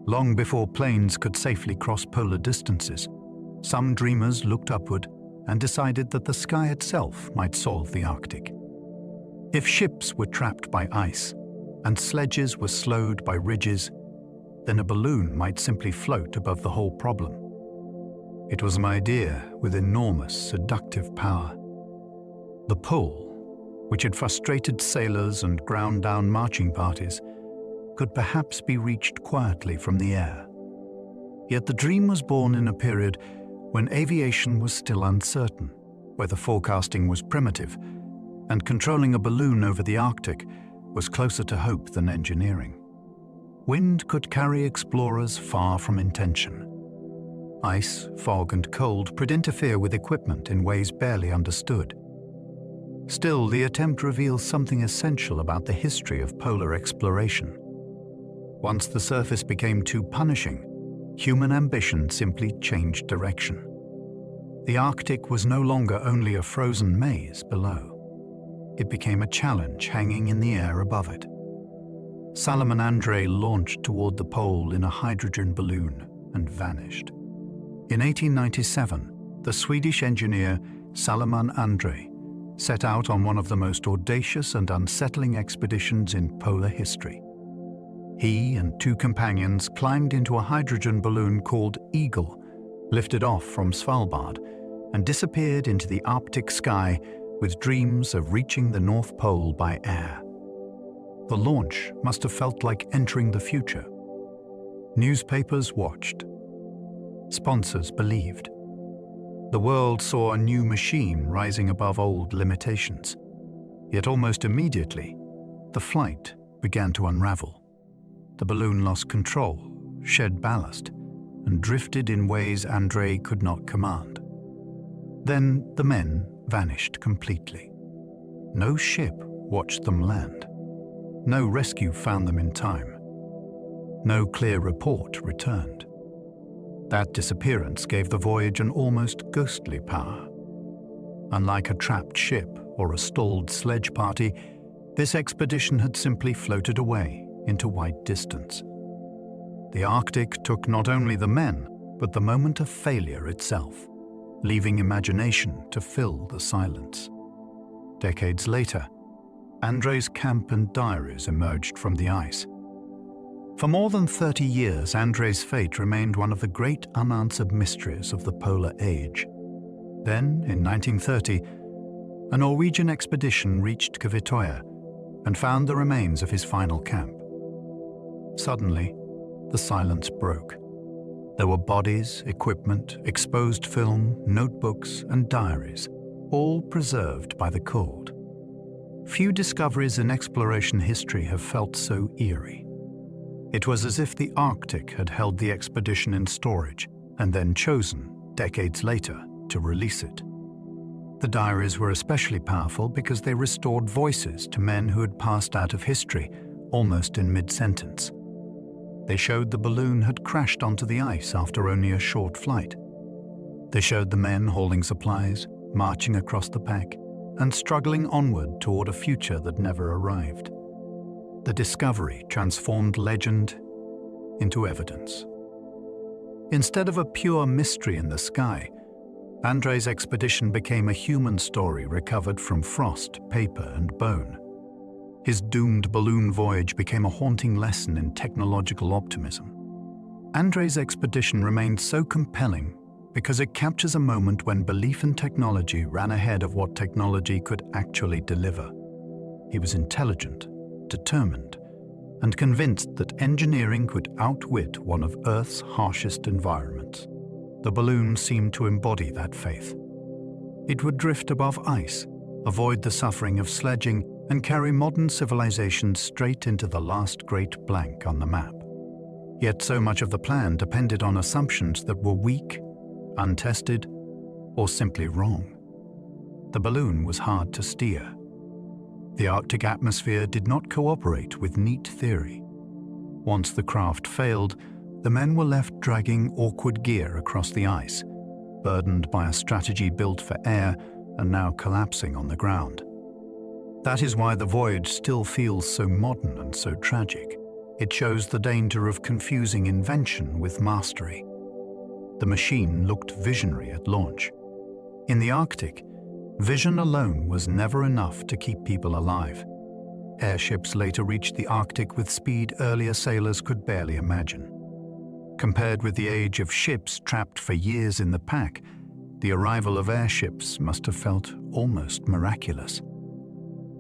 Long before planes could safely cross polar distances, some dreamers looked upward and decided that the sky itself might solve the Arctic. If ships were trapped by ice and sledges were slowed by ridges, then a balloon might simply float above the whole problem. It was an idea with enormous seductive power. The pole, which had frustrated sailors and ground down marching parties, could perhaps be reached quietly from the air. Yet the dream was born in a period when aviation was still uncertain, weather forecasting was primitive, and controlling a balloon over the Arctic was closer to hope than engineering. Wind could carry explorers far from intention. Ice, fog, and cold could interfere with equipment in ways barely understood. Still, the attempt reveals something essential about the history of polar exploration. Once the surface became too punishing, human ambition simply changed direction. The Arctic was no longer only a frozen maze below. It became a challenge hanging in the air above it. Salomon André launched toward the pole in a hydrogen balloon and vanished. In 1897, the Swedish engineer Salomon André set out on one of the most audacious and unsettling expeditions in polar history. He and two companions climbed into a hydrogen balloon called Eagle, lifted off from Svalbard, and disappeared into the Arctic sky with dreams of reaching the North Pole by air. The launch must have felt like entering the future. Newspapers watched. Sponsors believed. The world saw a new machine rising above old limitations. Yet almost immediately, the flight began to unravel. The balloon lost control, shed ballast, and drifted in ways André could not command. Then the men vanished completely. No ship watched them land. No rescue found them in time. No clear report returned. That disappearance gave the voyage an almost ghostly power. Unlike a trapped ship or a stalled sledge party, this expedition had simply floated away into white distance. The Arctic took not only the men, but the moment of failure itself, leaving imagination to fill the silence. Decades later, André's camp and diaries emerged from the ice. For more than 30 years, André's fate remained one of the great unanswered mysteries of the polar age. Then, in 1930, a Norwegian expedition reached Kvitoya and found the remains of his final camp. Suddenly, the silence broke. There were bodies, equipment, exposed film, notebooks, and diaries, all preserved by the cold. Few discoveries in exploration history have felt so eerie. It was as if the Arctic had held the expedition in storage and then chosen, decades later, to release it. The diaries were especially powerful because they restored voices to men who had passed out of history almost in mid-sentence. They showed the balloon had crashed onto the ice after only a short flight. They showed the men hauling supplies, marching across the pack, and struggling onward toward a future that never arrived. The discovery transformed legend into evidence. Instead of a pure mystery in the sky, Andre's expedition became a human story recovered from frost, paper, and bone. His doomed balloon voyage became a haunting lesson in technological optimism. Andre's expedition remained so compelling because it captures a moment when belief in technology ran ahead of what technology could actually deliver. He was intelligent, determined, and convinced that engineering could outwit one of Earth's harshest environments. The balloon seemed to embody that faith. It would drift above ice, avoid the suffering of sledging, and carry modern civilization straight into the last great blank on the map. Yet so much of the plan depended on assumptions that were weak, untested, or simply wrong. The balloon was hard to steer. The Arctic atmosphere did not cooperate with neat theory. Once the craft failed, the men were left dragging awkward gear across the ice, burdened by a strategy built for air and now collapsing on the ground. That is why the voyage still feels so modern and so tragic. It shows the danger of confusing invention with mastery. The machine looked visionary at launch. In the Arctic, vision alone was never enough to keep people alive. Airships later reached the Arctic with speed earlier sailors could barely imagine. Compared with the age of ships trapped for years in the pack, the arrival of airships must have felt almost miraculous.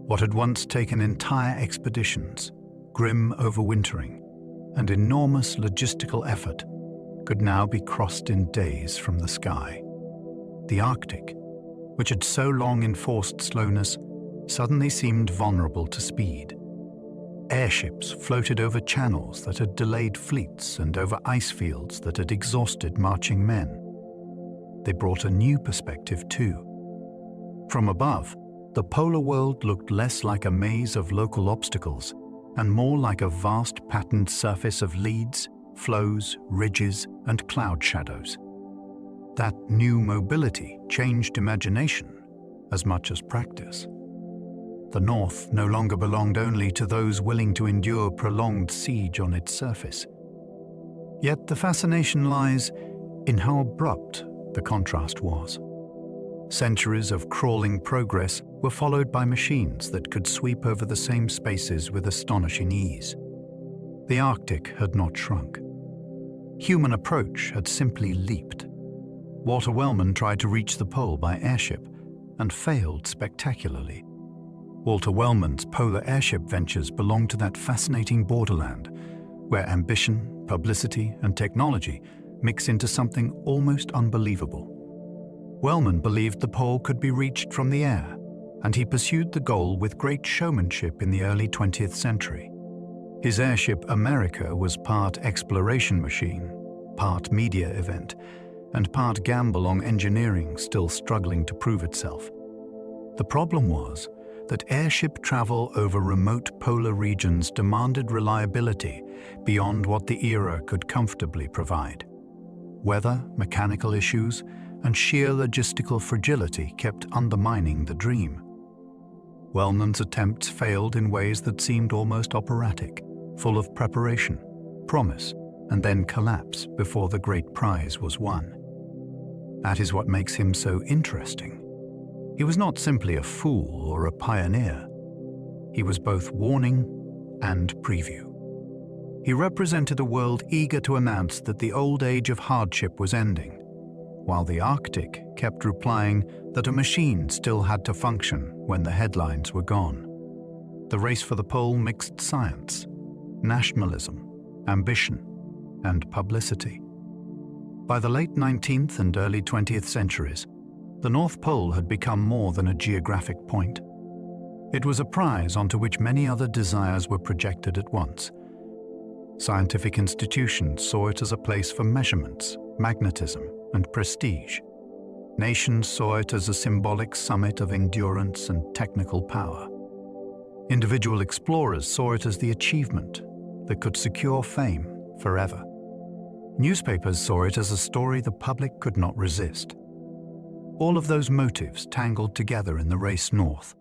What had once taken entire expeditions, grim overwintering, and enormous logistical effort could now be crossed in days from the sky. The Arctic, which had so long enforced slowness, suddenly seemed vulnerable to speed. Airships floated over channels that had delayed fleets and over ice fields that had exhausted marching men. They brought a new perspective too. From above, the polar world looked less like a maze of local obstacles and more like a vast patterned surface of leads, flows, ridges, and cloud shadows. That new mobility changed imagination as much as practice. The North no longer belonged only to those willing to endure prolonged siege on its surface. Yet the fascination lies in how abrupt the contrast was. Centuries of crawling progress were followed by machines that could sweep over the same spaces with astonishing ease. The Arctic had not shrunk. Human approach had simply leaped. Walter Wellman tried to reach the pole by airship and failed spectacularly. Walter Wellman's polar airship ventures belonged to that fascinating borderland where ambition, publicity, and technology mix into something almost unbelievable. Wellman believed the pole could be reached from the air, and he pursued the goal with great showmanship in the early 20th century. His airship America was part exploration machine, part media event, and part gamble on engineering still struggling to prove itself. The problem was that airship travel over remote polar regions demanded reliability beyond what the era could comfortably provide. Weather, mechanical issues, and sheer logistical fragility kept undermining the dream. Wellman's attempts failed in ways that seemed almost operatic, full of preparation, promise, and then collapse before the great prize was won. That is what makes him so interesting. He was not simply a fool or a pioneer. He was both warning and preview. He represented a world eager to announce that the old age of hardship was ending, while the Arctic kept replying that a machine still had to function when the headlines were gone. The race for the pole mixed science, nationalism, ambition, and publicity. By the late 19th and early 20th centuries, the North Pole had become more than a geographic point. It was a prize onto which many other desires were projected at once. Scientific institutions saw it as a place for measurements, magnetism, and prestige. Nations saw it as a symbolic summit of endurance and technical power. Individual explorers saw it as the achievement that could secure fame forever. Newspapers saw it as a story the public could not resist. All of those motives tangled together in the race north.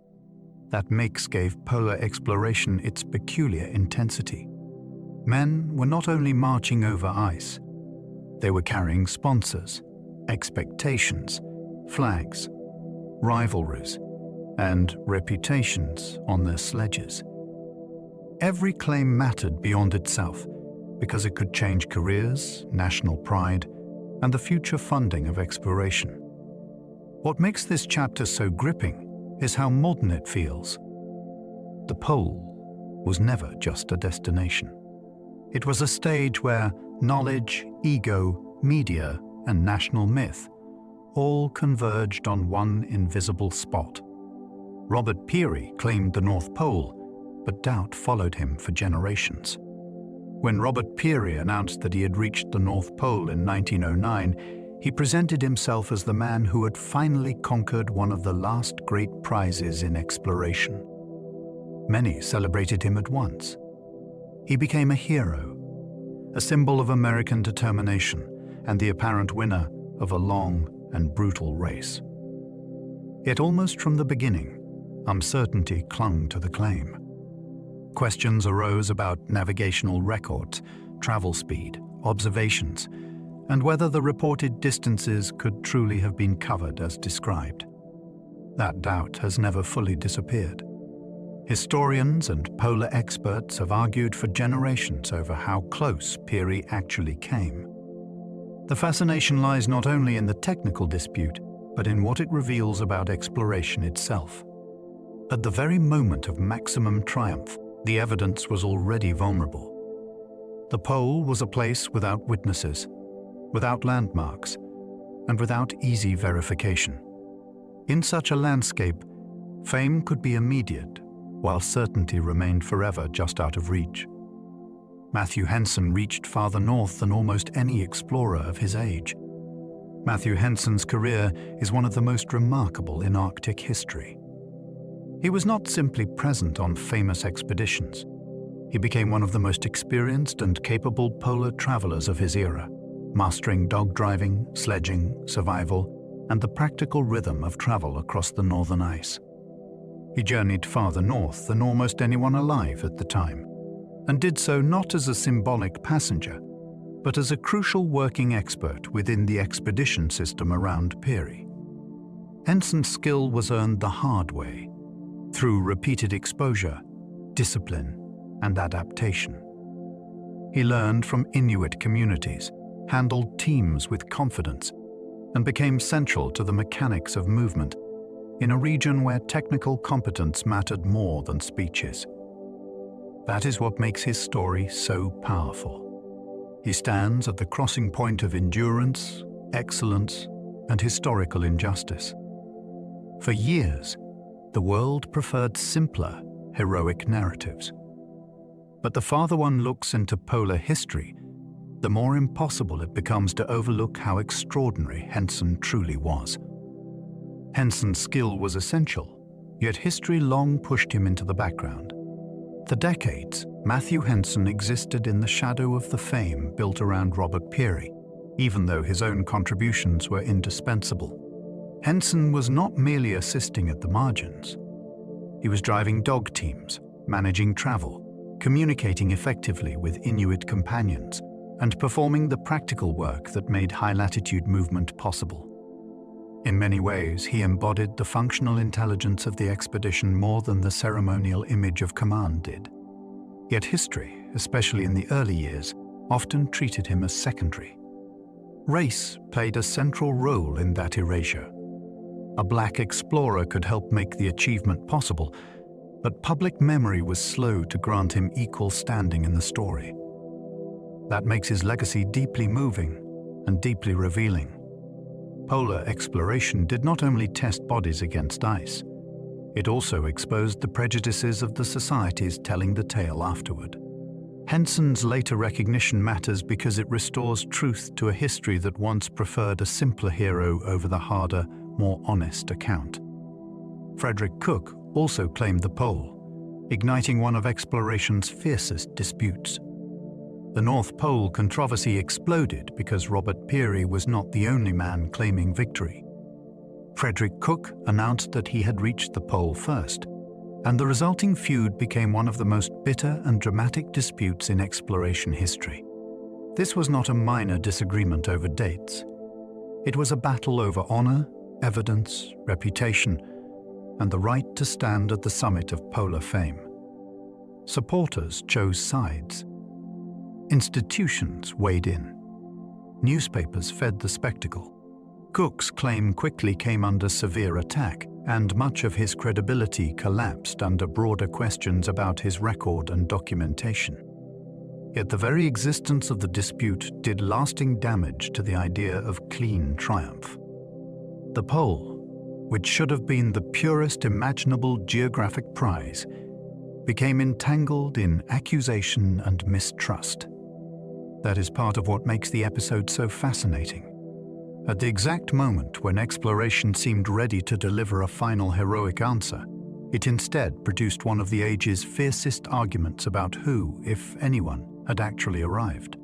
That mix gave polar exploration its peculiar intensity. Men were not only marching over ice, they were carrying sponsors, expectations, flags, rivalries, and reputations on their sledges. Every claim mattered beyond itself because it could change careers, national pride, and the future funding of exploration. What makes this chapter so gripping is how modern it feels. The pole was never just a destination. It was a stage where knowledge, ego, media, and national myth all converged on one invisible spot. Robert Peary claimed the North Pole, but doubt followed him for generations. When Robert Peary announced that he had reached the North Pole in 1909, he presented himself as the man who had finally conquered one of the last great prizes in exploration. Many celebrated him at once. He became a hero, a symbol of American determination and the apparent winner of a long and brutal race. Yet almost from the beginning, uncertainty clung to the claim. Questions arose about navigational records, travel speed, observations, and whether the reported distances could truly have been covered as described. That doubt has never fully disappeared. Historians and polar experts have argued for generations over how close Peary actually came. The fascination lies not only in the technical dispute, but in what it reveals about exploration itself. At the very moment of maximum triumph, the evidence was already vulnerable. The pole was a place without witnesses, without landmarks, and without easy verification. In such a landscape, fame could be immediate, while certainty remained forever just out of reach. Matthew Henson reached farther north than almost any explorer of his age. Matthew Henson's career is one of the most remarkable in Arctic history. He was not simply present on famous expeditions. He became one of the most experienced and capable polar travelers of his era, mastering dog driving, sledging, survival, and the practical rhythm of travel across the northern ice. He journeyed farther north than almost anyone alive at the time, and did so not as a symbolic passenger, but as a crucial working expert within the expedition system around Peary. Henson's skill was earned the hard way, through repeated exposure, discipline, and adaptation. He learned from Inuit communities, handled teams with confidence, and became central to the mechanics of movement in a region where technical competence mattered more than speeches. That is what makes his story so powerful. He stands at the crossing point of endurance, excellence, and historical injustice. For years, the world preferred simpler, heroic narratives. But the farther one looks into polar history, the more impossible it becomes to overlook how extraordinary Henson truly was. Henson's skill was essential, yet history long pushed him into the background. For decades, Matthew Henson existed in the shadow of the fame built around Robert Peary, even though his own contributions were indispensable. Henson was not merely assisting at the margins. He was driving dog teams, managing travel, communicating effectively with Inuit companions, and performing the practical work that made high-latitude movement possible. In many ways, he embodied the functional intelligence of the expedition more than the ceremonial image of command did. Yet history, especially in the early years, often treated him as secondary. Race played a central role in that erasure. A black explorer could help make the achievement possible, but public memory was slow to grant him equal standing in the story. That makes his legacy deeply moving, and deeply revealing. Polar exploration did not only test bodies against ice, it also exposed the prejudices of the societies telling the tale afterward. Nansen's later recognition matters because it restores truth to a history that once preferred a simpler hero over the harder, more honest account. Frederick Cook also claimed the pole, igniting one of exploration's fiercest disputes. The North Pole controversy exploded because Robert Peary was not the only man claiming victory. Frederick Cook announced that he had reached the pole first, and the resulting feud became one of the most bitter and dramatic disputes in exploration history. This was not a minor disagreement over dates. It was a battle over honor, evidence, reputation, and the right to stand at the summit of polar fame. Supporters chose sides. Institutions weighed in. Newspapers fed the spectacle. Cook's claim quickly came under severe attack, and much of his credibility collapsed under broader questions about his record and documentation. Yet the very existence of the dispute did lasting damage to the idea of clean triumph. The pole, which should have been the purest imaginable geographic prize, became entangled in accusation and mistrust. That is part of what makes the episode so fascinating. At the exact moment when exploration seemed ready to deliver a final heroic answer, it instead produced one of the age's fiercest arguments about who, if anyone, had actually arrived.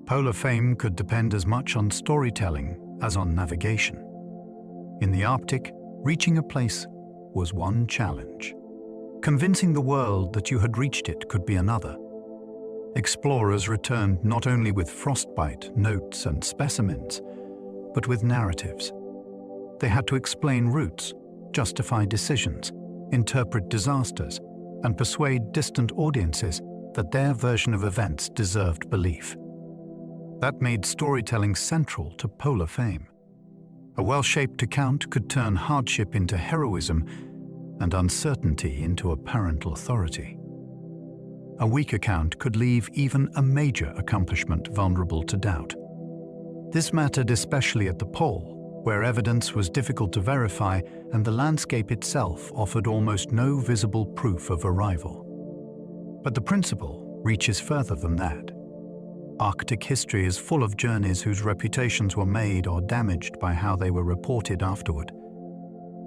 Polar fame could depend as much on storytelling as on navigation. In the Arctic, reaching a place was one challenge. Convincing the world that you had reached it could be another. Explorers returned not only with frostbite, notes, and specimens, but with narratives. They had to explain routes, justify decisions, interpret disasters, and persuade distant audiences that their version of events deserved belief. That made storytelling central to polar fame. A well-shaped account could turn hardship into heroism and uncertainty into apparent authority. A weak account could leave even a major accomplishment vulnerable to doubt. This mattered especially at the pole, where evidence was difficult to verify and the landscape itself offered almost no visible proof of arrival. But the principle reaches further than that. Arctic history is full of journeys whose reputations were made or damaged by how they were reported afterward.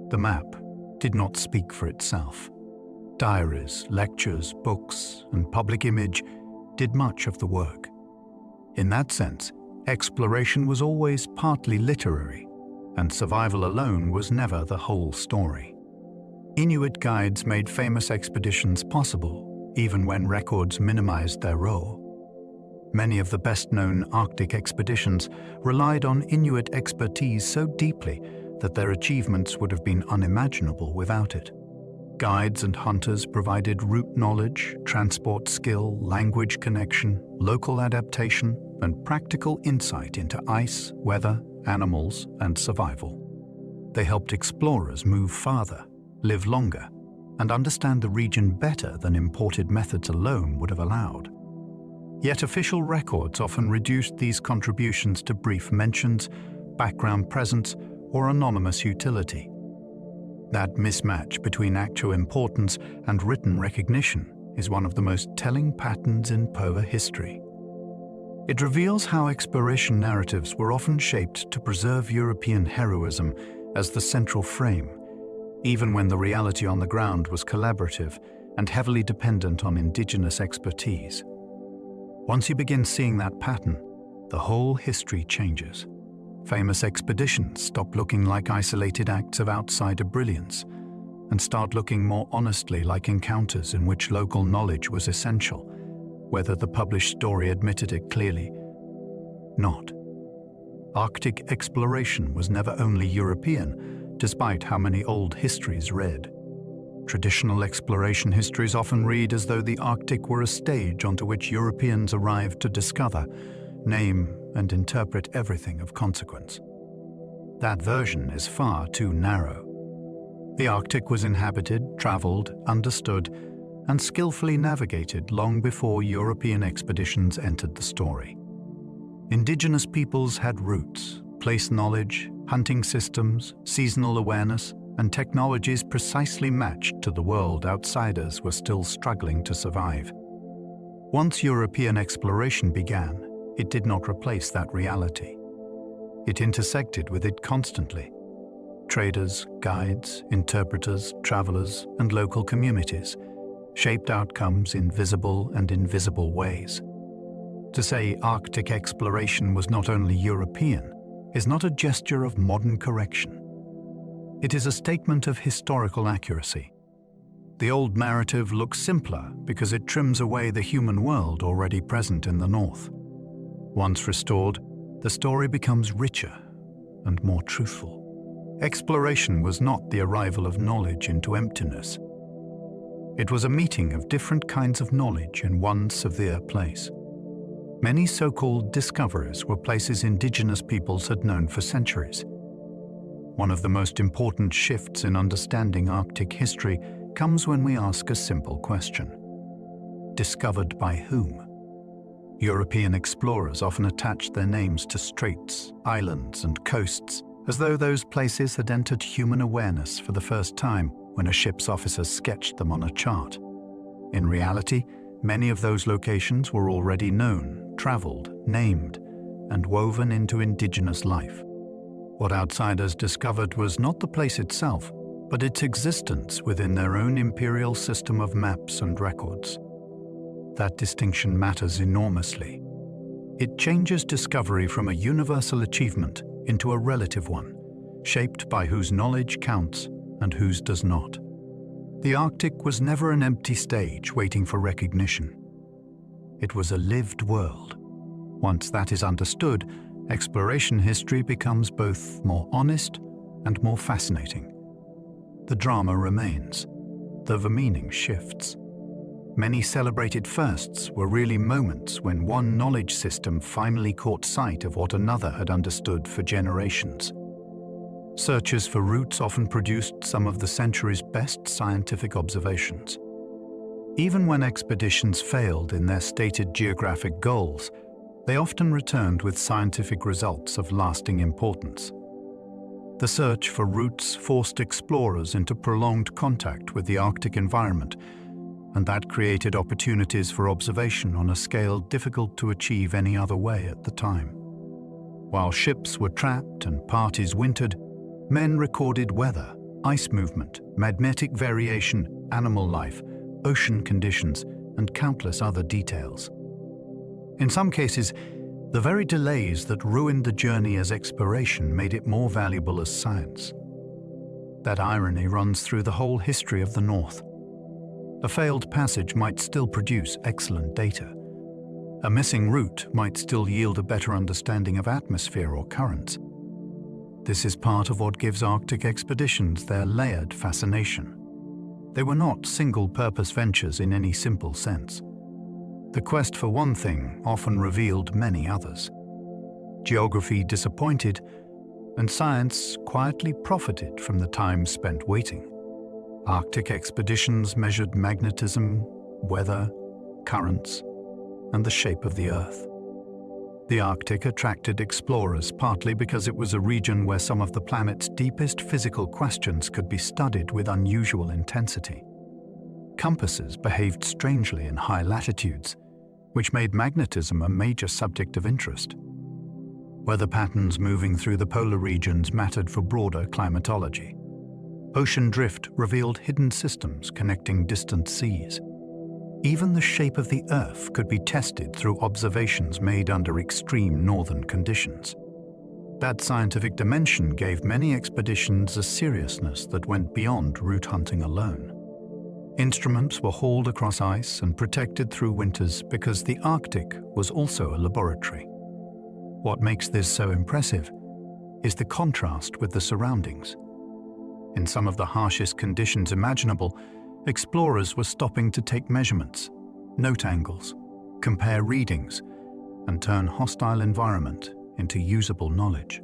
The map did not speak for itself. Diaries, lectures, books, and public image did much of the work. In that sense, exploration was always partly literary, and survival alone was never the whole story. Inuit guides made famous expeditions possible, even when records minimized their role. Many of the best-known Arctic expeditions relied on Inuit expertise so deeply that their achievements would have been unimaginable without it. Guides and hunters provided route knowledge, transport skill, language connection, local adaptation, and practical insight into ice, weather, animals, and survival. They helped explorers move farther, live longer, and understand the region better than imported methods alone would have allowed. Yet official records often reduced these contributions to brief mentions, background presence, or anonymous utility. That mismatch between actual importance and written recognition is one of the most telling patterns in polar history. It reveals how exploration narratives were often shaped to preserve European heroism as the central frame, even when the reality on the ground was collaborative and heavily dependent on indigenous expertise. Once you begin seeing that pattern, the whole history changes. Famous expeditions stop looking like isolated acts of outsider brilliance and start looking more honestly like encounters in which local knowledge was essential, whether the published story admitted it clearly. Not. Arctic exploration was never only European, despite how many old histories read. Traditional exploration histories often read as though the Arctic were a stage onto which Europeans arrived to discover, name, and interpret everything of consequence. That version is far too narrow. The Arctic was inhabited, traveled, understood, and skillfully navigated long before European expeditions entered the story. Indigenous peoples had roots, place knowledge, hunting systems, seasonal awareness, and technologies precisely matched to the world outsiders were still struggling to survive. Once European exploration began, it did not replace that reality. It intersected with it constantly. Traders, guides, interpreters, travelers, and local communities shaped outcomes in visible and invisible ways. To say Arctic exploration was not only European is not a gesture of modern correction. It is a statement of historical accuracy. The old narrative looks simpler because it trims away the human world already present in the North. Once restored, the story becomes richer and more truthful. Exploration was not the arrival of knowledge into emptiness. It was a meeting of different kinds of knowledge in one severe place. Many so-called discoveries were places indigenous peoples had known for centuries. One of the most important shifts in understanding Arctic history comes when we ask a simple question. Discovered by whom? European explorers often attached their names to straits, islands, and coasts, as though those places had entered human awareness for the first time when a ship's officers sketched them on a chart. In reality, many of those locations were already known, traveled, named, and woven into indigenous life. What outsiders discovered was not the place itself, but its existence within their own imperial system of maps and records. That distinction matters enormously. It changes discovery from a universal achievement into a relative one, shaped by whose knowledge counts and whose does not. The Arctic was never an empty stage waiting for recognition. It was a lived world. Once that is understood, exploration history becomes both more honest and more fascinating. The drama remains, though the meaning shifts. Many celebrated firsts were really moments when one knowledge system finally caught sight of what another had understood for generations. Searches for roots often produced some of the century's best scientific observations. Even when expeditions failed in their stated geographic goals, they often returned with scientific results of lasting importance. The search for roots forced explorers into prolonged contact with the Arctic environment, and that created opportunities for observation on a scale difficult to achieve any other way at the time. While ships were trapped and parties wintered, men recorded weather, ice movement, magnetic variation, animal life, ocean conditions, and countless other details. In some cases, the very delays that ruined the journey as exploration made it more valuable as science. That irony runs through the whole history of the North. A failed passage might still produce excellent data. A missing route might still yield a better understanding of atmosphere or currents. This is part of what gives Arctic expeditions their layered fascination. They were not single-purpose ventures in any simple sense. The quest for one thing often revealed many others. Geography disappointed, and science quietly profited from the time spent waiting. Arctic expeditions measured magnetism, weather, currents, and the shape of the Earth. The Arctic attracted explorers partly because it was a region where some of the planet's deepest physical questions could be studied with unusual intensity. Compasses behaved strangely in high latitudes, which made magnetism a major subject of interest. Weather patterns moving through the polar regions mattered for broader climatology. Ocean drift revealed hidden systems connecting distant seas. Even the shape of the Earth could be tested through observations made under extreme northern conditions. That scientific dimension gave many expeditions a seriousness that went beyond route hunting alone. Instruments were hauled across ice and protected through winters because the Arctic was also a laboratory. What makes this so impressive is the contrast with the surroundings. In some of the harshest conditions imaginable, explorers were stopping to take measurements, note angles, compare readings, and turn hostile environment into usable knowledge.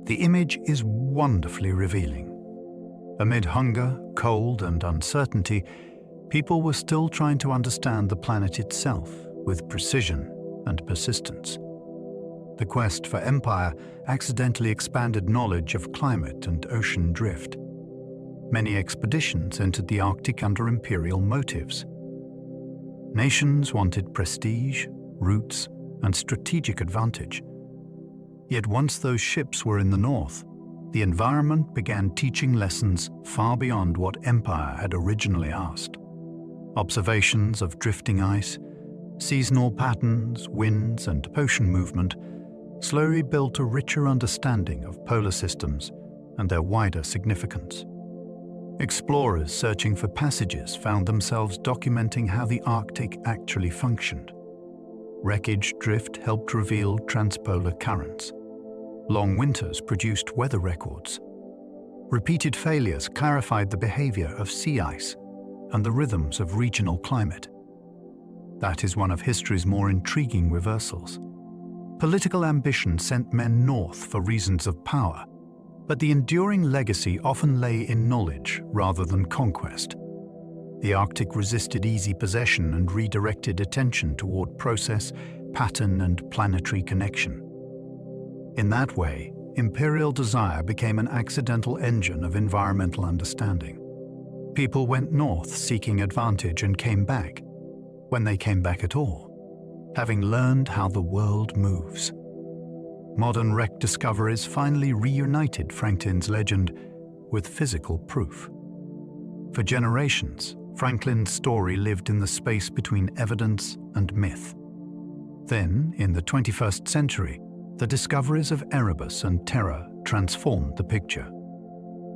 The image is wonderfully revealing. Amid hunger, cold, and uncertainty, people were still trying to understand the planet itself with precision and persistence. The quest for empire accidentally expanded knowledge of climate and ocean drift. Many expeditions entered the Arctic under imperial motives. Nations wanted prestige, routes, and strategic advantage. Yet once those ships were in the north, the environment began teaching lessons far beyond what empire had originally asked. Observations of drifting ice, seasonal patterns, winds, and ocean movement slowly built a richer understanding of polar systems and their wider significance. Explorers searching for passages found themselves documenting how the Arctic actually functioned. Wreckage drift helped reveal transpolar currents. Long winters produced weather records. Repeated failures clarified the behavior of sea ice and the rhythms of regional climate. That is one of history's more intriguing reversals. Political ambition sent men north for reasons of power, but the enduring legacy often lay in knowledge rather than conquest. The Arctic resisted easy possession and redirected attention toward process, pattern, and planetary connection. In that way, imperial desire became an accidental engine of environmental understanding. People went north seeking advantage and came back, when they came back at all, having learned how the world moves. Modern wreck discoveries finally reunited Franklin's legend with physical proof. For generations, Franklin's story lived in the space between evidence and myth. Then, in the 21st century, the discoveries of Erebus and Terra transformed the picture.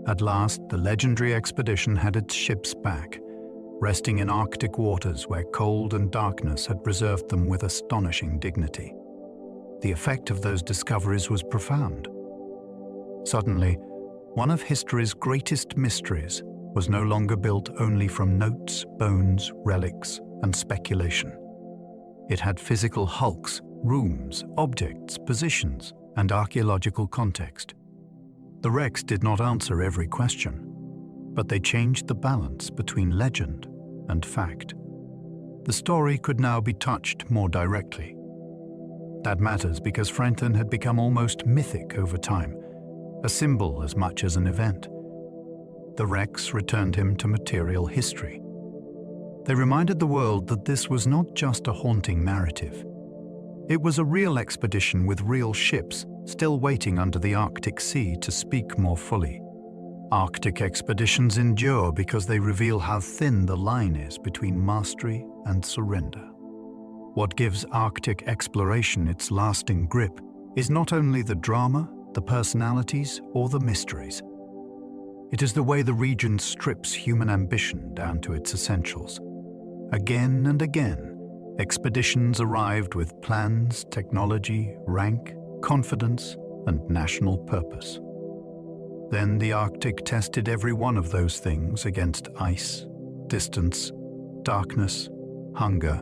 At last, the legendary expedition had its ships back, resting in Arctic waters where cold and darkness had preserved them with astonishing dignity. The effect of those discoveries was profound. Suddenly, one of history's greatest mysteries was no longer built only from notes, bones, relics, and speculation. It had physical hulks, rooms, objects, positions, and archaeological context. The wrecks did not answer every question, but they changed the balance between legend and fact. The story could now be touched more directly. That matters because Franklin had become almost mythic over time, a symbol as much as an event. The wrecks returned him to material history. They reminded the world that this was not just a haunting narrative. It was a real expedition with real ships still waiting under the Arctic Sea to speak more fully. Arctic expeditions endure because they reveal how thin the line is between mastery and surrender. What gives Arctic exploration its lasting grip is not only the drama, the personalities, or the mysteries. It is the way the region strips human ambition down to its essentials. Again and again, expeditions arrived with plans, technology, rank, confidence, and national purpose. Then the Arctic tested every one of those things against ice, distance, darkness, hunger,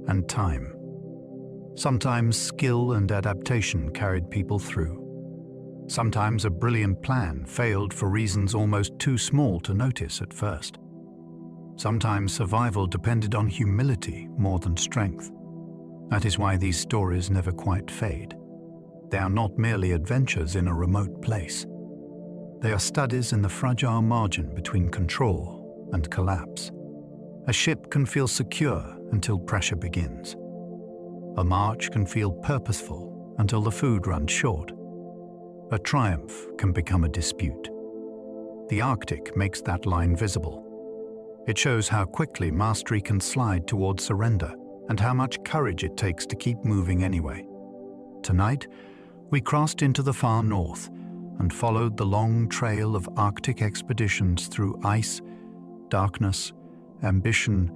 and time. Sometimes skill and adaptation carried people through. Sometimes a brilliant plan failed for reasons almost too small to notice at first. Sometimes survival depended on humility more than strength. That is why these stories never quite fade. They are not merely adventures in a remote place. They are studies in the fragile margin between control and collapse. A ship can feel secure until pressure begins. A march can feel purposeful until the food runs short. A triumph can become a dispute. The Arctic makes that line visible. It shows how quickly mastery can slide towards surrender and how much courage it takes to keep moving anyway. Tonight, we crossed into the far north and followed the long trail of Arctic expeditions through ice, darkness, ambition,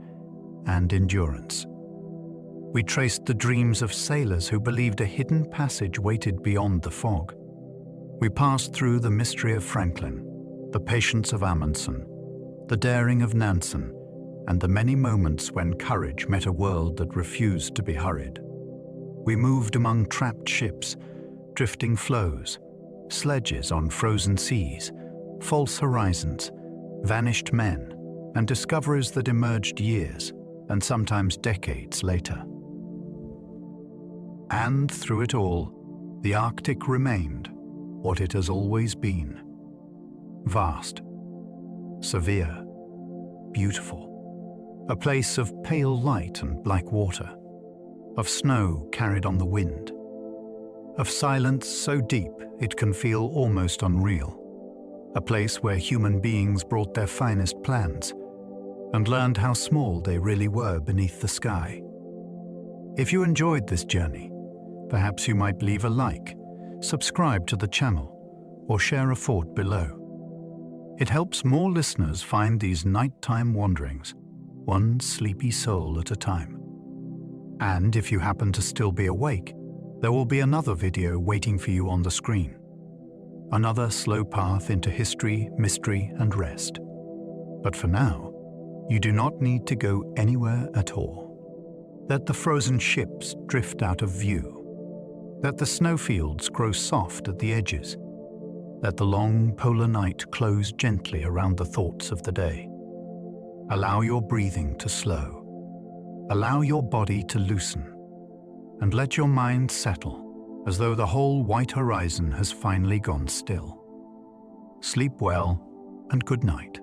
and endurance. We traced the dreams of sailors who believed a hidden passage waited beyond the fog. We passed through the mystery of Franklin, the patience of Amundsen, the daring of Nansen, and the many moments when courage met a world that refused to be hurried. We moved among trapped ships, drifting floes, sledges on frozen seas, false horizons, vanished men, and discoveries that emerged years and sometimes decades later. And through it all, the Arctic remained what it has always been: vast, severe, beautiful, a place of pale light and black water, of snow carried on the wind, of silence so deep it can feel almost unreal, a place where human beings brought their finest plans and learned how small they really were beneath the sky. If you enjoyed this journey, perhaps you might leave a like, subscribe to the channel, or share a thought below. It helps more listeners find these nighttime wanderings, one sleepy soul at a time. And if you happen to still be awake, there will be another video waiting for you on the screen. Another slow path into history, mystery, and rest. But for now, you do not need to go anywhere at all. Let the frozen ships drift out of view. Let the snowfields grow soft at the edges. Let the long polar night close gently around the thoughts of the day. Allow your breathing to slow. Allow your body to loosen. And let your mind settle, as though the whole white horizon has finally gone still. Sleep well, and good night.